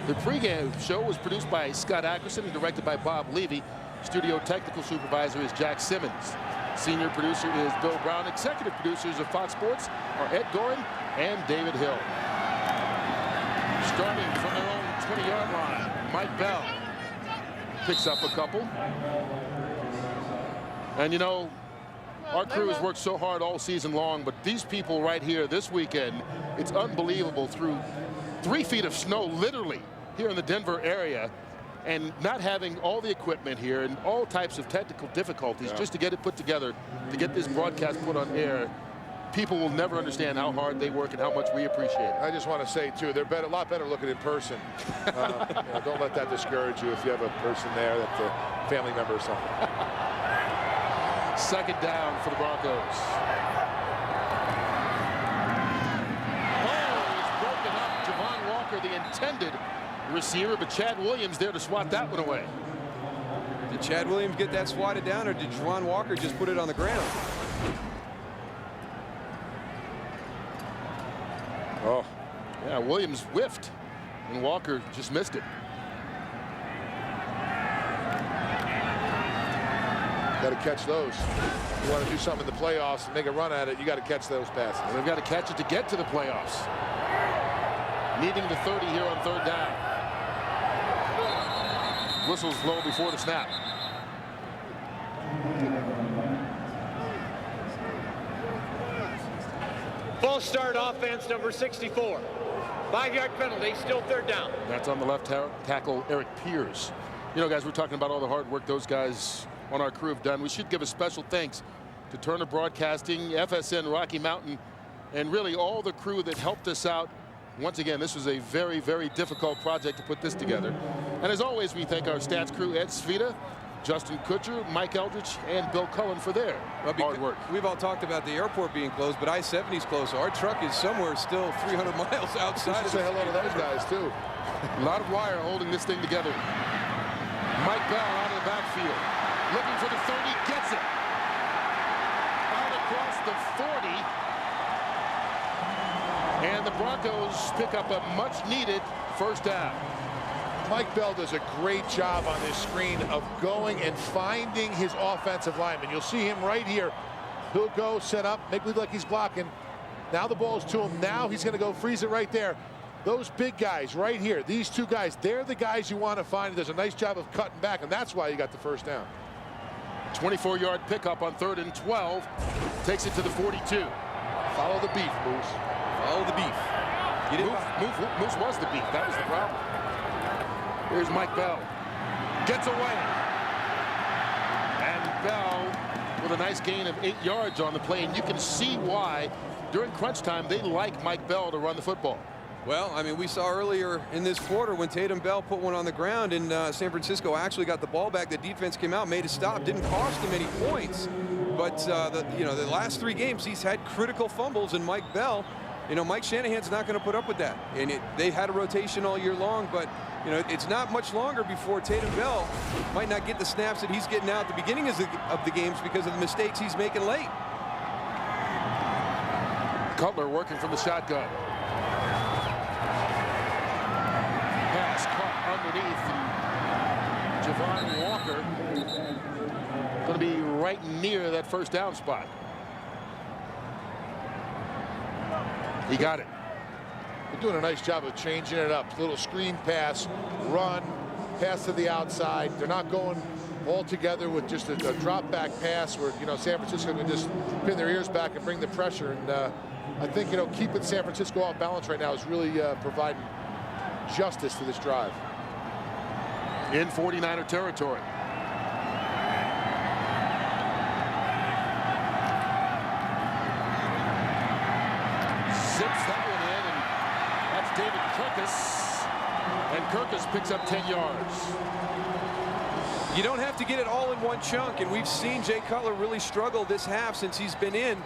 The pregame show was produced by Scott Ackerson and directed by Bob Levy. Studio technical supervisor is Jack Simmons. Senior producer is Bill Brown. Executive producers of Fox Sports are Ed Gorin and David Hill. Starting from their own 20-yard line, Mike Bell picks up a couple. And you know, our crew has worked so hard all season long, but these people right here this weekend, it's unbelievable. Through 3 feet of snow, literally, here in the Denver area, and not having all the equipment here and all types of technical difficulties just to get it put together, to get this broadcast put on air. People will never understand how hard they work and how much we appreciate it. I just want to say, too, they're a lot better looking in person. You know, don't let that discourage you if you have a person there that's a family member or something. Second down for the Broncos. Oh, it's broken up. Javon Walker, the intended receiver, but Chad Williams there to swat that one away. Did Chad Williams get that swatted down, or did Javon Walker just put it on the ground? Oh, yeah, Williams whiffed, and Walker just missed it. Got to catch those. You want to do something in the playoffs and make a run at it, you got to catch those passes. And they've got to catch it to get to the playoffs. Needing the 30 here on 3rd down. Whistles blow before the snap. False start offense, number 64. 5-yard penalty, still 3rd down. That's on the left tackle, Eric Pierce. You know, guys, we're talking about all the hard work those guys on our crew have done. We should give a special thanks to Turner Broadcasting, FSN Rocky Mountain, and really all the crew that helped us out. Once again, this was a very, very difficult project to put this together. And as always, we thank our stats crew, Ed Svita, Justin Kutcher, Mike Eldridge, and Bill Cullen for their hard work. We've all talked about the airport being closed, but I-70's closed, so our truck is somewhere still 300 miles outside. Say hello to those guys, too. A lot of wire holding this thing together. Mike Bell out of the backfield. Looking for the 30, gets it. Out across the 40. And the Broncos pick up a much-needed 1st down. Mike Bell does a great job on this screen of going and finding his offensive lineman. You'll see him right here. He'll go set up, make believe like he's blocking. Now the ball's to him. Now he's going to go freeze it right there. Those big guys right here, these two guys, they're the guys you want to find. He does a nice job of cutting back, and that's why you got the first down. 24-yard pickup on 3rd and 12. Takes it to the 42. Follow the beef, Moose. Follow the beef. Moose was the beef. That was the problem. Here's Mike Bell. Gets away. And Bell with a nice gain of 8 yards on the play. And you can see why during crunch time they like Mike Bell to run the football. Well, I mean, we saw earlier in this quarter when Tatum Bell put one on the ground and San Francisco actually got the ball back. The defense came out, made a stop, didn't cost them any points. But the last 3 games he's had critical fumbles, and Mike Bell, Mike Shanahan's not going to put up with that. And they had a rotation all year long, but it's not much longer before Tatum Bell might not get the snaps that he's getting out at the beginning of the games because of the mistakes he's making late. Cutler working from the shotgun. Pass caught underneath, and Javon Walker going to be right near that first down spot. He got it. They're doing a nice job of changing it up. Little screen pass, run, pass to the outside. They're not going all together with just a drop back pass where San Francisco can just pin their ears back and bring the pressure. And I think keeping San Francisco off balance right now is really providing justice to this drive. In 49er territory. Zips that one in, and that's David Kirkus. And Kirkus picks up 10 yards. You don't have to get it all in one chunk, and we've seen Jay Cutler really struggle this half since he's been in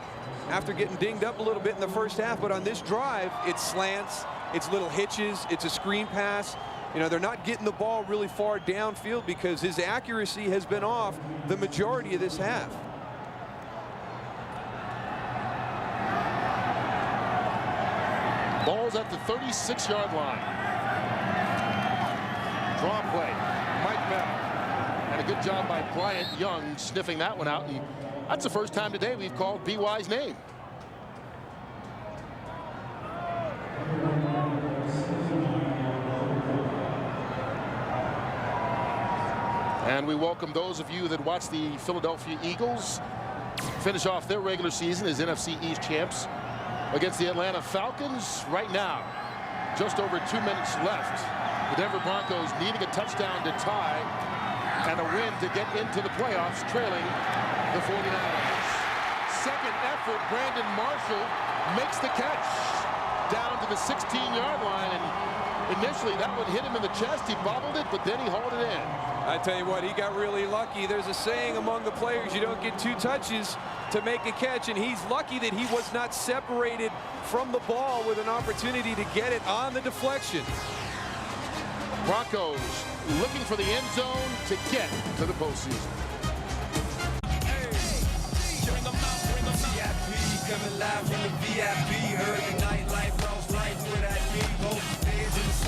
after getting dinged up a little bit in the first half. But on this drive, it's slants, it's little hitches, it's a screen pass. They're not getting the ball really far downfield because his accuracy has been off the majority of this half. Ball's at the 36-yard line. Draw play, Mike Bell. And a good job by Bryant Young sniffing that one out. And that's the first time today we've called B.Y.'s name. And we welcome those of you that watch the Philadelphia Eagles finish off their regular season as NFC East champs against the Atlanta Falcons right now. Just over 2 minutes left. The Denver Broncos needing a touchdown to tie and a win to get into the playoffs, trailing the 49ers. Second effort, Brandon Marshall makes the catch down to the 16-yard line. And initially that would hit him in the chest. He bobbled it, but then he hauled it in. I tell you what, he got really lucky. There's a saying among the players, you don't get 2 touches to make a catch, and he's lucky that he was not separated from the ball with an opportunity to get it on the deflection. Broncos looking for the end zone to get to the postseason.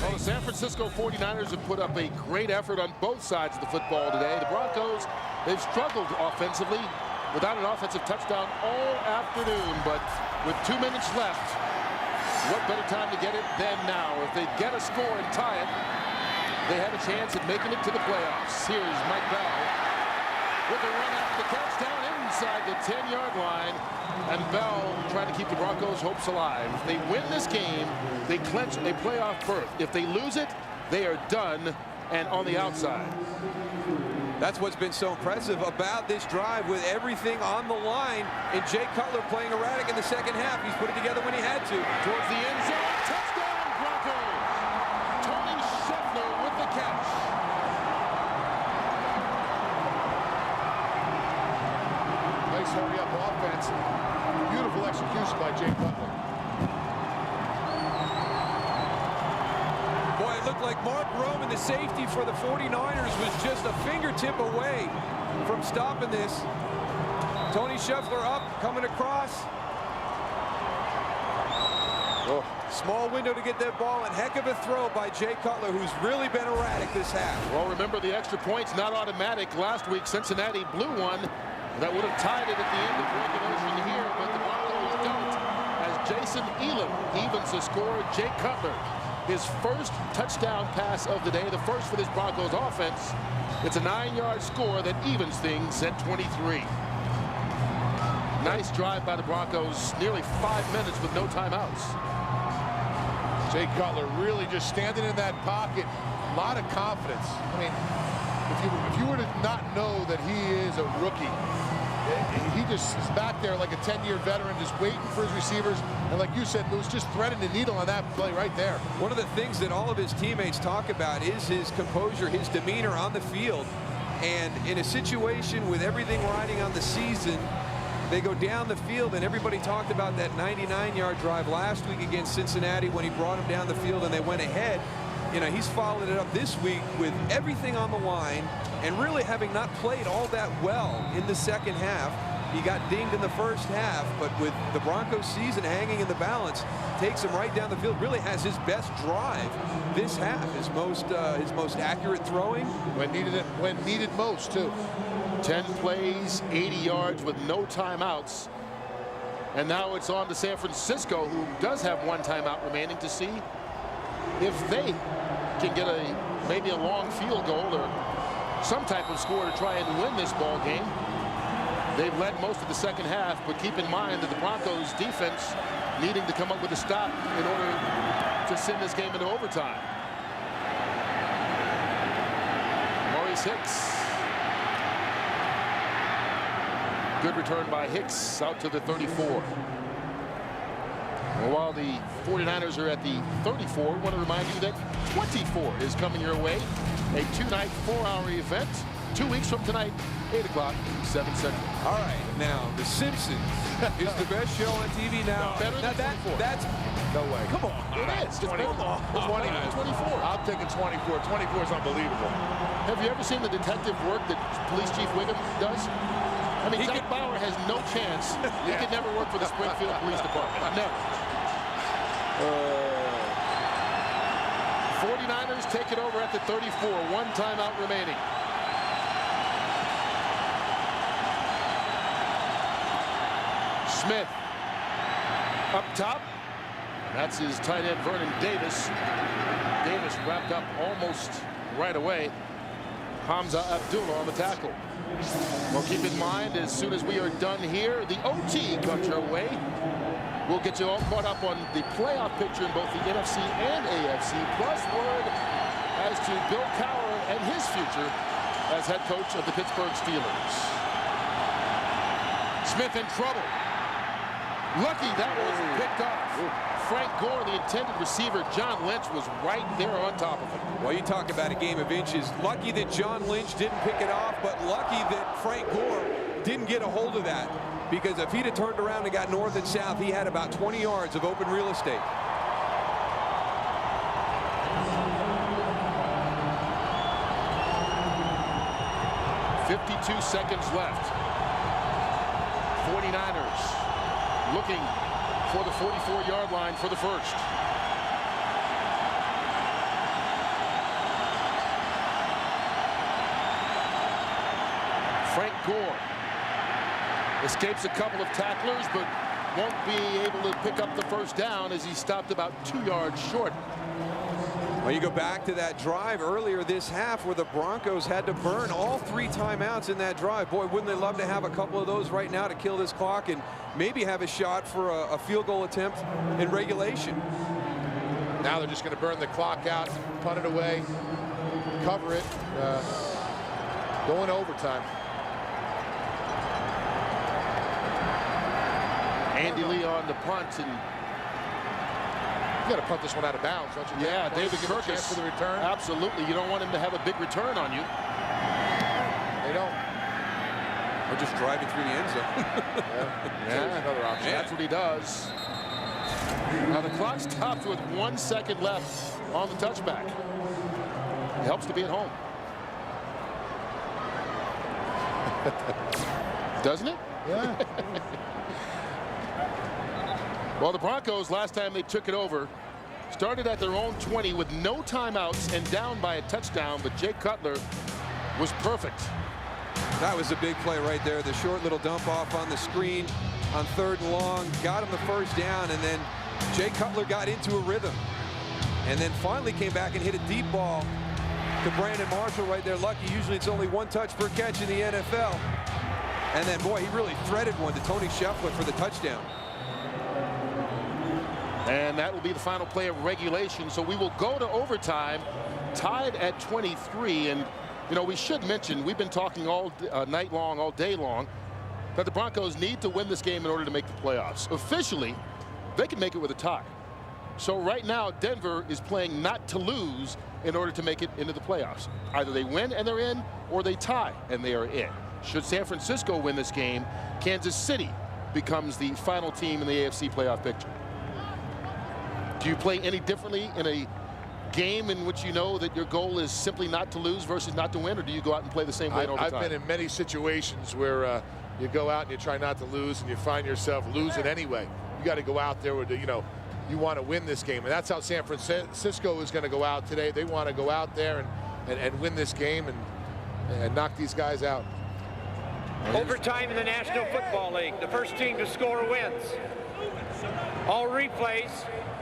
Well, the San Francisco 49ers have put up a great effort on both sides of the football today. The Broncos, they've struggled offensively without an offensive touchdown all afternoon, but with 2 minutes left, what better time to get it than now? If they get a score and tie it, they have a chance at making it to the playoffs. Here's Mike Bell with a run after the catch down inside the 10-yard line. And Bell trying to keep the Broncos' hopes alive. If they win this game, they clinch a playoff berth. If they lose it, they are done and on the outside. That's what's been so impressive about this drive with everything on the line, and Jay Cutler playing erratic in the second half. He's put it together when he had to. Towards the end zone, touchdown Broncos! Tony Scheffler with the catch. Nice hurry-up offense. Beautiful execution by Jay Cutler. Boy, it looked like Mark Roman, the safety for the 49ers, was just a fingertip away from stopping this. Tony Scheffler up, coming across. Oh. Small window to get that ball, and heck of a throw by Jay Cutler, who's really been erratic this half. Well, remember the extra points, not automatic. Last week, Cincinnati blew one That would have tied it at the end of regulation here, but the Broncos don't. As Jason Elam evens the score, Jake Cutler, his first touchdown pass of the day, the first for this Broncos offense. It's a 9-yard score that evens things at 23. Nice drive by the Broncos, nearly 5 minutes with no timeouts. Jake Cutler really just standing in that pocket, a lot of confidence. I mean, if you were to not know that he is a rookie, he just is back there like a 10-year veteran, just waiting for his receivers. And like you said, it was just threading the needle on that play right there. One of the things that all of his teammates talk about is his composure, his demeanor on the field. And in a situation with everything riding on the season, they go down the field, and everybody talked about that 99-yard drive last week against Cincinnati when he brought them down the field and they went ahead. You know, he's followed it up this week with everything on the line and really having not played all that well in the second half. He got dinged in the first half, but with the Broncos season hanging in the balance, takes him right down the field, really has his best drive this half, his most accurate throwing. When needed most, too. 10 plays, 80 yards with no timeouts. And now it's on to San Francisco, who does have 1 timeout remaining, to see if they can get maybe a long field goal or some type of score to try and win this ball game. They've led most of the second half, but keep in mind that the Broncos defense needing to come up with a stop in order to send this game into overtime. Maurice Hicks. Good return by Hicks out to the 34. Well, while the 49ers are at the 34, I want to remind you that 24 is coming your way. A 2-night, 4-hour event. 2 weeks from tonight, 8 o'clock, 7 Central. All right, now, The Simpsons is the best show on TV now. Better than 24. That's no way. Come on. It is. It's 24. 24. I'm taking 24. 24 is unbelievable. Have you ever seen the detective work that Police Chief Wiggum does? I mean, Jack Bauer has no chance. He could never work for the Springfield Police Department. Never. 49ers take it over at the 34. 1 timeout remaining. Smith up top. That's his tight end, Vernon Davis. Davis wrapped up almost right away. Hamza Abdullah on the tackle. Well, keep in mind, as soon as we are done here, the OT comes your way. We'll get you all caught up on the playoff picture in both the NFC and AFC, plus word as to Bill Cowher and his future as head coach of the Pittsburgh Steelers. Smith in trouble. Lucky that was picked off. Frank Gore, the intended receiver, John Lynch, was right there on top of him. Well, you talk about a game of inches. Lucky that John Lynch didn't pick it off, but lucky that Frank Gore didn't get a hold of that. Because if he'd have turned around and got north and south, he had about 20 yards of open real estate. .52 seconds left. 49ers looking for the 44-yard line for the first. Frank Gore escapes a couple of tacklers, but won't be able to pick up the first down as he stopped about 2 yards short. Well, you go back to that drive earlier this half where the Broncos had to burn all 3 timeouts in that drive. Boy, wouldn't they love to have a couple of those right now to kill this clock and maybe have a shot for a field goal attempt in regulation. Now they're just going to burn the clock out, punt it away, cover it, go in overtime. Andy Lee on the punt, and you got to punt this one out of bounds, don't you? Yeah, David Kirkus for the return. Absolutely, you don't want him to have a big return on you. They don't. Or just driving through the end zone. Yeah, another option. That's what he does. Now the clock stops with 1 second left on the touchback. It helps to be at home. Doesn't it? Yeah. Well, the Broncos, last time they took it over, started at their own 20 with no timeouts and down by a touchdown, but Jake Cutler was perfect. That was a big play right there. The short little dump off on the screen on 3rd and long. Got him the first down, and then Jay Cutler got into a rhythm. And then finally came back and hit a deep ball to Brandon Marshall right there. Lucky, usually it's only 1 touch per catch in the NFL. And then, boy, he really threaded one to Tony Scheffler for the touchdown. And that will be the final play of regulation. So we will go to overtime, tied at 23. And, you know, we should mention, we've been talking all night long, all day long, that the Broncos need to win this game in order to make the playoffs. Officially, they can make it with a tie. So right now, Denver is playing not to lose in order to make it into the playoffs. Either they win and they're in, or they tie and they are in. Should San Francisco win this game, Kansas City becomes the final team in the AFC playoff picture. Do you play any differently in a game in which you know that your goal is simply not to lose versus not to win, or do you go out and play the same way in overtime? I've been in many situations where you go out and you try not to lose, and you find yourself losing anyway. You got to go out there with the, you want to win this game, and that's how San Francisco is going to go out today. They want to go out there and win this game and knock these guys out. Overtime in the National Football League. The first team to score wins. All replays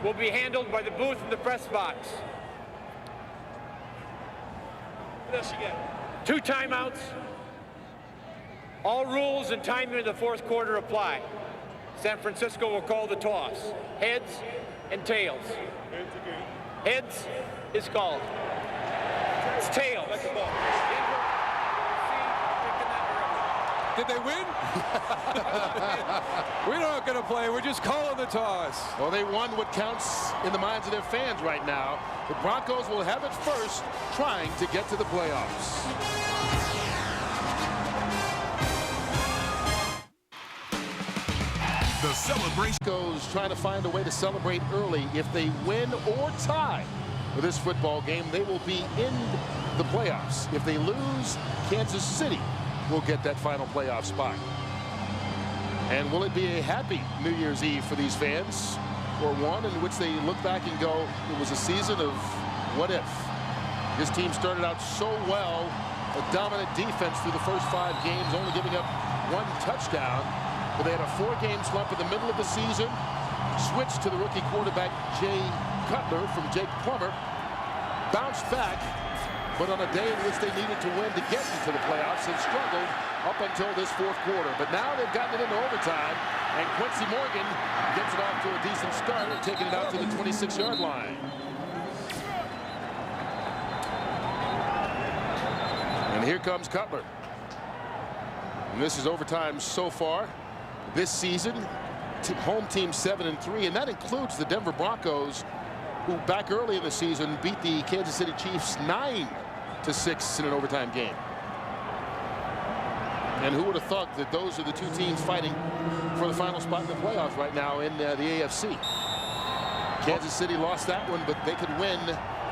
will be handled by the booth in the press box. 2 timeouts. All rules and timing of the 4th quarter apply. San Francisco will call the toss. Heads and tails. Heads is called. It's tails. Did they win? We're not going to play. We're just calling the toss. Well, they won what counts in the minds of their fans right now. The Broncos will have it first, trying to get to the playoffs. The celebration goes trying to find a way to celebrate early. If they win or tie with this football game, they will be in the playoffs. If they lose, Kansas City will get that final playoff spot. And will it be a happy New Year's Eve for these fans, or one in which they look back and go, it was a season of what if? This team started out so well, a dominant defense through the first 5 games, only giving up 1 touchdown. But they had a 4-game slump in the middle of the season, switched to the rookie quarterback Jay Cutler from Jake Plummer, bounced back, but on a day in which they needed to win to get into the playoffs, and struggled up until this 4th quarter. But now they've gotten it into overtime, and Quincy Morgan gets it off to a decent start and taking it out to the 26-yard line. And here comes Cutler. And this is overtime so far this season. Home team 7-3, and that includes the Denver Broncos, who back early in the season beat the Kansas City Chiefs 9-6 in an overtime game. And who would have thought that those are the 2 teams fighting for the final spot in the playoffs right now in the AFC. Kansas City lost that one, but they could win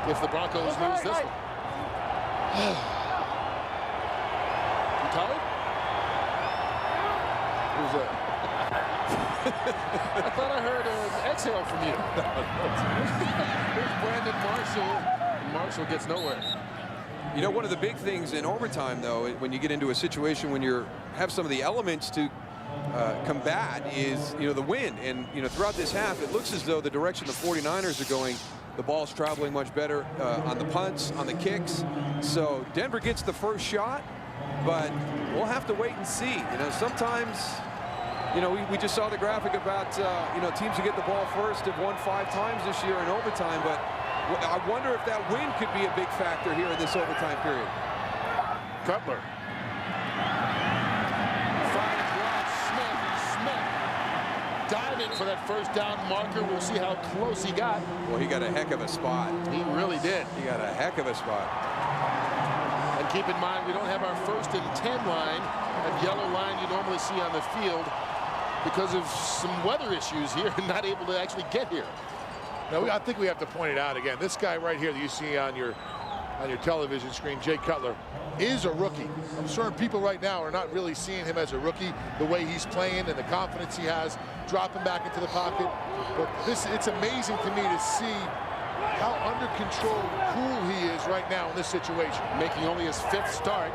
if the Broncos lose this one. You tired? Who's that? I thought I heard an exhale from you. Here's Brandon Marshall. And Marshall gets nowhere. You know, one of the big things in overtime, though, when you get into a situation when you have some of the elements to combat is, the wind. And, throughout this half, it looks as though the direction the 49ers are going, the ball's traveling much better on the punts, on the kicks. So Denver gets the first shot, but we'll have to wait and see. Sometimes, we just saw the graphic about, teams who get the ball first have won 5 times this year in overtime, but I wonder if that wind could be a big factor here in this overtime period. Cutler. Smith diving for that first down marker. We'll see how close he got. Well, he got a heck of a spot. He really did. He got a heck of a spot. And keep in mind, we don't have our 1st and 10 line, that yellow line you normally see on the field, because of some weather issues here and not able to actually get here. Now, I think we have to point it out again. This guy right here that you see on your television screen, Jay Cutler, is a rookie. I'm certain people right now are not really seeing him as a rookie, the way he's playing and the confidence he has, dropping back into the pocket. But it's amazing to me to see how under control, cool he is right now in this situation. Making only his 5th start.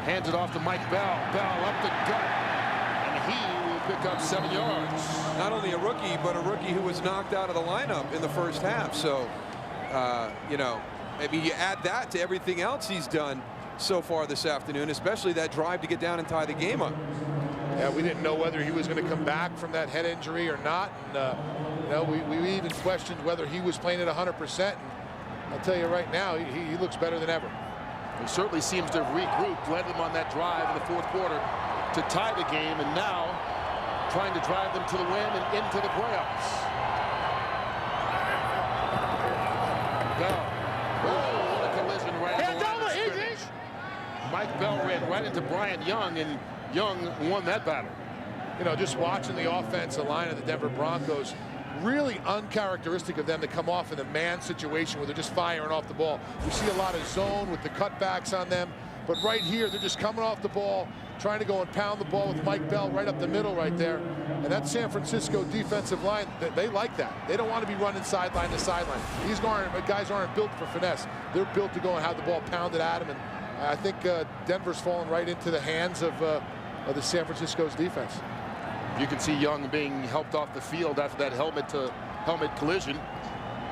Hands it off to Mike Bell. Bell up the gut. And he will pick up 7 yards. Not only a rookie, but a rookie who was knocked out of the lineup in the first half. So, you know, maybe you add that to everything else he's done so far this afternoon, especially that drive to get down and tie the game up. Yeah, we didn't know whether he was going to come back from that head injury or not. And, you know, we even questioned whether he was playing at 100%. And I'll tell you right now, he looks better than ever. He certainly seems to have regrouped, led them on that drive in the 4th quarter to tie the game, and now trying to drive them to the win and into the playoffs. Bell. Oh, what a collision right at the line of scrimmage. Mike Bell ran right into Brian Young, and Young won that battle. You know, just watching the offensive line of the Denver Broncos, really uncharacteristic of them to come off in a man situation where they're just firing off the ball. We see a lot of zone with the cutbacks on them, but right here they're just coming off the ball, trying to go and pound the ball with Mike Bell right up the middle right there. And that San Francisco defensive line, they like that. They don't want to be running sideline to sideline. These guys aren't built for finesse. They're built to go and have the ball pounded at them. And I think Denver's fallen right into the hands of the San Francisco's defense. You can see Young being helped off the field after that helmet-to-helmet collision.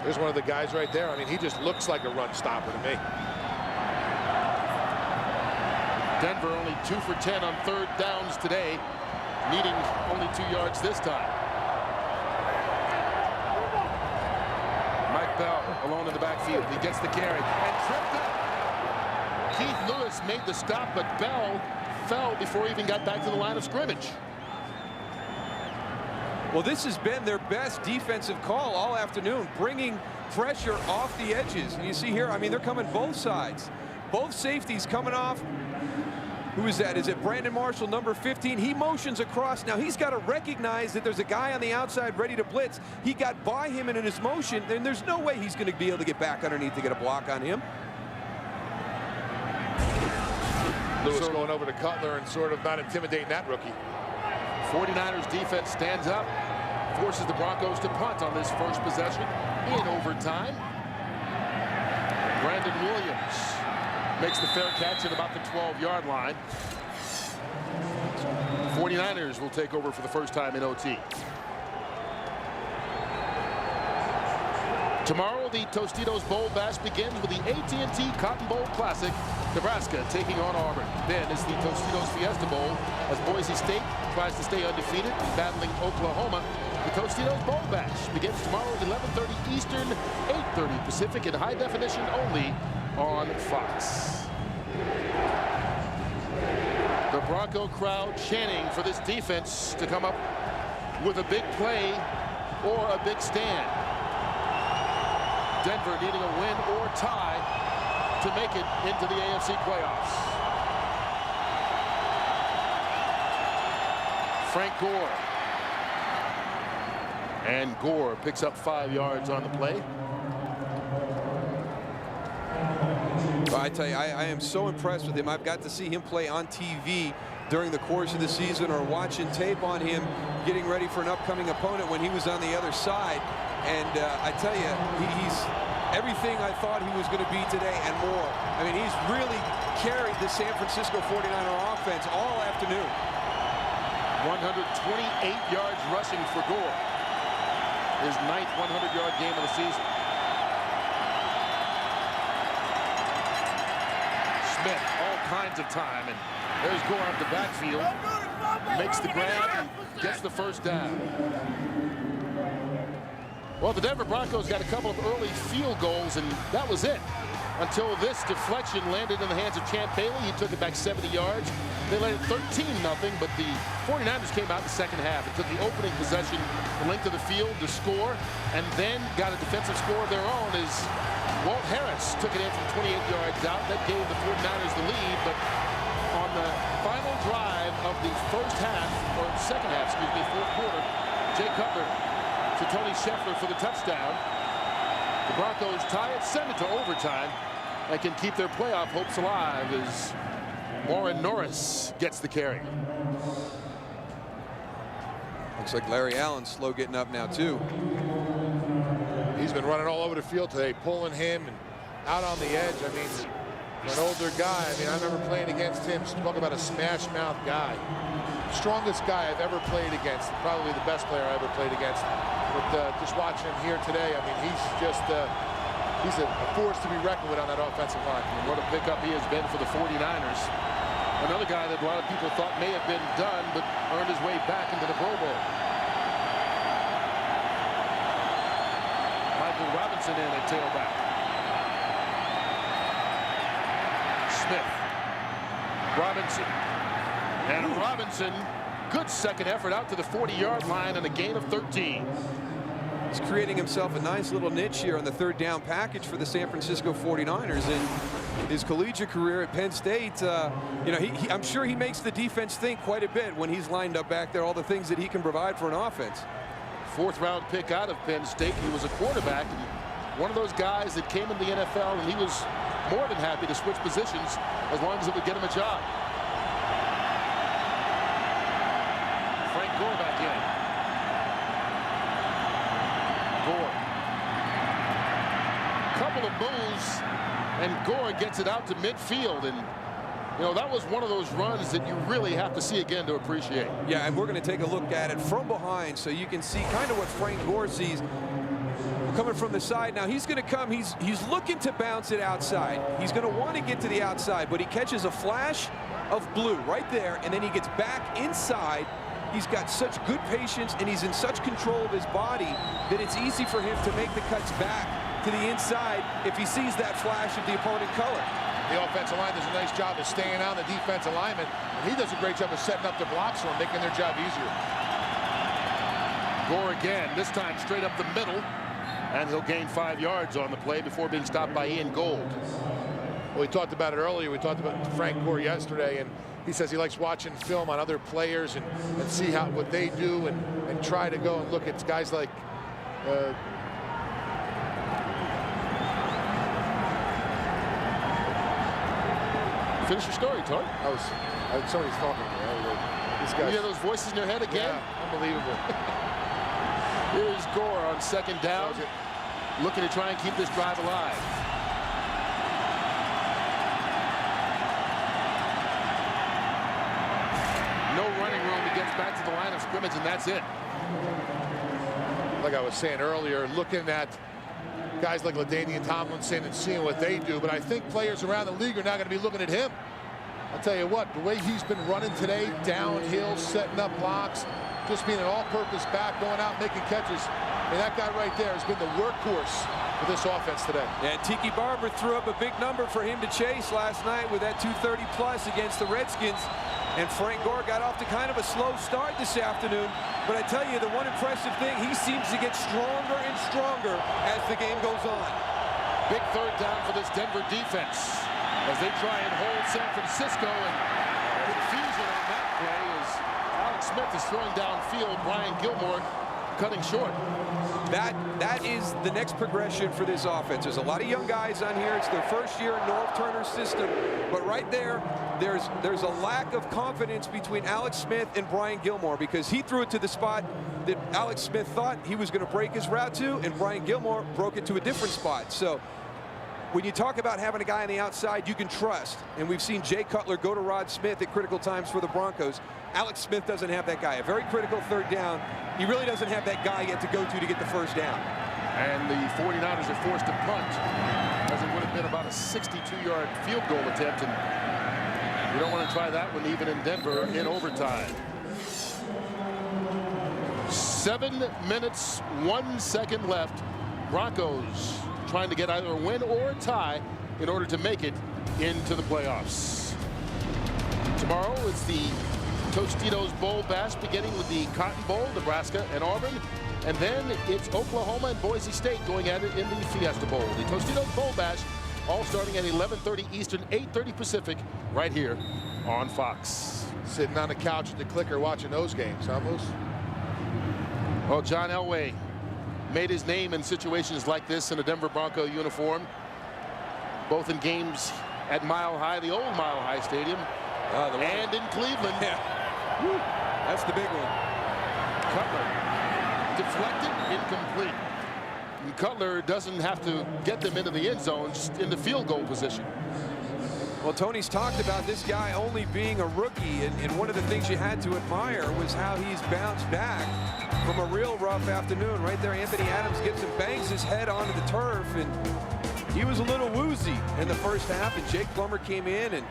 There's one of the guys right there. I mean, he just looks like a run stopper to me. Denver only 2 for 10 on 3rd downs today, needing only 2 yards this time. Mike Bell alone in the backfield. He gets the carry and tripped up. Keith Lewis made the stop, but Bell fell before he even got back to the line of scrimmage. Well, this has been their best defensive call all afternoon, bringing pressure off the edges. And you see here, I mean, they're coming both sides. Both safeties coming off. Who is that? Is it Brandon Marshall, number 15? He motions across. Now, he's got to recognize that there's a guy on the outside ready to blitz. He got by him in his motion, and there's no way he's going to be able to get back underneath to get a block on him. Lewis going over to Cutler and sort of not intimidating that rookie. 49ers defense stands up, forces the Broncos to punt on this first possession in overtime. Brandon Williams makes the fair catch at about the 12-yard line. 49ers will take over for the first time in OT. Tomorrow, the Tostitos Bowl Bash begins with the AT&T Cotton Bowl Classic. Nebraska taking on Auburn. Then is the Tostitos Fiesta Bowl as Boise State tries to stay undefeated, battling Oklahoma. The Tostitos Bowl Bash begins tomorrow at 11:30 Eastern, 8:30 Pacific in high definition only on Fox. The Bronco crowd chanting for this defense to come up with a big play or a big stand. Denver needing a win or tie to make it into the AFC playoffs. Frank Gore. And Gore picks up 5 yards on the play. Well, I tell you, I am so impressed with him. I've got to see him play on TV during the course of the season or watching tape on him getting ready for an upcoming opponent when he was on the other side. And I tell you, he's everything I thought he was going to be today and more. I mean, he's really carried the San Francisco 49er offense all afternoon. 128 yards rushing for Gore. His 9th 100-yard game of the season. Smith, all kinds of time, and there's Gore up the backfield. Makes the grab and gets the first down. Well, the Denver Broncos got a couple of early field goals, and that was it. Until this deflection landed in the hands of Champ Bailey. He took it back 70 yards. They led it 13-0, but the 49ers came out in the second half and took the opening possession the length of the field to score, and then got a defensive score of their own as Walt Harris took it in from 28 yards out. That gave the 49ers the lead, but on the final drive of the first half, or second half, excuse me, fourth quarter, Jay Cutler to Tony Scheffler for the touchdown. The Broncos tie it, send it to overtime, and can keep their playoff hopes alive as Warren Norris gets the carry. Looks like Larry Allen's slow getting up now, too. He's been running all over the field today, pulling him and out on the edge. I mean, an older guy. I mean, I remember playing against him. Talk about a smash mouth guy. Strongest guy I've ever played against. Probably the best player I ever played against. But just watching him here today, I mean, he's just he's a force to be reckoned with on that offensive line. And what a pickup he has been for the 49ers. Another guy that a lot of people thought may have been done, but earned his way back into the Pro Bowl. Michael Robinson in at tailback. Smith. Robinson. And Robinson, good second effort out to the 40-yard line and a gain of 13. He's creating himself a nice little niche here on the third down package for the San Francisco 49ers. In his collegiate career at Penn State, you know, I'm sure he makes the defense think quite a bit when he's lined up back there, all the things that he can provide for an offense. Fourth-round pick out of Penn State. He was a quarterback, and one of those guys that came in the NFL, and he was more than happy to switch positions as long as it would get him a job. Frank Gore back in. Gore. Couple of moves, and Gore gets it out to midfield, and you know, that was one of those runs that you really have to see again to appreciate. Yeah, and we're going to take a look at it from behind so you can see kind of what Frank Gore sees coming from the side. Now he's going to come, he's looking to bounce it outside. He's going to want to get to the outside, but he catches a flash of blue right there, and then he gets back inside. He's got such good patience, and he's in such control of his body that it's easy for him to make the cuts back to the inside if he sees that flash of the opponent color. The offensive line does a nice job of staying on the defensive lineman, and he does a great job of setting up the blocks for him, making their job easier. Gore again, this time straight up the middle, and he'll gain 5 yards on the play before being stopped by Ian Gold. Well, we talked about it earlier. We talked about Frank Gore yesterday, and he says he likes watching film on other players and see what they do and try to go and look at guys like finish your story, Tor. Somebody's talking to me. This guy. You hear those voices in your head again? Yeah, unbelievable. Here's Gore on second down, looking to try and keep this drive alive. No running room. He gets back to the line of scrimmage, and that's it. Like I was saying earlier, looking at guys like LaDainian Tomlinson and seeing what they do, but I think players around the league are not going to be looking at him. I'll tell you what, the way he's been running today, downhill, setting up blocks, just being an all-purpose back, going out making catches. And that guy right there has been the workhorse for this offense today. And Tiki Barber threw up a big number for him to chase last night with that 230 plus against the Redskins. And Frank Gore got off to kind of a slow start this afternoon. But I tell you, the one impressive thing, he seems to get stronger and stronger as the game goes on. Big third down for this Denver defense as they try and hold San Francisco, and confusion on that play as Alex Smith is throwing downfield. Brian Gilmore cutting short. That is the next progression for this offense. There's a lot of young guys on here. It's their first year in Norv Turner's system. But right there, there's a lack of confidence between Alex Smith and Brian Gilmore, because he threw it to the spot that Alex Smith thought he was going to break his route to, and Brian Gilmore broke it to a different spot. So when you talk about having a guy on the outside you can trust, and we've seen Jay Cutler go to Rod Smith at critical times for the Broncos, Alex Smith doesn't have that guy. A very critical third down. He really doesn't have that guy yet to go to get the first down. And the 49ers are forced to punt, as it would have been about a 62-yard field goal attempt, and you don't want to try that one even in Denver in overtime. 7 minutes, 1 second left. Broncos trying to get either a win or a tie in order to make it into the playoffs. Tomorrow it's the Tostitos Bowl Bash, beginning with the Cotton Bowl, Nebraska and Auburn. And then it's Oklahoma and Boise State going at it in the Fiesta Bowl. The Tostitos Bowl Bash, all starting at 11:30 Eastern, 8:30 Pacific, right here on Fox. Sitting on the couch with the clicker watching those games, huh, Moose? Well, John Elway made his name in situations like this in a Denver Bronco uniform, both in games at Mile High, the old Mile High Stadium, and in Cleveland. Yeah. That's the big one. Cutler deflected, incomplete. And Cutler doesn't have to get them into the end zone, just in the field goal position. Well, Tony's talked about this guy only being a rookie, and one of the things you had to admire was how he's bounced back from a real rough afternoon. Right there, Anthony Adams gets and bangs his head onto the turf, and he was a little woozy in the first half, and Jake Plummer came in, and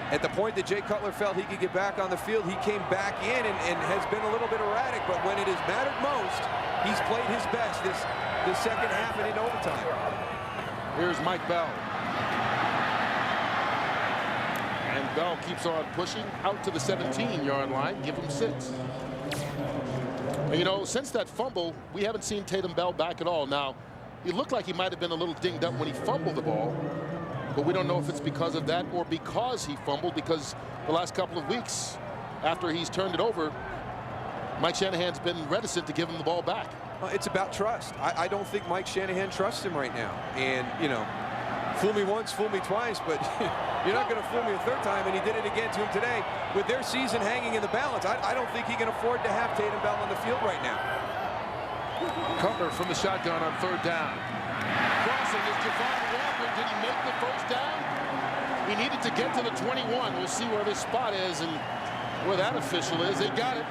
at the point that Jay Cutler felt he could get back on the field, he came back in and has been a little bit erratic, but when it has mattered most, he's played his best this second half and in overtime. Here's Mike Bell. And Bell keeps on pushing out to the 17-yard line. Give him 6. And, you know, since that fumble, we haven't seen Tatum Bell back at all. Now, he looked like he might have been a little dinged up when he fumbled the ball, but we don't know if it's because of that or because he fumbled, because the last couple of weeks after he's turned it over, Mike Shanahan's been reticent to give him the ball back. It's about trust. I don't think Mike Shanahan trusts him right now. And, you know, fool me once, fool me twice, but you're not going to fool me a third time, and he did it again to him today. With their season hanging in the balance, I don't think he can afford to have Tatum Bell on the field right now. Cutler from the shotgun on 3rd down. Crossing is Javon Walker. Did he make the first down? He needed to get to the 21. We'll see where this spot is and where that official is. They got it.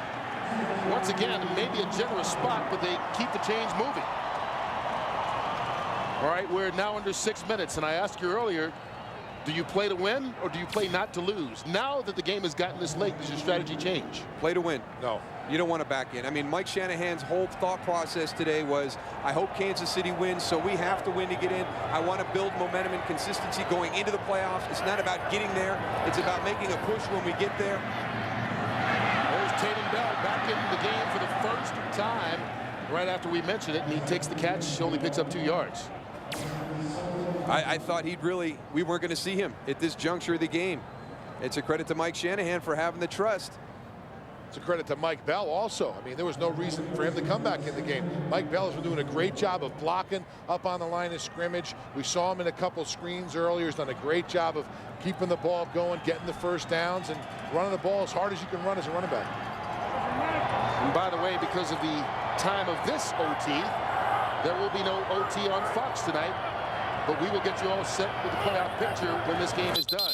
Once again, maybe a generous spot, but they keep the chains moving. All right, we're now under 6 minutes, and I asked you earlier, do you play to win or do you play not to lose? Now that the game has gotten this late, does your strategy change? Play to win. No. You don't want to back in. I mean, Mike Shanahan's whole thought process today was, I hope Kansas City wins, so we have to win to get in. I want to build momentum and consistency going into the playoffs. It's not about getting there. It's about making a push when we get there. There's Tatum Bell back into the game for the first time right after we mentioned it, and he takes the catch, only picks up 2 yards. I thought we weren't going to see him at this juncture of the game. It's a credit to Mike Shanahan for having the trust. It's a credit to Mike Bell also. I mean, there was no reason for him to come back in the game. Mike Bell has been doing a great job of blocking up on the line of scrimmage. We saw him in a couple screens earlier. He's done a great job of keeping the ball going, getting the first downs, and running the ball as hard as you can run as a running back. And by the way, because of the time of this OT, there will be no OT on Fox tonight, but we will get you all set with the playoff picture when this game is done.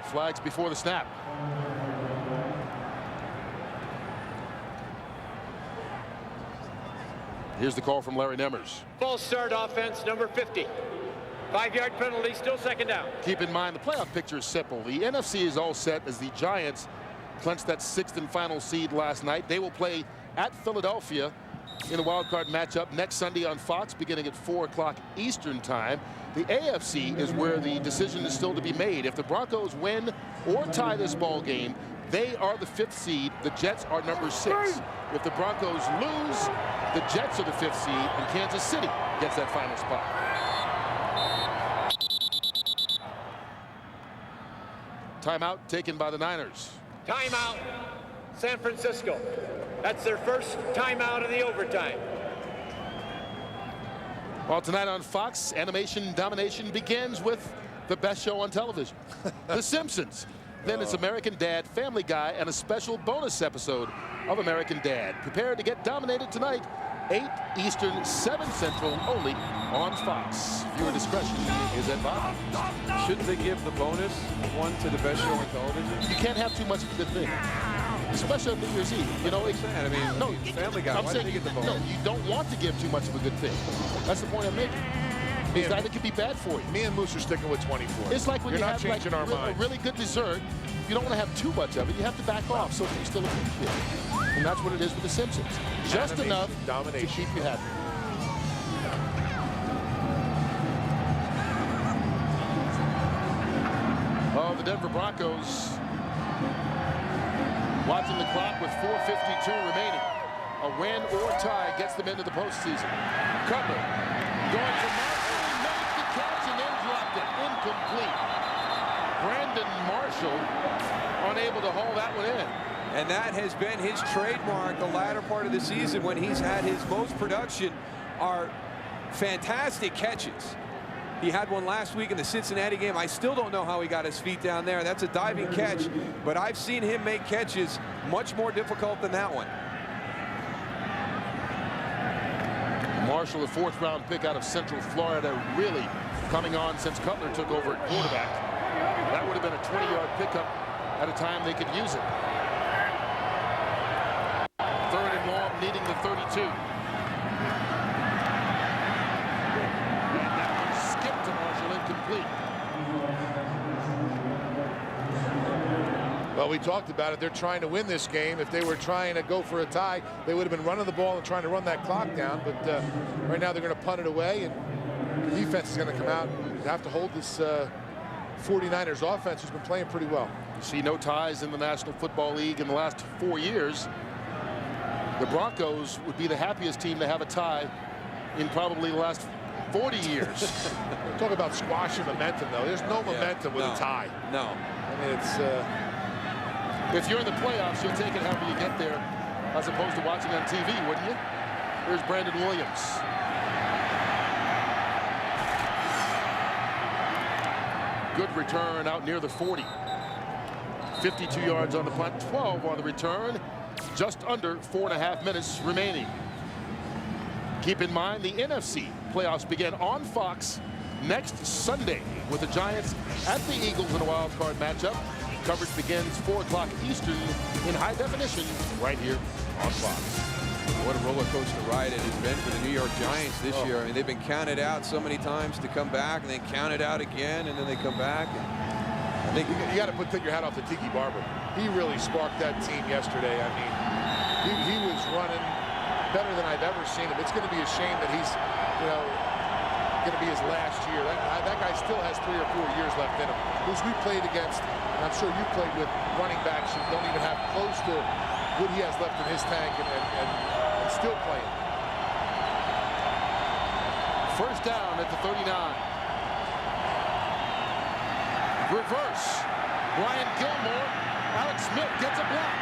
Flags before the snap. Here's the call from Larry Nemmers. False start offense, number 50. 5-yard penalty, still 2nd down. Keep in mind, the playoff picture is simple. The NFC is all set as the Giants clinched that 6th and final seed last night. They will play at Philadelphia in a wild card matchup next Sunday on Fox, beginning at 4 o'clock Eastern time. The AFC is where the decision is still to be made. If the Broncos win or tie this ball game, they are the 5th seed. The Jets are number 6. If the Broncos lose, the Jets are the 5th seed, and Kansas City gets that final spot. Timeout taken by the Niners. Timeout, San Francisco. That's their first timeout of the overtime. Well, tonight on Fox, animation domination begins with the best show on television, The Simpsons. Then it's American Dad, Family Guy, and a special bonus episode of American Dad. Prepare to get dominated tonight, 8 Eastern, 7 Central, only on Fox. Viewer discretion is advised. Shouldn't they give the bonus one to the best show on television? You can't have too much of a good thing, especially on New Year's Eve. You know, I mean, no, Family Guy. I'm why saying, did they get the bonus? no, you don't want to give too much of a good thing. That's the point I'm making. Because that it could be bad for you. Me and Moose are sticking with 24. It's like when You're you not have changing our a mind. really good dessert. You don't want to have too much of it. You have to back off so that you still appreciate it. And that's what it is with The Simpsons. Just enough to keep you happy. Oh, the Denver Broncos watching the clock with 4:52 remaining. A win or tie gets them into the postseason. Cutler going for Marshall. He made the catch and then dropped it. Incomplete. Brandon Marshall unable to haul that one in. And that has been his trademark the latter part of the season when he's had his most production are fantastic catches. He had one last week in the Cincinnati game. I still don't know how he got his feet down there. That's a diving catch, but I've seen him make catches much more difficult than that one. Marshall, a 4th round pick out of Central Florida, really coming on since Cutler took over at quarterback. That would have been a 20-yard pickup at a time they could use it. 3rd and long, needing the 32. And that one skipped to Marshall, incomplete. Well, we talked about it. They're trying to win this game. If they were trying to go for a tie, they would have been running the ball and trying to run that clock down. But right now they're going to punt it away, and the defense is going to come out and have to hold this 49ers offense, who's been playing pretty well. You see no ties in the National Football League in the last 4 years. The Broncos would be the happiest team to have a tie in probably the last 40 years. Talk about squashing momentum, though. There's no momentum with a tie. No. I mean, it's... If you're in the playoffs, you'll take it however you get there, as opposed to watching on TV, wouldn't you? Here's Brandon Williams. Good return out near the 40. 52 yards on the punt, 12 on the return. Just under 4.5 minutes remaining. Keep in mind the NFC playoffs begin on Fox next Sunday with the Giants at the Eagles in a wild card matchup. Coverage begins 4 o'clock Eastern in high definition right here on Fox. What a roller coaster ride it has been for the New York Giants this year. I mean, they've been counted out so many times to come back, and then counted out again, and then they come back. And I think you got to take your hat off to Tiki Barber. He really sparked that team yesterday. I mean, he was running better than I've ever seen him. It's going to be a shame that he's, going to be his last year. That guy still has 3 or 4 years left in him. Who's we played against, and I'm sure you played with running backs who don't even have close to what he has left in his tank and still playing. First down at the 39. Reverse. Brian Gilmore. Alex Smith gets a block.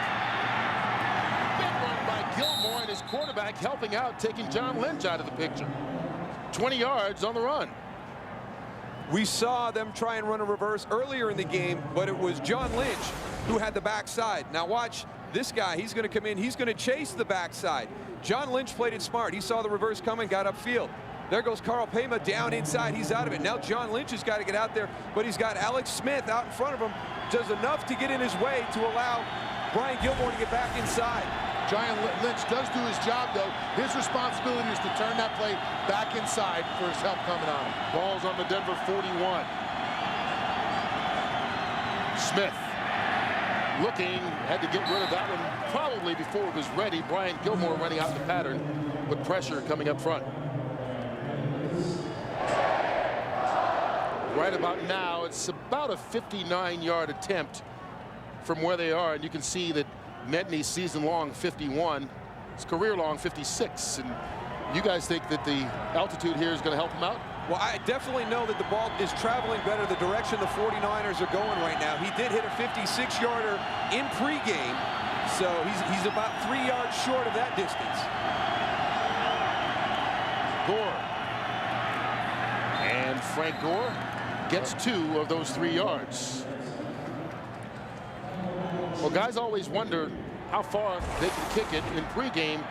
Big run by Gilmore and his quarterback helping out, taking John Lynch out of the picture. 20 yards on the run. We saw them try and run a reverse earlier in the game, but it was John Lynch who had the backside. Now watch this guy. He's going to come in. He's going to chase the backside. John Lynch played it smart. He saw the reverse coming, got upfield. There goes Carl Pema down inside. He's out of it. Now John Lynch has got to get out there, but he's got Alex Smith out in front of him. Does enough to get in his way to allow Brian Gilmore to get back inside. John Lynch does do his job, though. His responsibility is to turn that play back inside for his help coming on him. Ball's on the Denver 41. Smith looking, had to get rid of that one probably before it was ready. Brian Gilmore running out the pattern with pressure coming up front. Right about now, it's about a 59-yard attempt from where they are, and you can see that Medney's season-long 51, his career-long 56, and you guys think that the altitude here is going to help him out? Well, I definitely know that the ball is traveling better the direction the 49ers are going right now. He did hit a 56-yarder in pregame, so he's about 3 yards short of that distance. Gore. And Frank Gore gets 2 of those 3 yards. Well, guys always wonder how far they can kick it. In pregame,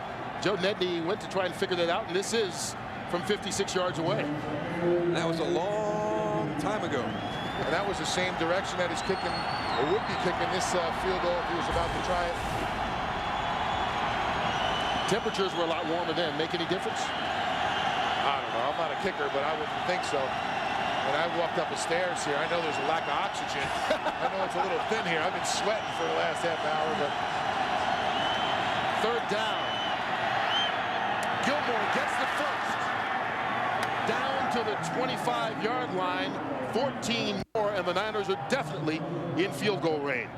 Joe Nedney went to try and figure that out, and this is from 56 yards away. That was a long time ago. And that was the same direction that he's kicking, or would be kicking this field goal if he was about to try it. Temperatures were a lot warmer then. Make any difference? I don't know. I'm not a kicker, but I wouldn't think so. When I walked up the stairs here, I know there's a lack of oxygen. I know it's a little thin here. I've been sweating for the last half hour, but... Third down. Gilmore gets the first. Down to the 25-yard line. 14 more, and the Niners are definitely in field goal range.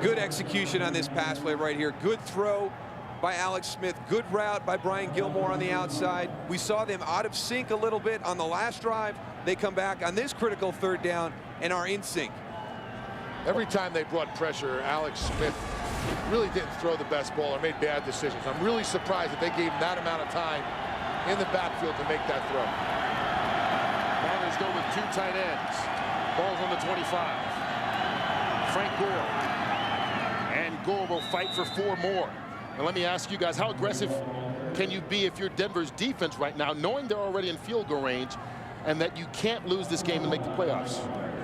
Good execution on this pass play right here. Good throw by Alex Smith. Good route by Brian Gilmore on the outside. We saw them out of sync a little bit on the last drive. They come back on this critical third down and are in sync. Every time they brought pressure, Alex Smith really didn't throw the best ball or made bad decisions. I'm really surprised that they gave him that amount of time in the backfield to make that throw. Niners go with 2 tight ends. Ball's on the 25. Frank Gore. And Gore will fight for 4 more. And let me ask you guys, how aggressive can you be if you're Denver's defense right now, knowing they're already in field goal range? and that you can't lose this game and make the playoffs.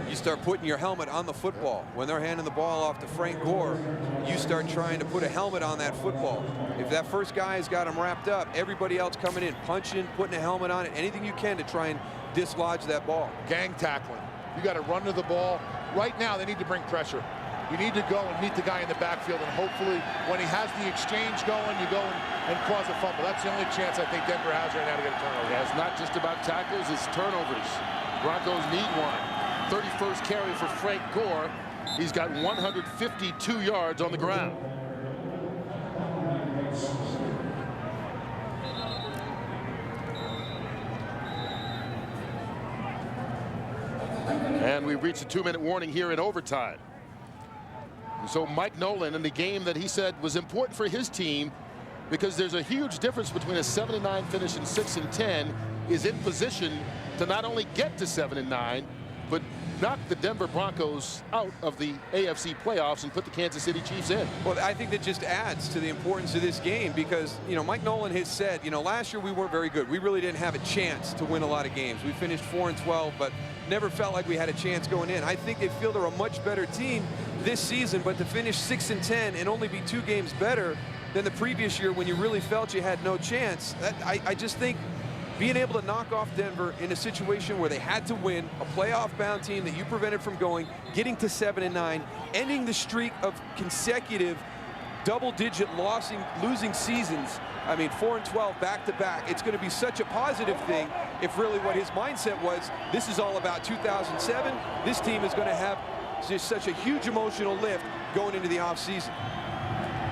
You start putting your helmet on the football. When they're handing the ball off to Frank Gore, you start trying to put a helmet on that football. If that first guy has got him wrapped up, everybody else coming in, punching, putting a helmet on it, anything you can to try and dislodge that ball. Gang tackling. You got to run to the ball. Right now, they need to bring pressure. You need to go and meet the guy in the backfield, and hopefully, when he has the exchange going, you go and cause a fumble. That's the only chance I think Denver has right now to get a turnover. Yeah, it's not just about tackles, it's turnovers. Broncos need one. 31st carry for Frank Gore. He's got 152 yards on the ground. And we've reached a 2-minute warning here in overtime. So Mike Nolan, in the game that he said was important for his team, because there's a huge difference between a 7-9 finish and 6-10, is in position to not only get to 7-9, but knock the Denver Broncos out of the AFC playoffs and put the Kansas City Chiefs in. Well, I think that just adds to the importance of this game because, you know, Mike Nolan has said, you know, last year we weren't very good. We really didn't have a chance to win a lot of games. We finished 4-12, but never felt like we had a chance going in. I think they feel they're a much better team this season, but to finish 6-10 and only be 2 games better than the previous year when you really felt you had no chance, I just think being able to knock off Denver in a situation where they had to win, a playoff-bound team that you prevented from going, getting to 7-9, ending the streak of consecutive double-digit losing seasons. I mean, 4-12 back-to-back. It's going to be such a positive thing if really what his mindset was, this is all about 2007. This team is going to have just such a huge emotional lift going into the offseason.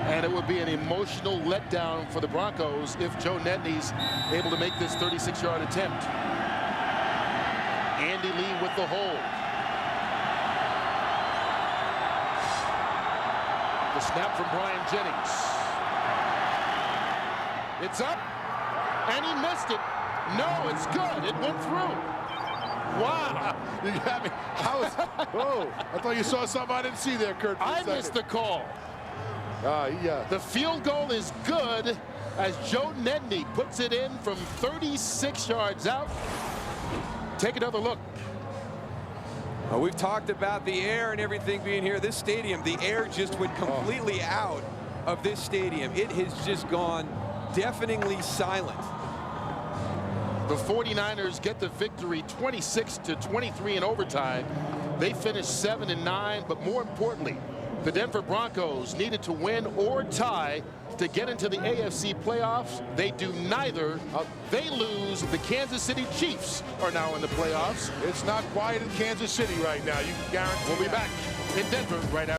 And it would be an emotional letdown for the Broncos if Joe Nedney's able to make this 36-yard attempt. Andy Lee with the hold. The snap from Brian Jennings. It's up, and he missed it. No, it's good. It went through. Wow. You got me. Oh, I thought you saw something I didn't see there, Kurt. I missed the call. The field goal is good as Joe Nedney puts it in from 36 yards out. Take another look. Well, we've talked about the air and everything being here. This stadium, the air just went completely out of this stadium. It has just gone deafeningly silent. The 49ers get the victory 26-23 in overtime. They finished 7-9, but more importantly, the Denver Broncos needed to win or tie to get into the AFC playoffs. They do neither. They lose. The Kansas City Chiefs are now in the playoffs. It's not quiet in Kansas City right now. You can guarantee. We'll be back in Denver right after.